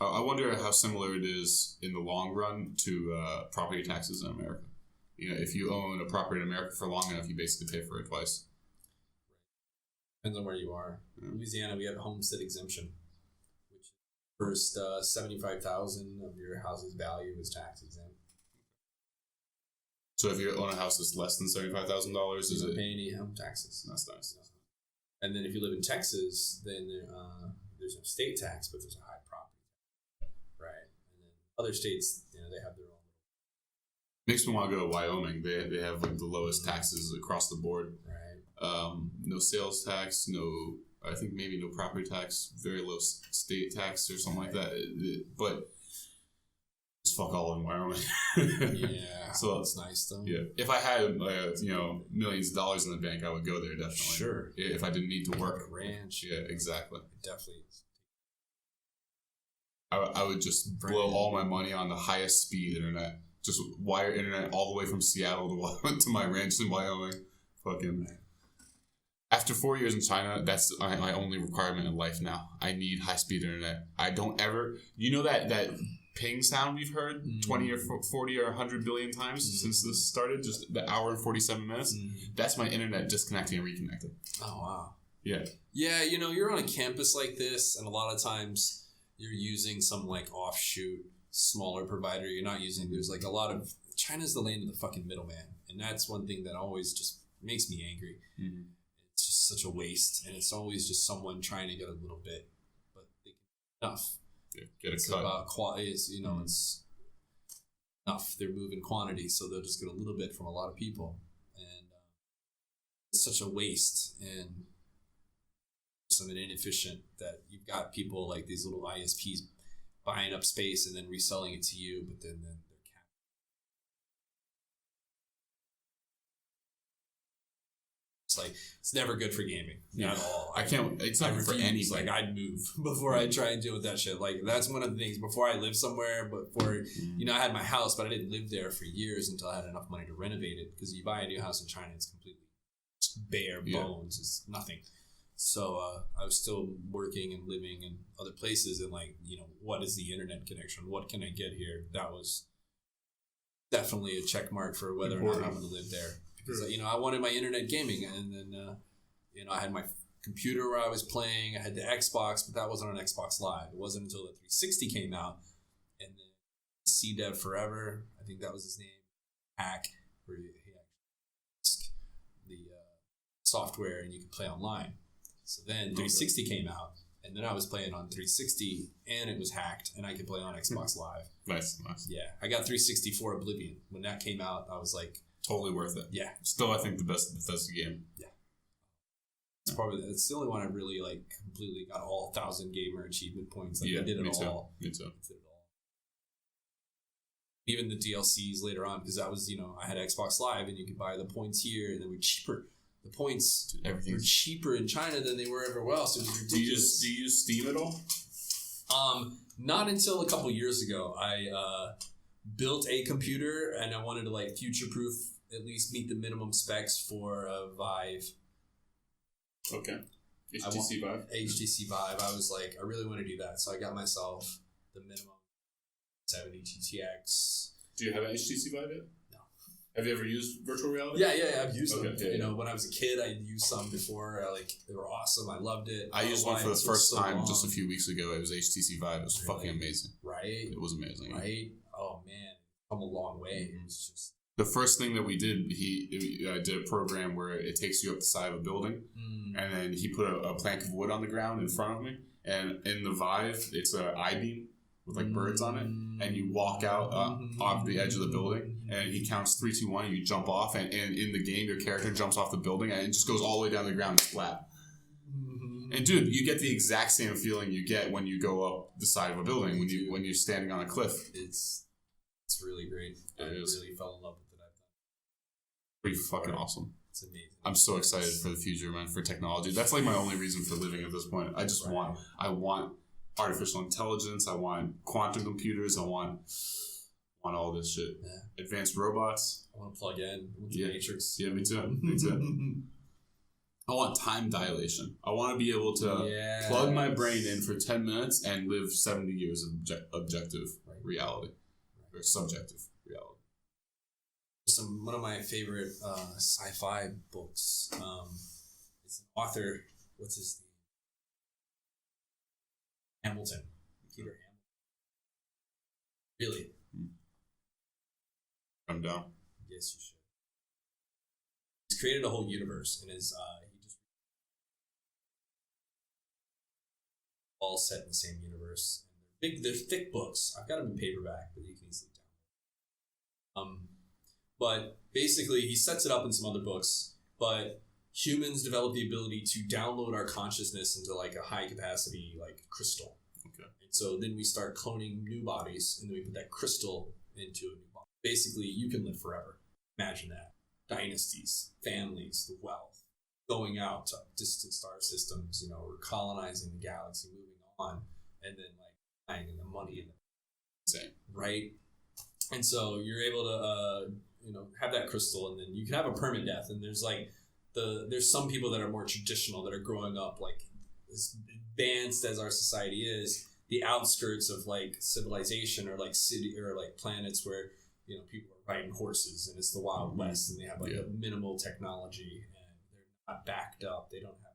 I wonder how similar it is in the long run to property taxes in America. If you own a property in America for long enough, you basically pay for it twice. Depends on where you are. Yeah. In Louisiana, we have homestead exemption, which first $75,000 of your house's value is tax exempt. So if you own a house that's less than $75,000, is you it? don't pay any home taxes. That's nice. And then if you live in Texas, then there's no state tax, but there's a high property tax. Right. And then other states, they have their own. Makes me want to go to Wyoming. They have like the lowest taxes across the board. Right. No sales tax. I think maybe no property tax. Very low state tax or something like that. But it's fuck all in Wyoming. Yeah. So it's nice though. Yeah. If I had millions of dollars in the bank, I would go there definitely. Sure. If I didn't need to work. A ranch. Yeah. Exactly. Definitely. I would just blow all my money on the highest speed internet. Just wire internet all the way from Seattle to my ranch in Wyoming. Fucking. After 4 years in China, that's my only requirement in life now. I need high-speed internet. I don't ever... that ping sound we've heard 20 or 40 or 100 billion times since this started? Just the hour and 47 minutes? That's my internet disconnecting and reconnecting. Oh, wow. Yeah. Yeah, you're on a campus like this, and a lot of times you're using some, offshoot smaller provider. You're not using... There's, a lot of... China's the land of the fucking middleman, and that's one thing that always just makes me angry. Mm-hmm. It's just such a waste, and it's always just someone trying to get a little bit, but they get enough. Yeah, get a it's cut. About quality. It's enough. They're moving quantity, so they'll just get a little bit from a lot of people, and it's such a waste and something inefficient that you've got people like these little ISPs buying up space and then reselling it to you, but then they're capped. It's never good for gaming at all. I can't. It's not good for anything. I'd move before I try and deal with that shit. That's one of the things. Before I lived somewhere, I had my house, but I didn't live there for years until I had enough money to renovate it. Because you buy a new house in China, it's completely bare bones. It's nothing. So I was still working and living in other places, and what is the internet connection? What can I get here? That was definitely a check mark for whether or not I'm going to live there. Because I wanted my internet gaming, and then I had my computer where I was playing. I had the Xbox, but that wasn't on Xbox Live. It wasn't until the 360 came out, and then CDev Forever, I think that was his name, hack, where he actually the software and you could play online. So then 360 came out, and then I was playing on 360, and it was hacked, and I could play on Xbox Live. Nice. Yeah, I got 360 for Oblivion. When that came out, I was like... Totally worth it. Yeah. Still, I think the best Bethesda game. Yeah. It's the only one I really, completely got all 1,000 gamer achievement points. I did it all. Me too. Even the DLCs later on, because that was, I had Xbox Live, and you could buy the points here, and they were cheaper. The points were cheaper in China than they were everywhere else. It was ridiculous. Do you use Steam at all? Not until a couple years ago. I built a computer, and I wanted to future-proof, at least meet the minimum specs for a Vive. Okay. HTC Vive. HTC Vive. I was like, I really want to do that, so I got myself the minimum 70 GTX. Do you have an HTC Vive yet? Have you ever used virtual reality? Yeah, I've used them. Yeah. When I was a kid, I used some before. They were awesome. I loved it. I used one for the first time just a few weeks ago. It was HTC Vive. It was fucking amazing. Right? It was amazing. Right? Oh, man. Come a long way. It was just... The first thing that we did, I did a program where it takes you up the side of a building, and then he put a plank of wood on the ground in front of me, and in the Vive, it's an I-beam with birds on it, and you walk out off the edge of the building, and he counts 3, 2, 1, and you jump off, and in the game, your character jumps off the building, and it just goes all the way down to the ground and flat. And dude, you get the exact same feeling you get when you go up the side of a building when you're standing on a cliff. It's really great. I really fell in love with it. Pretty fucking awesome. It's amazing. I'm so excited for the future, man, for technology. That's my only reason for living at this point. I want artificial intelligence. I want quantum computers. I want all this shit. Yeah. Advanced robots. I want to plug in with the Matrix. Yeah, me too. Me too. I want time dilation. I want to be able to plug my brain in for 10 minutes and live 70 years of objective reality. Or subjective reality. One of my favorite sci-fi books. It's an author. What's his name? Hamilton. Peter Hamilton. Really? I'm down. Yes, you should. He's created a whole universe, and he just all set in the same universe. And they're thick books. I've got them in paperback, but you can easily download. But basically, he sets it up in some other books. But humans develop the ability to download our consciousness into like a high capacity like crystal. Okay. And so then we start cloning new bodies, and then we put that crystal into a new body. Basically, you can live forever. Imagine that. Dynasties, families, the wealth, going out to distant star systems, we're colonizing the galaxy, moving on, and then like buying in the money and the same, right? And so you're able to have that crystal, and then you can have a permanent death. And there's like there's some people that are more traditional that are growing up like as advanced as our society is, the outskirts of like civilization or like city or like planets where people are riding horses and it's the Wild West, and they have like a minimal technology and they're not backed up. They don't have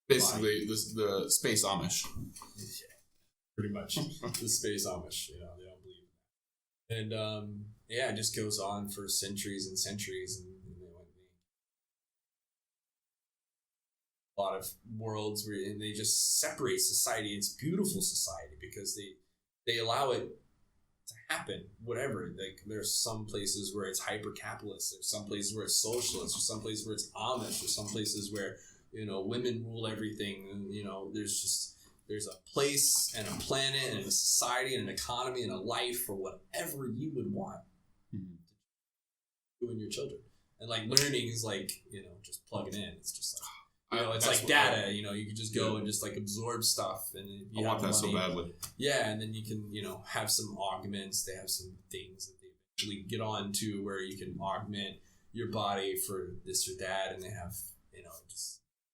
basically the space Amish. Yeah, pretty much the space Amish. They don't believe in that. And it just goes on for centuries and centuries, and a lot of worlds where they just separate society. It's beautiful society because they allow it to happen, whatever. Like there's some places where it's hyper capitalist, there's some places where it's socialist, there's some places where it's Amish, there's some places where women rule everything, and there's a place and a planet and a society and an economy and a life for whatever you would want to do in your children. And like learning is like just plugging in. It's just like it's like data. You can just go and just like absorb stuff, and I want that so badly. Yeah, and then you can have some augments. They have some things that they eventually get on to where you can augment your body for this or that, and they have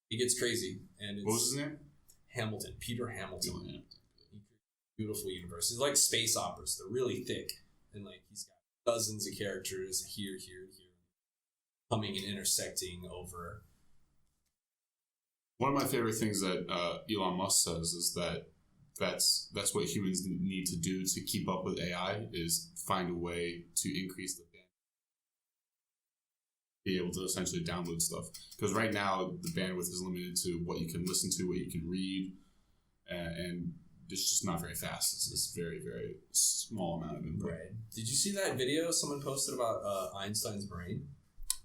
it gets crazy. And what was his name? Hamilton, Peter Hamilton. Beautiful universe. It's like space operas. They're really thick, and like he's got dozens of characters here, coming and intersecting over. One of my favorite things that Elon Musk says is that that's what humans need to do to keep up with AI is find a way to increase the bandwidth, be able to essentially download stuff. Because right now the bandwidth is limited to what you can listen to, what you can read, and it's just not very fast. It's this very, very small amount of input. Right. Did you see that video someone posted about Einstein's brain?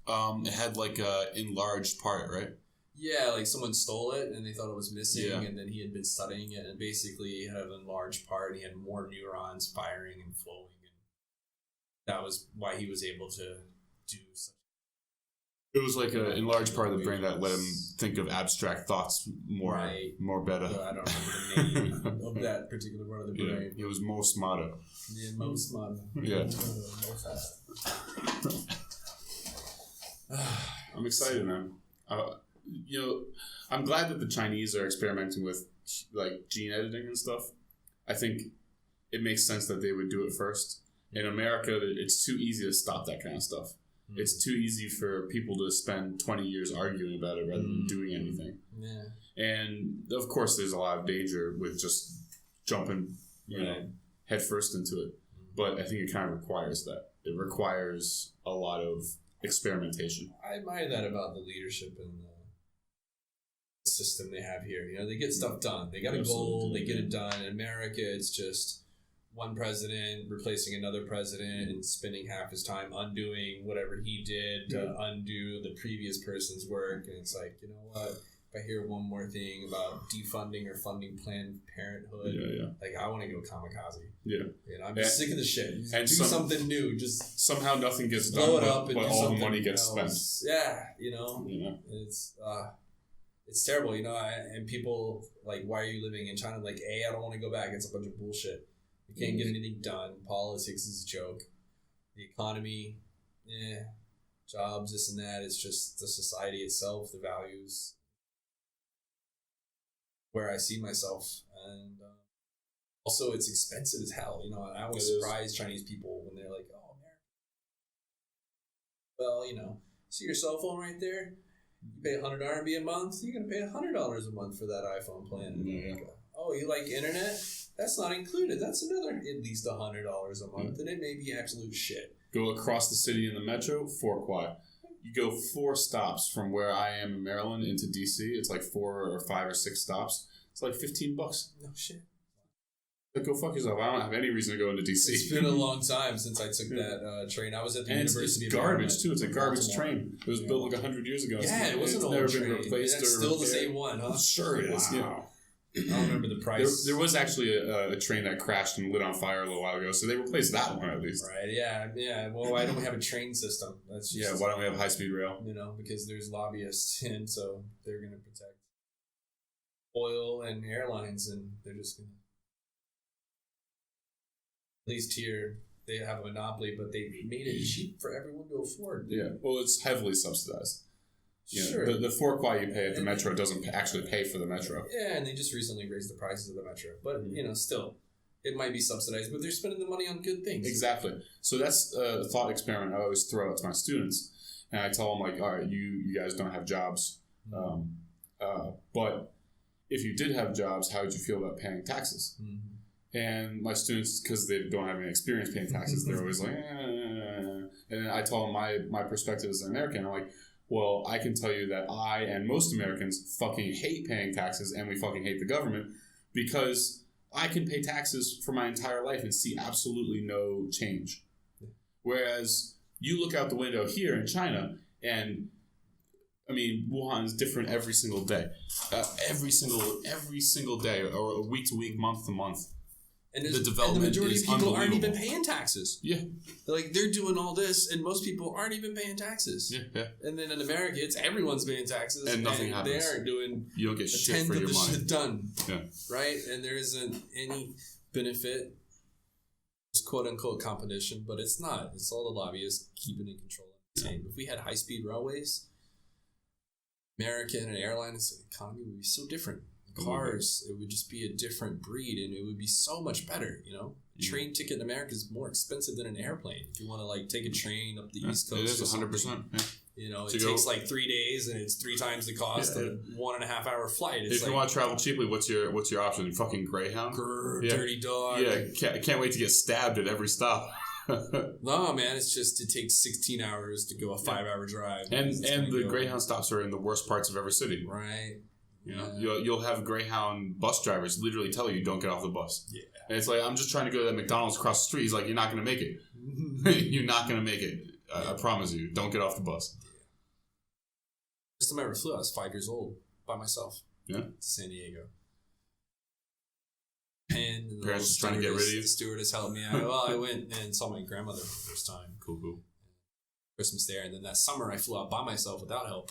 It had like a enlarged part, right? Yeah, like someone stole it and they thought it was missing, and then he had been studying it, and basically he had an enlarged part. He had more neurons firing and flowing, and that was why he was able to do such. It was like an enlarged part of the brain that let him think of abstract thoughts more better. I don't remember the name of that particular part of the brain. It was Mo Smarter. Yeah, Mo Smarter. Yeah. I'm excited, man. I'm glad that the Chinese are experimenting with like gene editing and stuff. I think it makes sense that they would do it first. In America, it's too easy to stop that kind of stuff. Mm-hmm. It's too easy for people to spend 20 years arguing about it rather than doing anything. Yeah. And of course, there's a lot of danger with just jumping, head first into it. But I think it kind of requires that. It requires a lot of experimentation. I admire that about the leadership and the system they have here. They get stuff done. They got a goal, they get it done. In America, it's just one president replacing another president and spending half his time undoing whatever he did to undo the previous person's work. And it's like, what? If I hear one more thing about defunding or funding Planned Parenthood, like I want to go kamikaze. Yeah, I'm just sick of the shit. And do something new. Just somehow nothing gets blow done, it up, and but all the money gets spent. Yeah, It's terrible, you know, and people, like, why are you living in China? Like, I don't want to go back. It's a bunch of bullshit. You can't get anything done. Politics is a joke. The economy, jobs, this and that. It's just the society itself, the values, where I see myself. And also, it's expensive as hell, you know, and I always surprise Chinese people when they're like, oh, America. Well, you know, see your cell phone right there? You pay 100 RMB a month, you're going to pay $100 a month for that iPhone plan in America. Oh, you like internet? That's not included. That's another at least $100 a month, and it may be absolute shit. Go across the city in the metro, 4 quad. You go 4 stops from where I am in Maryland into DC. It's like 4 or 5 or 6 stops. It's like $15. No shit. Like, go fuck yourself. I don't have any reason to go into DC. It's been a long time since I took that train. I was at the University of Maryland. It's garbage, too. It's a garbage train. It was built like 100 years ago. Yeah, it wasn't an old train. It's never been replaced. That's still the same one, huh? Sure it is. Wow. Yeah. I don't remember the price. There was actually a train that crashed and lit on fire a little while ago, so they replaced that one at least. Right, yeah. Well, why don't we have a train system? That's just, why don't we have high-speed rail? You know, because there's lobbyists, and so they're going to protect oil and airlines, and they're just going to... At least here, they have a monopoly, but they made it cheap for everyone to afford. Yeah, well, it's heavily subsidized. Sure. The 4 quad you pay at the metro doesn't actually pay for the metro. Yeah, and they just recently raised the prices of the metro. But, you know, still, it might be subsidized, but they're spending the money on good things. Exactly. So that's a thought experiment I always throw out to my students. And I tell them, like, all right, you guys don't have jobs. But if you did have jobs, how would you feel about paying taxes? Mm-hmm. And my students, because they don't have any experience paying taxes, they're always like, And then I tell them my perspective as an American. I'm like, well, I can tell you that I and most Americans fucking hate paying taxes, and we fucking hate the government, because I can pay taxes for my entire life and see absolutely no change. Whereas you look out the window here in China, and I mean, Wuhan is different every single day, every single day, or week to week, month to month. And the development and the majority of people aren't even paying taxes. Yeah. They're doing all this, and most people aren't even paying taxes. Yeah. And then in America, everyone's paying taxes. And nothing happens. They aren't doing you don't get shit for your money. Shit done. Yeah. Right? And there isn't any benefit. It's quote-unquote competition, but it's not. It's all the lobbyists keeping in control. If we had high-speed railways, American and airlines economy would be so different. Cars, it would just be a different breed, and it would be so much better, you know? A train ticket in America is more expensive than an airplane. If you want to, take a train up the East Coast. It is 100%. Yeah. You know, it takes 3 days, and it's 3 times the cost of a 1.5 hour flight. It's if you want to travel cheaply, what's your option? Fucking Greyhound? Dirty dog. Yeah, can't wait to get stabbed at every stop. No, man, it takes 16 hours to go a 5-hour drive. And the Greyhound stops are in the worst parts of every city. Right. You know, you'll have Greyhound bus drivers literally tell you, don't get off the bus. Yeah. And it's like, I'm just trying to go to that McDonald's across the street. He's like, you're not going to make it. You're not going to make it. I promise you. Don't get off the bus. First time I ever flew, I was 5 years old by myself. Yeah. To San Diego. And parents just trying to get rid of you? The stewardess helped me out. Well, I went and saw my grandmother for the first time. Cool. Christmas there. And then that summer, I flew out by myself without help.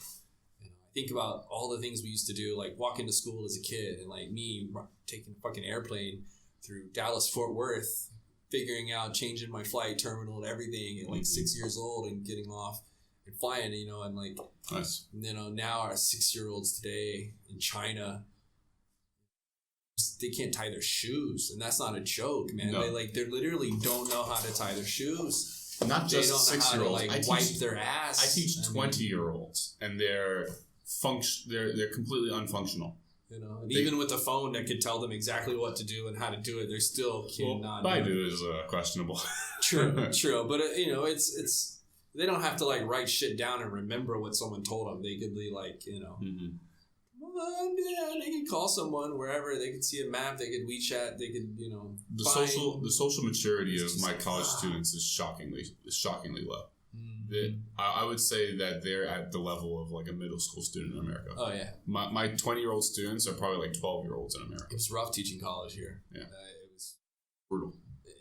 Think about all the things we used to do, like walking to school as a kid, and me taking a fucking airplane through Dallas, Fort Worth, figuring out, changing my flight terminal and everything at 6 years old and getting off and flying, and nice. Now our 6-year-olds today in China, they can't tie their shoes, and that's not a joke, man. No. They literally don't know how to tie their shoes. Not just 6-year-olds. They don't know how to wipe their ass. I teach 20-year-olds, and they're completely unfunctional. Even with a phone that could tell them exactly what to do and how to do it, they're still cannot. Baidu is questionable. True, but it's they don't have to write shit down and remember what someone told them. They could be they could call someone wherever. They could see a map. They could WeChat. They could the social maturity of my college students is shockingly low. I would say that they're at the level of a middle school student in America. Oh, yeah. My 20-year-old students are probably 12-year-olds in America. It was rough teaching college here. Yeah. It was brutal.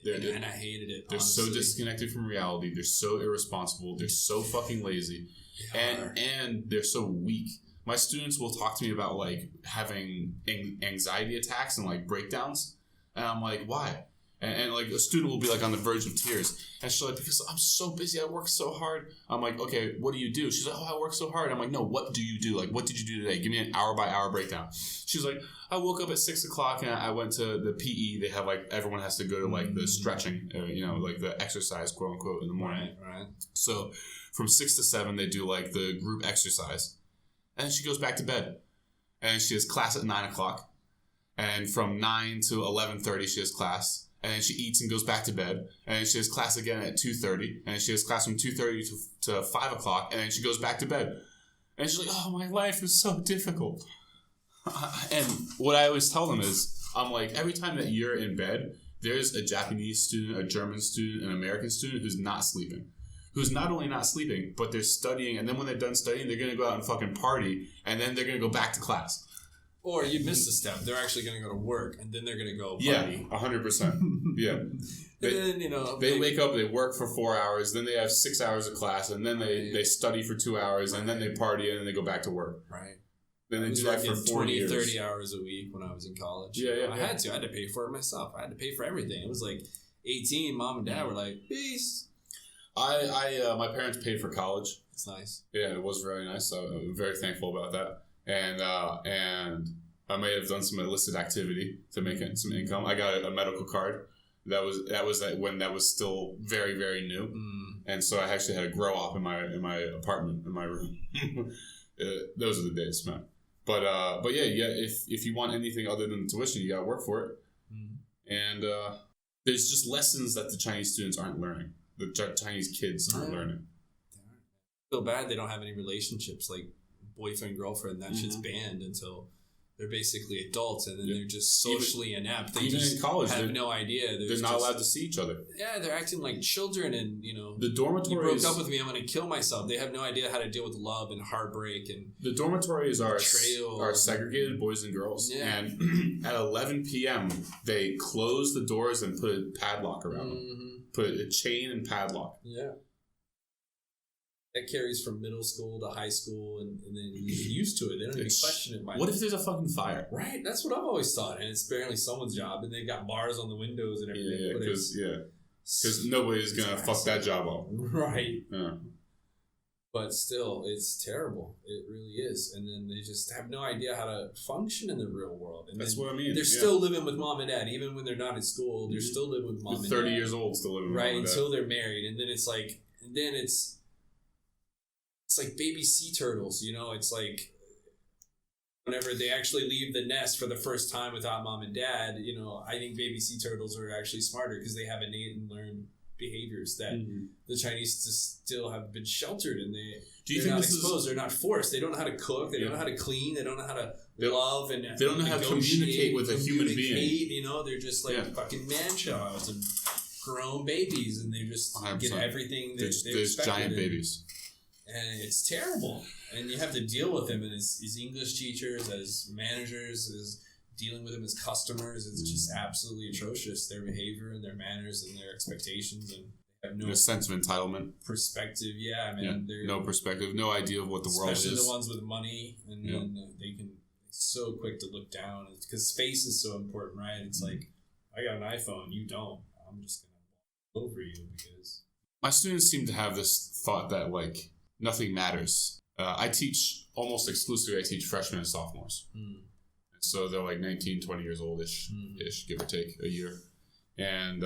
And I hated it, They're honestly. so disconnected from reality. They're so irresponsible. They're so fucking lazy. And they're so weak. my students will talk to me about like having anxiety attacks and like breakdowns, and I'm like, why? And like a student will be like on the verge of tears, and she's like, because I'm so busy, I work so hard. I'm like, okay, what do you do? She's like, oh, I work so hard. I'm like, no, what do you do? Like, what did you do today? Give me an hour by hour breakdown. She's like, I woke up at 6 o'clock and I went to the PE. They have like, everyone has to go to like the stretching, like the exercise, quote unquote, in the morning. Right. So from 6 to 7, they do like the group exercise, and then she goes back to bed, and she has class at 9 o'clock, and from 9 to 11:30 she has class. And then she eats and goes back to bed. And then she has class again at 2:30. And then she has class from 2:30 to 5 o'clock. And then she goes back to bed. And she's like, oh, my life is so difficult. And what I always tell them is, I'm like, every time that you're in bed, there's a Japanese student, a German student, an American student who's not sleeping. Who's not only not sleeping, but they're studying. And then when they're done studying, they're going to go out and fucking party. And then they're going to go back to class. Or you missed a step. They're actually going to go to work, and then they're going to go party. Yeah, 100%. Yeah. They wake up, they work for 4 hours, then they have 6 hours of class, and then they study for 2 hours, and then they party, and then they go back to work. Right. Then they do that for 20, years. 30 hours a week when I was in college. Yeah. I had to pay for it myself. I had to pay for everything. It was like 18, mom and dad were like, peace. My parents paid for college. It's nice. Yeah, it was very nice. So I'm very thankful about that. And I may have done some illicit activity to make some income. I got a medical card. That was when that was still very, very new. And so I actually had a grow up in my apartment, in my room. Those are the days, man. But yeah. If you want anything other than tuition, you gotta work for it. And there's just lessons that the Chinese students aren't learning. The Chinese kids aren't learning. I feel bad they don't have any relationships like boyfriend, girlfriend. That shit's banned until they're basically adults, and then they're just socially inept. They even just in college, have no idea. They're not allowed to see each other. Yeah, they're acting like children, and the dormitories. You broke up with me, I'm going to kill myself. They have no idea how to deal with love and heartbreak and the dormitories are segregated, boys and girls. Yeah. And at 11 p.m. they close the doors and put a padlock around them. Put a chain and padlock. Yeah. That carries from middle school to high school, and then you get used to it. They don't even question it. What if there's a fucking fire? Right, that's what I've always thought, and it's apparently someone's job, and they've got bars on the windows and everything. Because nobody's gonna fuck that job up. Right. Yeah. But still, it's terrible. It really is. And then they just have no idea how to function in the real world. And that's what I mean. They're still living with mom and dad, even when they're not at school. They're still living with mom and dad. 30 years old, still living with mom and dad. Right, until they're married, and then it's like, it's like baby sea turtles, It's like whenever they actually leave the nest for the first time without mom and dad, I think baby sea turtles are actually smarter because they have innate and learned behaviors that the Chinese just still have been sheltered, and they're not exposed. They're not forced. They don't know how to cook. They don't know how to clean. They don't know how to love and they don't know how to communicate with a human being. They're just like fucking man-childs and grown babies, and they just 100%. Get everything that there's giant babies. And it's terrible. And you have to deal with them as English teachers, as managers, as dealing with them as customers. It's just absolutely atrocious. Their behavior and their manners and their expectations, and they have no sense of entitlement. Perspective. Yeah, I mean, no perspective, no idea of what the world is. Especially the ones with money, and then they can so quick to look down because space is so important, right? It's like, I got an iPhone, you don't. I'm just gonna walk over you because my students seem to have this thought that like nothing matters. I teach almost exclusively. I teach freshmen and sophomores. So they're like 19, 20 years old-ish, give or take a year. And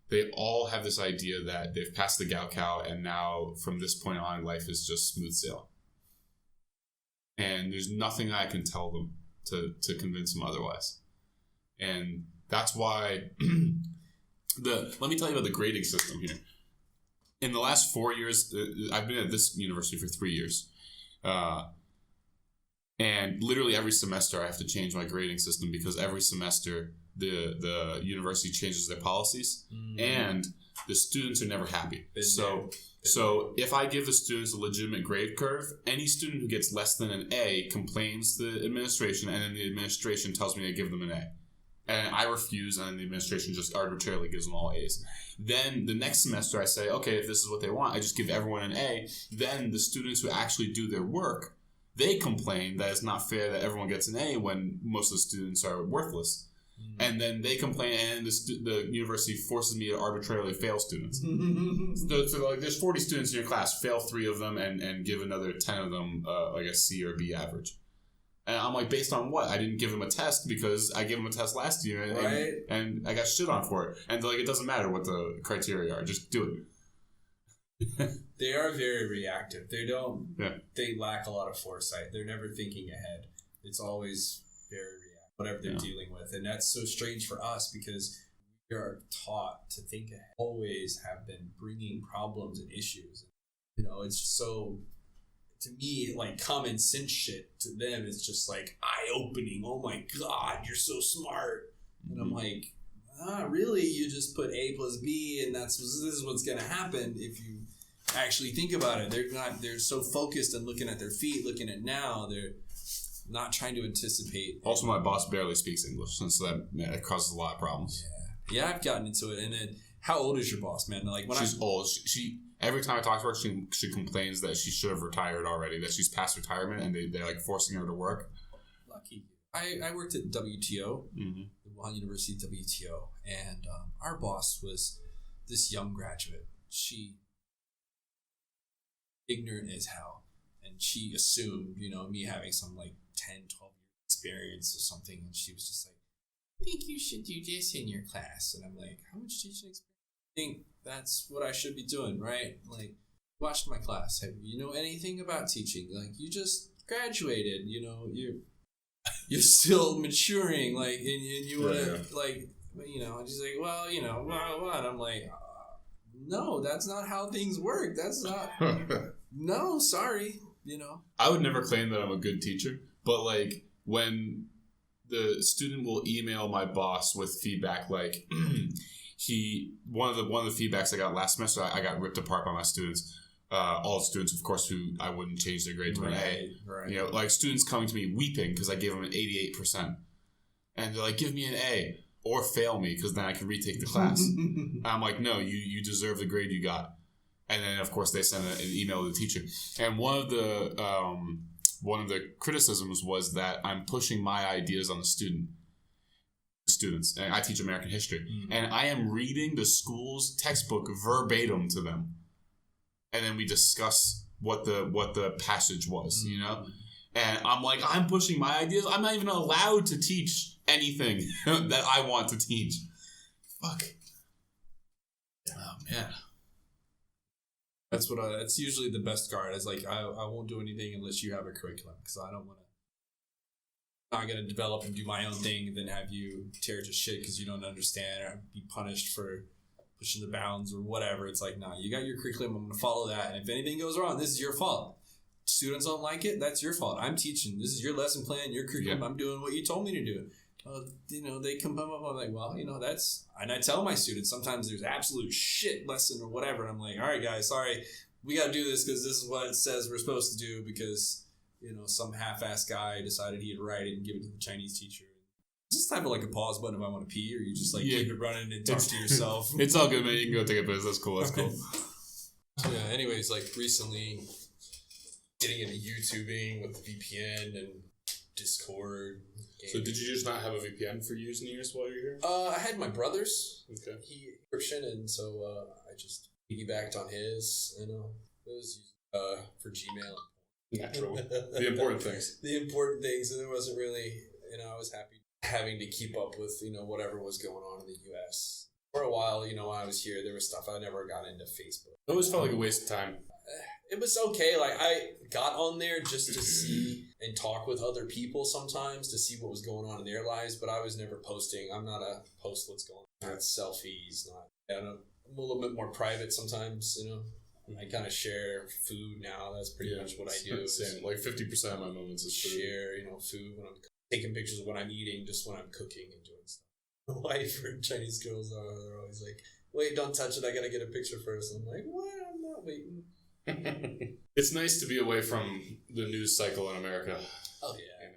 they all have this idea that they've passed the Gaokao, and now from this point on, life is just smooth sail. And there's nothing I can tell them to convince them otherwise. And that's why let me tell you about the grading system here. In the last 4 years, I've been at this university for 3 years. And literally every semester I have to change my grading system because every semester the university changes their policies and the students are never happy. So if I give the students a legitimate grade curve, any student who gets less than an A complains to the administration, and then the administration tells me to give them an A. And I refuse, and then the administration just arbitrarily gives them all A's. Then the next semester I say, okay, if this is what they want, I just give everyone an A. Then the students who actually do their work, they complain that it's not fair that everyone gets an A when most of the students are worthless. And then they complain, and the university forces me to arbitrarily fail students. So like, there's 40 students in your class, fail 3 of them, and give another 10 of them like a C or B average. And I'm like, based on what? I didn't give them a test because I gave them a test last year, and I got shit on for it. And like, it doesn't matter what the criteria are, just do it. They are very reactive. They don't. Yeah. They lack a lot of foresight. They're never thinking ahead. It's always very reactive, whatever they're dealing with, and that's so strange for us because we are taught to think ahead. Always have been bringing problems and issues. You know, it's so. To me, like common sense shit. To them, it's just like eye-opening. Oh my God, you're so smart. And I'm like, really? You just put A plus B, and this is what's gonna happen if you actually think about it. They're so focused on looking at their feet, looking at now. They're not trying to anticipate. Also, my boss barely speaks English, and so that causes a lot of problems. Yeah, I've gotten into it. And then, how old is your boss, man? Like, when she's old. She every time I talk to her, she complains that she should have retired already, that she's past retirement, and they're like forcing her to work. Lucky. I worked at WTO, the Wuhan University WTO, and our boss was this young graduate. She ignorant as hell, and she assumed, me having some like 10, 12 years experience or something, and she was just like, I think you should do this in your class. And I'm like, how much teaching experience? I think that's what I should be doing, right? Like, watched my class. Have you know anything about teaching? Like, you just graduated, you're still maturing, like, and you want to, like, and she's like, well, what? I'm like, no, that's not how things work. That's not, no, sorry, I would never claim that I'm a good teacher, but, like, when the student will email my boss with feedback, like, one of the feedbacks I got last semester, I got ripped apart by my students. All students, of course, who I wouldn't change their grade to an A. Right. Like students coming to me weeping because I gave them an 88%. And they're like, give me an A or fail me because then I can retake the class. I'm like, no, you deserve the grade you got. And then, of course, they send an email to the teacher. And one of the criticisms was that I'm pushing my ideas on the students. And I teach American history. And I am reading the school's textbook verbatim to them. And then we discuss what the passage was, And I'm like, I'm pushing my ideas. I'm not even allowed to teach anything that I want to teach. Fuck. Oh, man. That's usually the best guard. It's like, I won't do anything unless you have a curriculum. Because I don't want to. I'm not going to develop and do my own thing and then have you tear to shit because you don't understand or be punished for pushing the bounds or whatever. It's like, nah, you got your curriculum. I'm going to follow that. And if anything goes wrong, this is your fault. Students don't like it. That's your fault. I'm teaching. This is your lesson plan, your curriculum. I'm doing what you told me to do. They come up. I'm like, well, that's, and I tell my students, sometimes there's absolute shit lesson or whatever. And I'm like, all right, guys, sorry. We got to do this because this is what it says we're supposed to do because, some half-assed guy decided he'd write it and give it to the Chinese teacher. Just type of like a pause button if I want to pee, or you just keep it running and talk to yourself. It's all good, man. You can go take a piss. That's cool. Yeah. Anyways, like recently, getting into YouTubing with the VPN and Discord. So did you just not have a VPN for years and years while you're here? I had my brother's. Okay. He encryption, and so I just piggybacked on his. It was for Gmail. Naturally. The important things. The important things, and it wasn't really. I was happy having to keep up with whatever was going on in the U.S. For a while, when I was here, there was stuff I never got into Facebook. It always felt like a waste of time. It was okay. Like I got on there just to see and talk with other people sometimes to see what was going on in their lives, but I was never posting. I'm not a post what's going on. Not selfies. I'm a little bit more private sometimes. I kind of share food now. That's pretty much what I do. Same. Like 50% of my moments is food. Share, food when I'm taking pictures of what I'm eating, just when I'm cooking and doing stuff. My wife or Chinese girls they're always like, wait, don't touch it. I got to get a picture first. I'm like, what? I'm not waiting. It's nice to be away from the news cycle in America. Oh, yeah.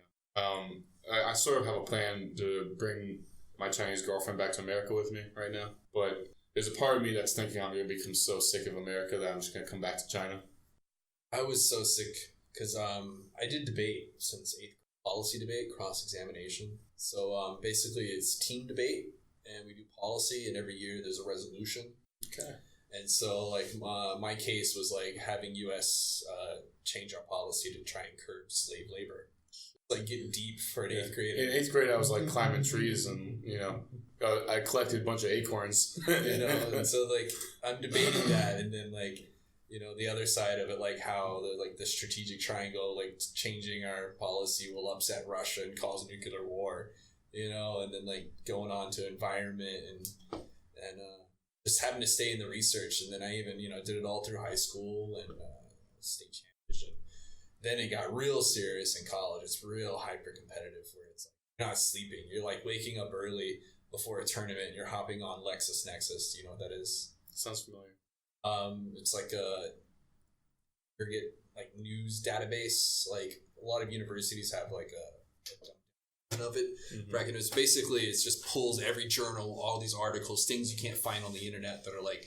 I sort of have a plan to bring my Chinese girlfriend back to America with me right now, but there's a part of me that's thinking I'm going to become so sick of America that I'm just going to come back to China. I was so sick because I did debate since 8th grade, policy debate, cross-examination. So basically it's team debate, and we do policy, and every year there's a resolution. Okay. And so like my case was like having U.S. Change our policy to try and curb slave labor. Like getting deep for an 8th grade. In 8th grade, I was like climbing trees, and I collected a bunch of acorns. And so like I'm debating that, and then like the other side of it, like how the strategic triangle, like changing our policy will upset Russia and cause nuclear war, and then like going on to environment and just having to stay in the research, and then I even did it all through high school and state championship. Then it got real serious in college. It's real hyper competitive, where it's like you're not sleeping. You're like waking up early before a tournament. And you're hopping on LexisNexis. Do you know what that is? Sounds familiar. It's like a news database. Like a lot of universities have like a of it. Mm-hmm. It's just pulls every journal, all these articles, things you can't find on the internet that are like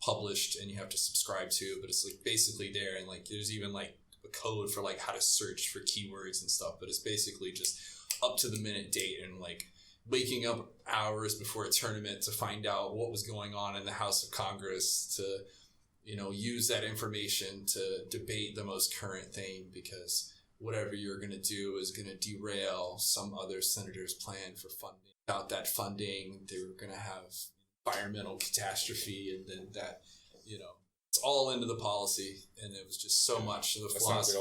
published and you have to subscribe to. But it's like basically there, and like there's even like a code for like how to search for keywords and stuff, but it's basically just up to the minute date, and like waking up hours before a tournament to find out what was going on in the House of Congress, to use that information to debate the most current thing, because whatever you're going to do is going to derail some other senator's plan for funding. Without that funding, they were going to have environmental catastrophe, and then that it's all into the policy, and it was just so much of the philosophy.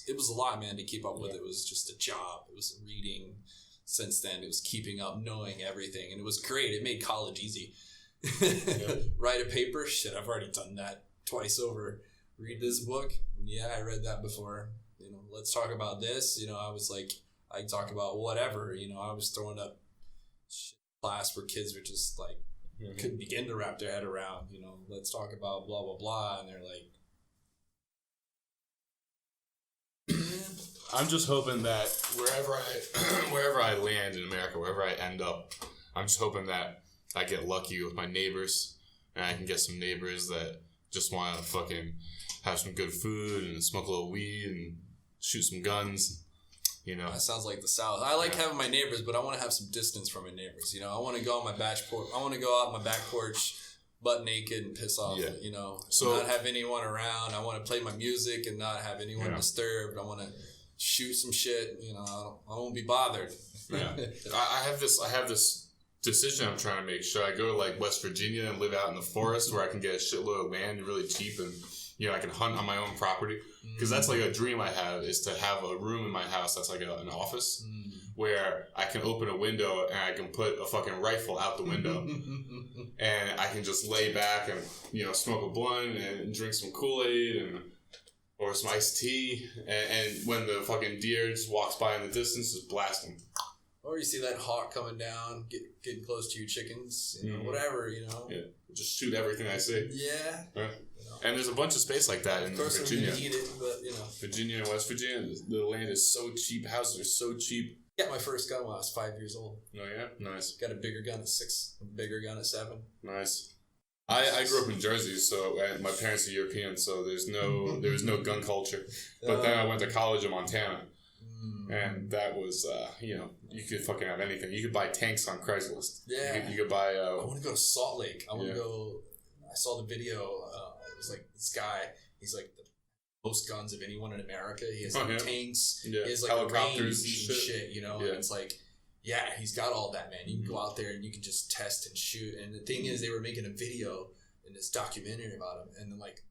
It was a lot, man, to keep up with. It was just a job. It was reading. Since then, it was keeping up, knowing everything, and it was great. It made college easy. Write a paper, shit, I've already done that twice over. Read this book, yeah, I read that before. Let's talk about this. I was like, I talk about whatever. I was throwing up shit class where kids were just like, couldn't begin to wrap their head around, let's talk about blah, blah, blah. And they're like, I'm just hoping that wherever I land in America, wherever I end up, I'm just hoping that I get lucky with my neighbors, and I can get some neighbors that just want to fucking have some good food and smoke a little weed and shoot some guns. That sounds like the South. I like having my neighbors, but I want to have some distance from my neighbors. I want to go on my back porch. I want to go out my back porch butt naked and piss off. So not have anyone around. I want to play my music and not have anyone disturbed. I want to shoot some shit. I won't be bothered. Yeah. I have this decision I'm trying to make. Should I go to like West Virginia and live out in the forest where I can get a shitload of land really cheap, and I can hunt on my own property? Because that's like a dream I have, is to have a room in my house that's like an office where I can open a window and I can put a fucking rifle out the window and I can just lay back and smoke a blunt and drink some Kool-Aid or some iced tea, and when the fucking deer just walks by in the distance, just blast them. Or you see that hawk coming down, getting close to your chickens, whatever, Yeah, just shoot everything I see. Yeah. Right. And there's a bunch of space like that in Virginia. Of course, I'm going to eat it, but, Virginia and West Virginia, the land is so cheap. Houses are so cheap. Got my first gun when I was 5 years old. Oh, yeah? Nice. Got a bigger gun at 6, a bigger gun at 7. Nice. I grew up in Jersey, so my parents are European, so there was no gun culture. But then I went to college in Montana. And that was, you could fucking have anything. You could buy tanks on Craigslist. Yeah. You could buy... I want to go to Salt Lake. I want to go... I saw the video. It was like this guy. He's like the most guns of anyone in America. He has like tanks. Yeah. He has like helicopters and shit, And it's like, yeah, he's got all that, man. You can go out there and you can just test and shoot. And the thing is, they were making a video in this documentary about him. And then like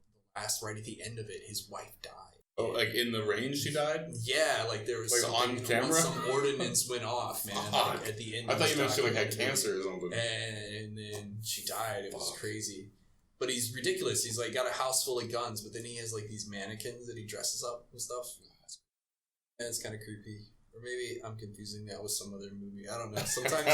right at the end of it, his wife died. Oh, like in the range she died? Yeah, like there was like on camera? Some ordinance went off, man. Like at the end. I thought you meant she like had cancer or something. And then she died. It was crazy. But he's ridiculous. He's like got a house full of guns, but then he has like these mannequins that he dresses up and stuff. And it's kind of creepy. Or maybe I'm confusing that with some other movie. I don't know. Sometimes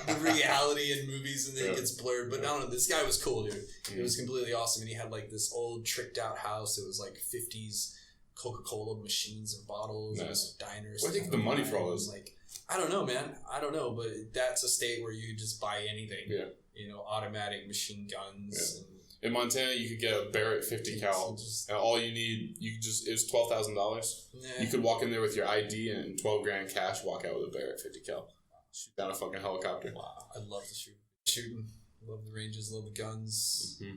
the reality in movies and then it gets blurred. But I don't know. This guy was cool, dude. It was completely awesome. And he had like this old tricked out house. It was like 50s Coca-Cola machines and bottles and like diners. What do you think the money for all this? Like, I don't know, man. I don't know. But that's a state where you just buy anything. Yeah. Automatic machine guns. Yeah. In Montana, you could get a Barrett 50 cal, and all you need, it was $12,000. Yeah. You could walk in there with your ID and $12,000 cash, walk out with a Barrett 50 cal, shoot down a fucking helicopter. Wow, I love the shooting, love the ranges, love the guns. Mm-hmm.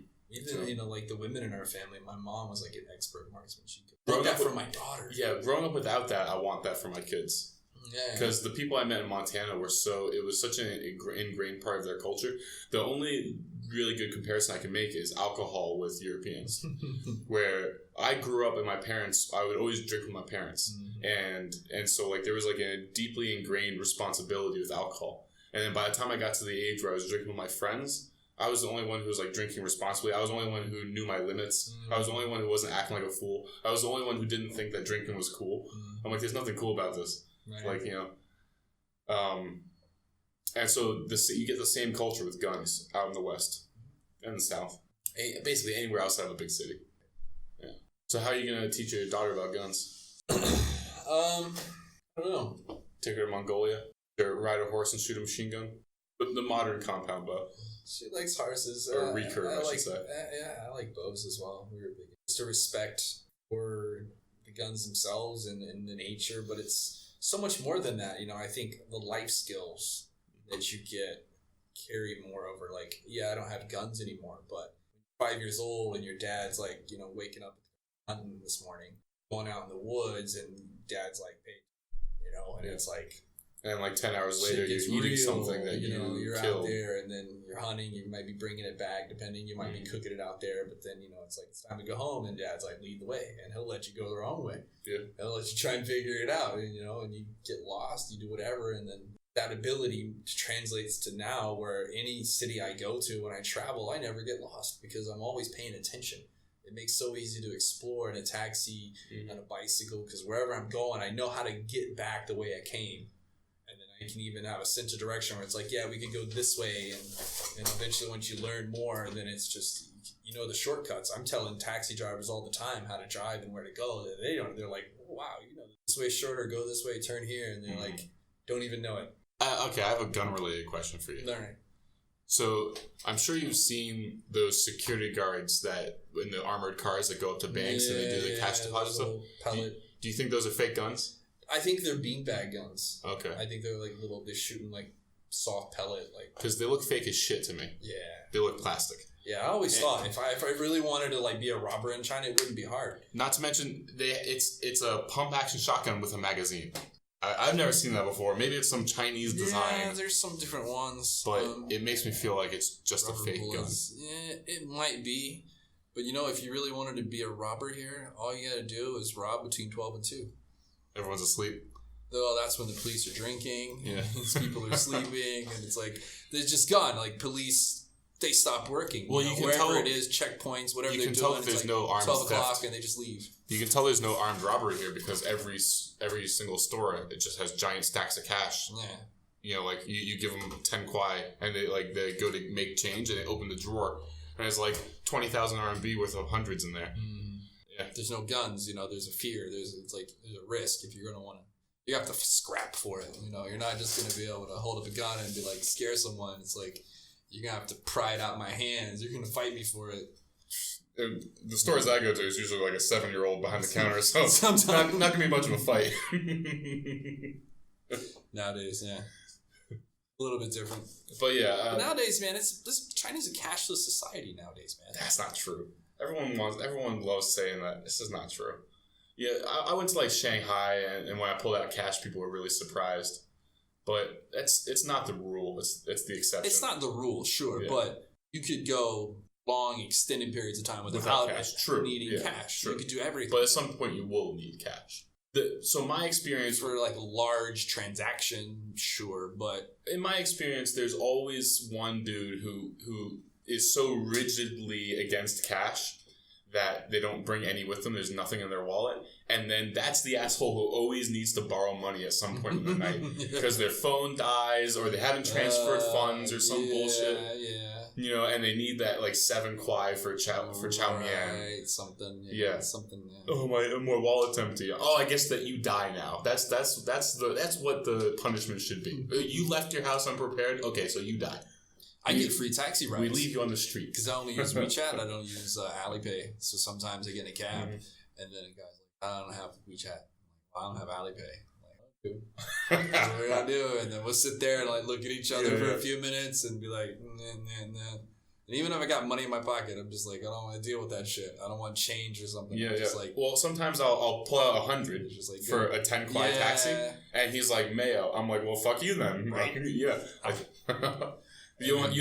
Even like the women in our family, my mom was like an expert marksman. She could want that for my daughter. Yeah, growing up without that, I want that for my kids. Yeah, because the people I met in Montana it was such an ingrained part of their culture. The only really good comparison I can make is alcohol with Europeans, where I grew up and I would always drink with my parents, and so like there was like a deeply ingrained responsibility with alcohol. And then by the time I got to the age where I was drinking with my friends, I was the only one who was like drinking responsibly. I was the only one who knew my limits. I was the only one who wasn't acting like a fool. I was the only one who didn't think that drinking was cool. I'm like, there's nothing cool about this. Right. Like, and so you get the same culture with guns out in the West and the South. Basically anywhere outside of a big city. Yeah. So how are you going to teach your daughter about guns? I don't know. Take her to Mongolia? Ride a horse and shoot a machine gun? The modern compound bow. She likes horses. Or recurve, I should say. Yeah, I like bows as well. We were big. Just a respect for the guns themselves and the nature, but it's so much more than that. I think the life skills that you get carry more over. Like, yeah, I don't have guns anymore, but 5 years old and your dad's like, waking up hunting this morning, going out in the woods, and dad's like, hey, and it's like. And like 10 hours later, you're eating something that you're killed. Out there, and then you're hunting. You might be bringing it back, depending. You might be cooking it out there, but then it's like it's time to go home, and dad's like, lead the way, and he'll let you go the wrong way. Yeah, he'll let you try and figure it out, and you get lost, you do whatever, and then that ability translates to now where any city I go to when I travel, I never get lost because I'm always paying attention. It makes it so easy to explore in a taxi, on a bicycle, because wherever I'm going, I know how to get back the way I came. You can even have a sense of direction where it's like, yeah, we can go this way, and eventually once you learn more, then it's just the shortcuts. I'm telling taxi drivers all the time how to drive and where to go. They don't. They're like, wow, this way shorter, go this way, turn here, and they're like, don't even know it. Okay, I have a gun related question for you. All right. So I'm sure you've seen those security guards that in the armored cars that go up to banks and they do the cash deposit stuff. Do you think those are fake guns? I think they're beanbag guns. Okay. I think they're like they're shooting like soft pellet. Because they look fake as shit to me. Yeah. They look plastic. Yeah, I always thought if I really wanted to be a robber in China, it wouldn't be hard. Not to mention, it's a pump action shotgun with a magazine. I've never seen that before. Maybe it's some Chinese design. Yeah, there's some different ones. But it makes me feel like it's just a fake bullets. Gun. Yeah, it might be. But if you really wanted to be a robber here, all you gotta do is rob between 12 and 2. Everyone's asleep. Well, that's when the police are drinking. Yeah. People are sleeping, and it's like they're just gone. Like police, they stop working. Well, you can wherever tell it is, checkpoints, whatever they're doing. You can tell if there's no armed 12 o'clock, theft. And they just leave. You can tell there's no armed robbery here because every single store it just has giant stacks of cash. Yeah. Like you give them 10 kwai, and they go to make change, and they open the drawer, and it's like 20,000 RMB worth of hundreds in there. Yeah. There's no guns. There's a fear. There's a risk if you're gonna want to. You have to scrap for it. You're not just going to be able to hold up a gun and be like, scare someone. It's like, you're going to have to pry it out my hands. You're going to fight me for it. And the stores I go to is usually like a 7-year-old behind the counter, so it's not going to be much of a fight. Nowadays, yeah. A little bit different. But yeah. But nowadays, man, China's a cashless society nowadays, man. That's not true. Everyone loves saying that. This is not true. Yeah, I went to Shanghai, and when I pulled out cash, people were really surprised. But it's not the rule. It's the exception. It's not the rule, sure, but you could go long, extended periods of time without cash. Needing cash. True. You could do everything. But at some point, you will need cash. So my experience for large transaction, sure, but in my experience, there's always one dude who is so rigidly against cash that they don't bring any with them. There's nothing in their wallet. And then that's the asshole who always needs to borrow money at some point in the night because their phone dies or they haven't transferred funds or some bullshit. Yeah. And they need that 7 kwai for chow mian. Right, something. Yeah. Something. Yeah. Oh, my wallet's empty. Oh, I guess that you die now. That's what the punishment should be. You left your house unprepared. Okay, so you die. I get free taxi rides. We leave you on the street. Because I only use WeChat. I don't use Alipay. So sometimes I get in a cab, and then a guy's like, I don't have WeChat. I don't have Alipay. I'm like, okay. That's what we're going to do. And then we'll sit there and like look at each other for a few minutes and be like, nah. And even if I got money in my pocket, I'm just like, I don't want to deal with that shit. I don't want change or something. Just like, well, sometimes I'll pull out 100 just like, for a 10 kwai taxi, and he's like, Mayo. I'm like, well, fuck you then. Right. You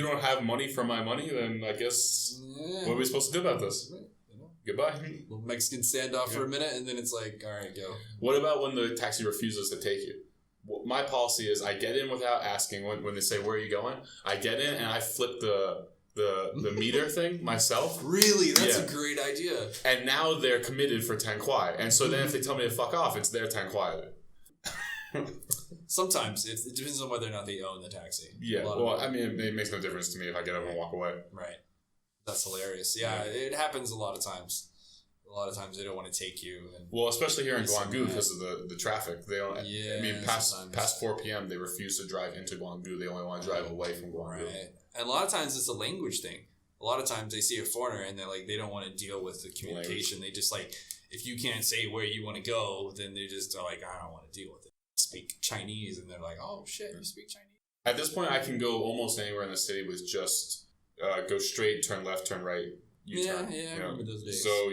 don't have money for my money, then I guess what are we supposed to do about this? Goodbye. Little Mexican standoff for a minute, and then it's like, all right, go. What about when the taxi refuses to take you? My policy is I get in without asking. When they say, where are you going? I get in and I flip the meter thing myself. Really? That's a great idea. And now they're committed for 10 kwai. And so then if they tell me to fuck off, it's their 10 kwai. Sometimes. It depends on whether or not they own the taxi. Yeah. Well, I mean, it makes no difference to me if I get up and walk away. Right. That's hilarious. Yeah, it happens a lot of times. A lot of times they don't want to take you. And well, especially here in Gwangju because of the traffic. They don't. Yeah. I mean, past 4 p.m. they refuse to drive into Gwangju. They only want to drive away from Gwangju. Right. And a lot of times it's a language thing. A lot of times they see a foreigner and they're like, they don't want to deal with the communication. They just like, if you can't say where you want to go, then they just are like, I don't want to deal with it. Speak Chinese, and they're like, oh shit, you speak Chinese. At this point, I can go almost anywhere in the city with just go straight, turn left, turn right. U-turn. Yeah, I remember those days. So,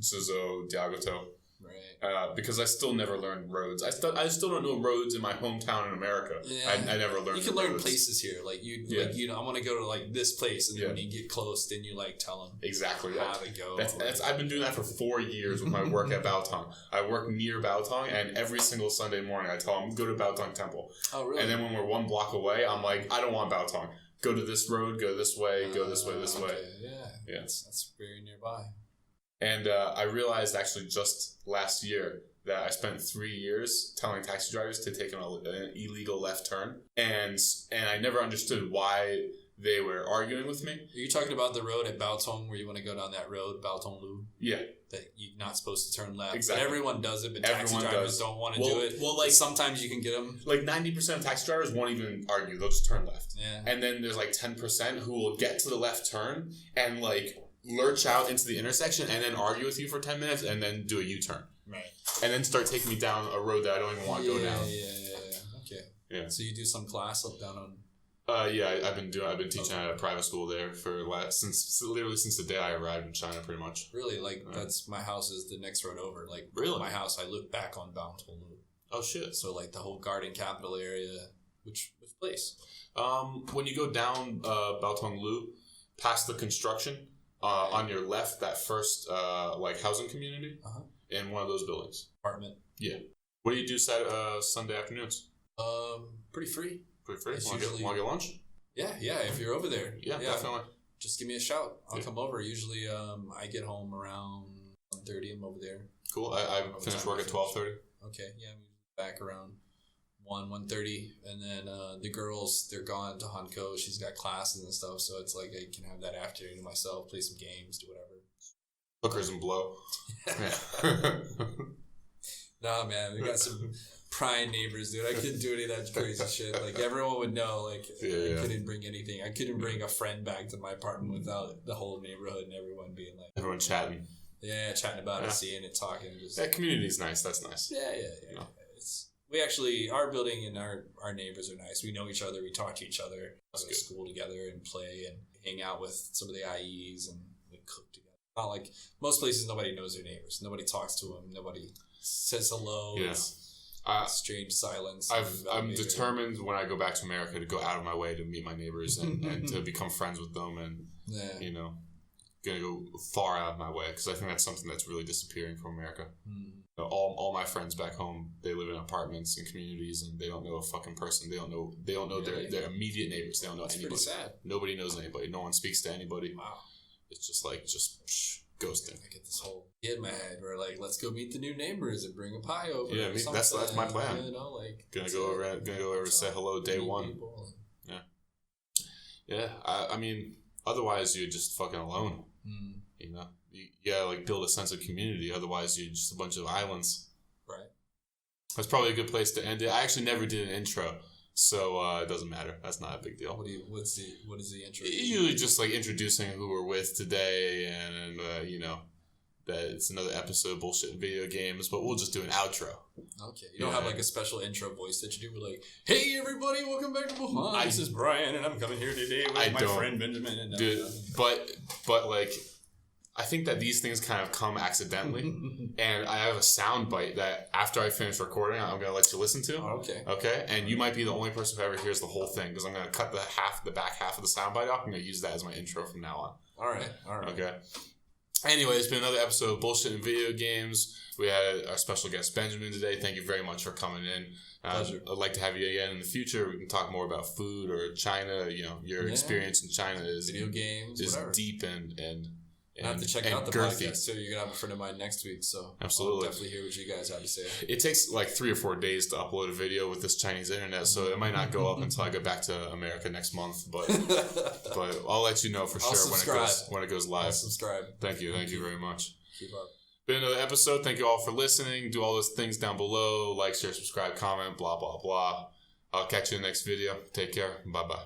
Suzhou, Diagoto. Right. Because I still never learned roads. I still don't know roads in my hometown in America. Yeah. I never learned. You can learn places here. Like I want to go to like this place, and then when you get close, then you like tell them exactly how to go. I've been doing that for 4 years with my work at Baotong. I work near Baotong, and every single Sunday morning I tell them go to Baotong Temple. Oh really? And then when we're 1 block away, I'm like, I don't want Baotong. Go to this road. Go this way. Go this way. This way. Yeah. That's very nearby. And I realized actually just last year that I spent 3 years telling taxi drivers to take an illegal left turn. And I never understood why they were arguing with me. Are you talking about the road at Baotong where you want to go down that road, Baotong Lu? Yeah. That you're not supposed to turn left. Exactly. But everyone does it, but taxi drivers don't want to do it. Well, like sometimes you can get them. Like 90% of taxi drivers won't even argue. They'll just turn left. Yeah. And then there's like 10% who will get to the left turn and like lurch out into the intersection and then argue with you for 10 minutes and then do a U-turn. Right. And then start taking me down a road that I don't even want to go down. Yeah. Okay. Yeah. So you do some class up down on... Yeah, I've been teaching at a private school there for since the day I arrived in China, pretty much. Really? Like, that's... My house is the next road over. Like, really? My house, I look back on Baotong Lu. Oh, shit. So, like, the whole garden capital area. Which place? When you go down Baotong Lu, past the construction... on your left, that first housing community in one of those buildings. Apartment. Yeah. What do you do Sunday afternoons? Pretty free. Pretty free. Want to get lunch? Yeah. If you're over there. Yeah, definitely. Just give me a shout. I'll come over. Usually, I get home around 1:30. I'm over there. Cool. I finish work at 12:30. Okay. Yeah, I'm back around 1:30, and then the girls, they're gone to Hanko. She's got classes and stuff, so it's like I can have that afternoon to myself, play some games, do whatever. Hookers and blow. Nah, man, we got some prying neighbors, dude. I couldn't do any of that crazy shit. Like, everyone would know, like, I couldn't bring anything. I couldn't bring a friend back to my apartment without the whole neighborhood and everyone being like... Everyone chatting. Yeah, chatting about it, seeing it, talking. That community's nice. That's nice. Yeah. No. We actually, our building and our neighbors are nice. We know each other. We talk to each other. Go to school together and play and hang out with some of the IEs and we cook together. Not like most places, nobody knows their neighbors. Nobody talks to them. Nobody says hello. Yeah. It's strange silence. I'm determined when I go back to America to go out of my way to meet my neighbors and to become friends with them and, going to go far out of my way because I think that's something that's really disappearing from America. All my friends back home, they live in apartments and communities, and they don't know a fucking person. They don't know their immediate neighbors. They don't know anybody. Pretty sad. Nobody knows anybody. No one speaks to anybody. Wow. It's just like ghosting. I get this whole idea in my head where like, let's go meet the new neighbors and bring a pie over. Yeah, that's my plan. Gonna go over and say hello day one. Yeah. I mean, otherwise you're just fucking alone. You know. You gotta like build a sense of community. Otherwise, you're just a bunch of islands. Right. That's probably a good place to end it. I actually never did an intro. So it doesn't matter. That's not a big deal. What is the intro? Usually just like introducing who we're with today, and that it's another episode of Bullshit Video Games, but we'll just do an outro. Okay. You don't have like a special intro voice that you do? We're like, hey everybody, welcome back to Bullshit. This is Brian, and I'm coming here today with my friend Benjamin. And dude, but like, I think that these things kind of come accidentally, and I have a sound bite that after I finish recording, I'm going to let you listen to. Okay. Okay? And you might be the only person who ever hears the whole thing, because I'm going to cut the back half of the sound bite off. I'm going to use that as my intro from now on. All right. Okay? Anyway, it's been another episode of Bullshit and Video Games. We had our special guest, Benjamin, today. Thank you very much for coming in. Pleasure. I'd like to have you again in the future. We can talk more about food or China. Your experience in China is video games, is whatever. Deep and I have to check out the girthy. podcast too. You're gonna have a friend of mine next week, so absolutely, I'll definitely hear what you guys have to say. It takes like 3 or 4 days to upload a video with this Chinese internet, so it might not go up until I go back to America next month. But I'll let you know for sure when it goes live. I'll subscribe. Thank you very much. Keep up. Been another episode. Thank you all for listening. Do all those things down below: like, share, subscribe, comment, blah blah blah. I'll catch you in the next video. Take care. Bye bye.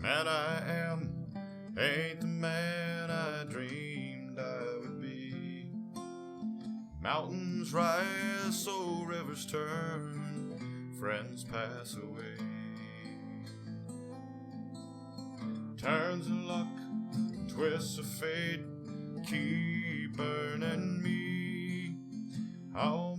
Man I am, ain't the man I dreamed I would be. Mountains rise, so rivers turn, friends pass away. Turns of luck, twists of fate, keep burning me. I'll